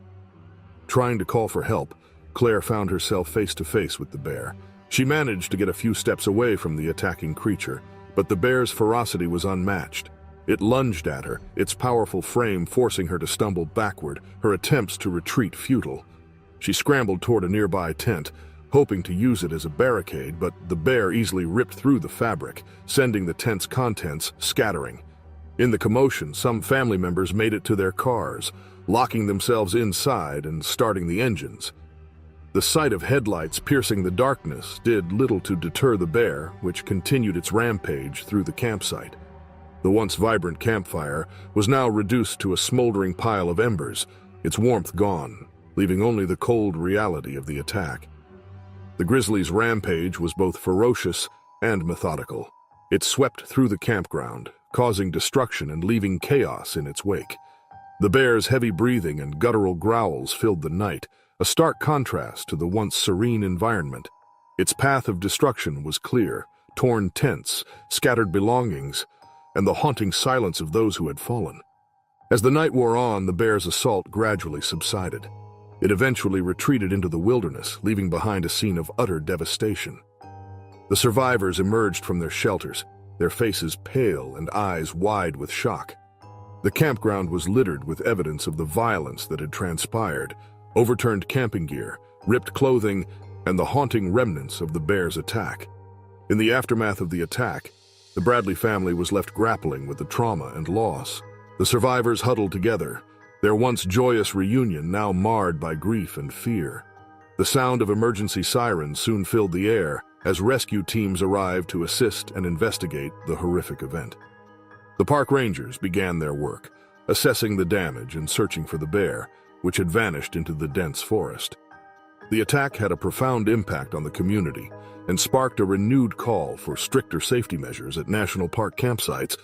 Trying to call for help, Claire found herself face to face with the bear. She managed to get a few steps away from the attacking creature, but the bear's ferocity was unmatched. It lunged at her, its powerful frame forcing her to stumble backward, her attempts to retreat futile. She scrambled toward a nearby tent, hoping to use it as a barricade, but the bear easily ripped through the fabric, sending the tent's contents scattering. In the commotion, some family members made it to their cars, locking themselves inside and starting the engines. The sight of headlights piercing the darkness did little to deter the bear, which continued its rampage through the campsite. The once vibrant campfire was now reduced to a smoldering pile of embers, its warmth gone, leaving only the cold reality of the attack. The grizzly's rampage was both ferocious and methodical. It swept through the campground, causing destruction and leaving chaos in its wake. The bear's heavy breathing and guttural growls filled the night, a stark contrast to the once serene environment. Its path of destruction was clear, torn tents, scattered belongings, and the haunting silence of those who had fallen. As the night wore on, the bears' assault gradually subsided. It eventually retreated into the wilderness, leaving behind a scene of utter devastation. The survivors emerged from their shelters, their faces pale and eyes wide with shock. The campground was littered with evidence of the violence that had transpired: overturned camping gear, ripped clothing, and the haunting remnants of the bears' attack. In the aftermath of the attack, the Bradley family was left grappling with the trauma and loss. The survivors huddled together, their once joyous reunion now marred by grief and fear. The sound of emergency sirens soon filled the air as rescue teams arrived to assist and investigate the horrific event. The park rangers began their work, assessing the damage and searching for the bear, which had vanished into the dense forest. The attack had a profound impact on the community and sparked a renewed call for stricter safety measures at national park campsites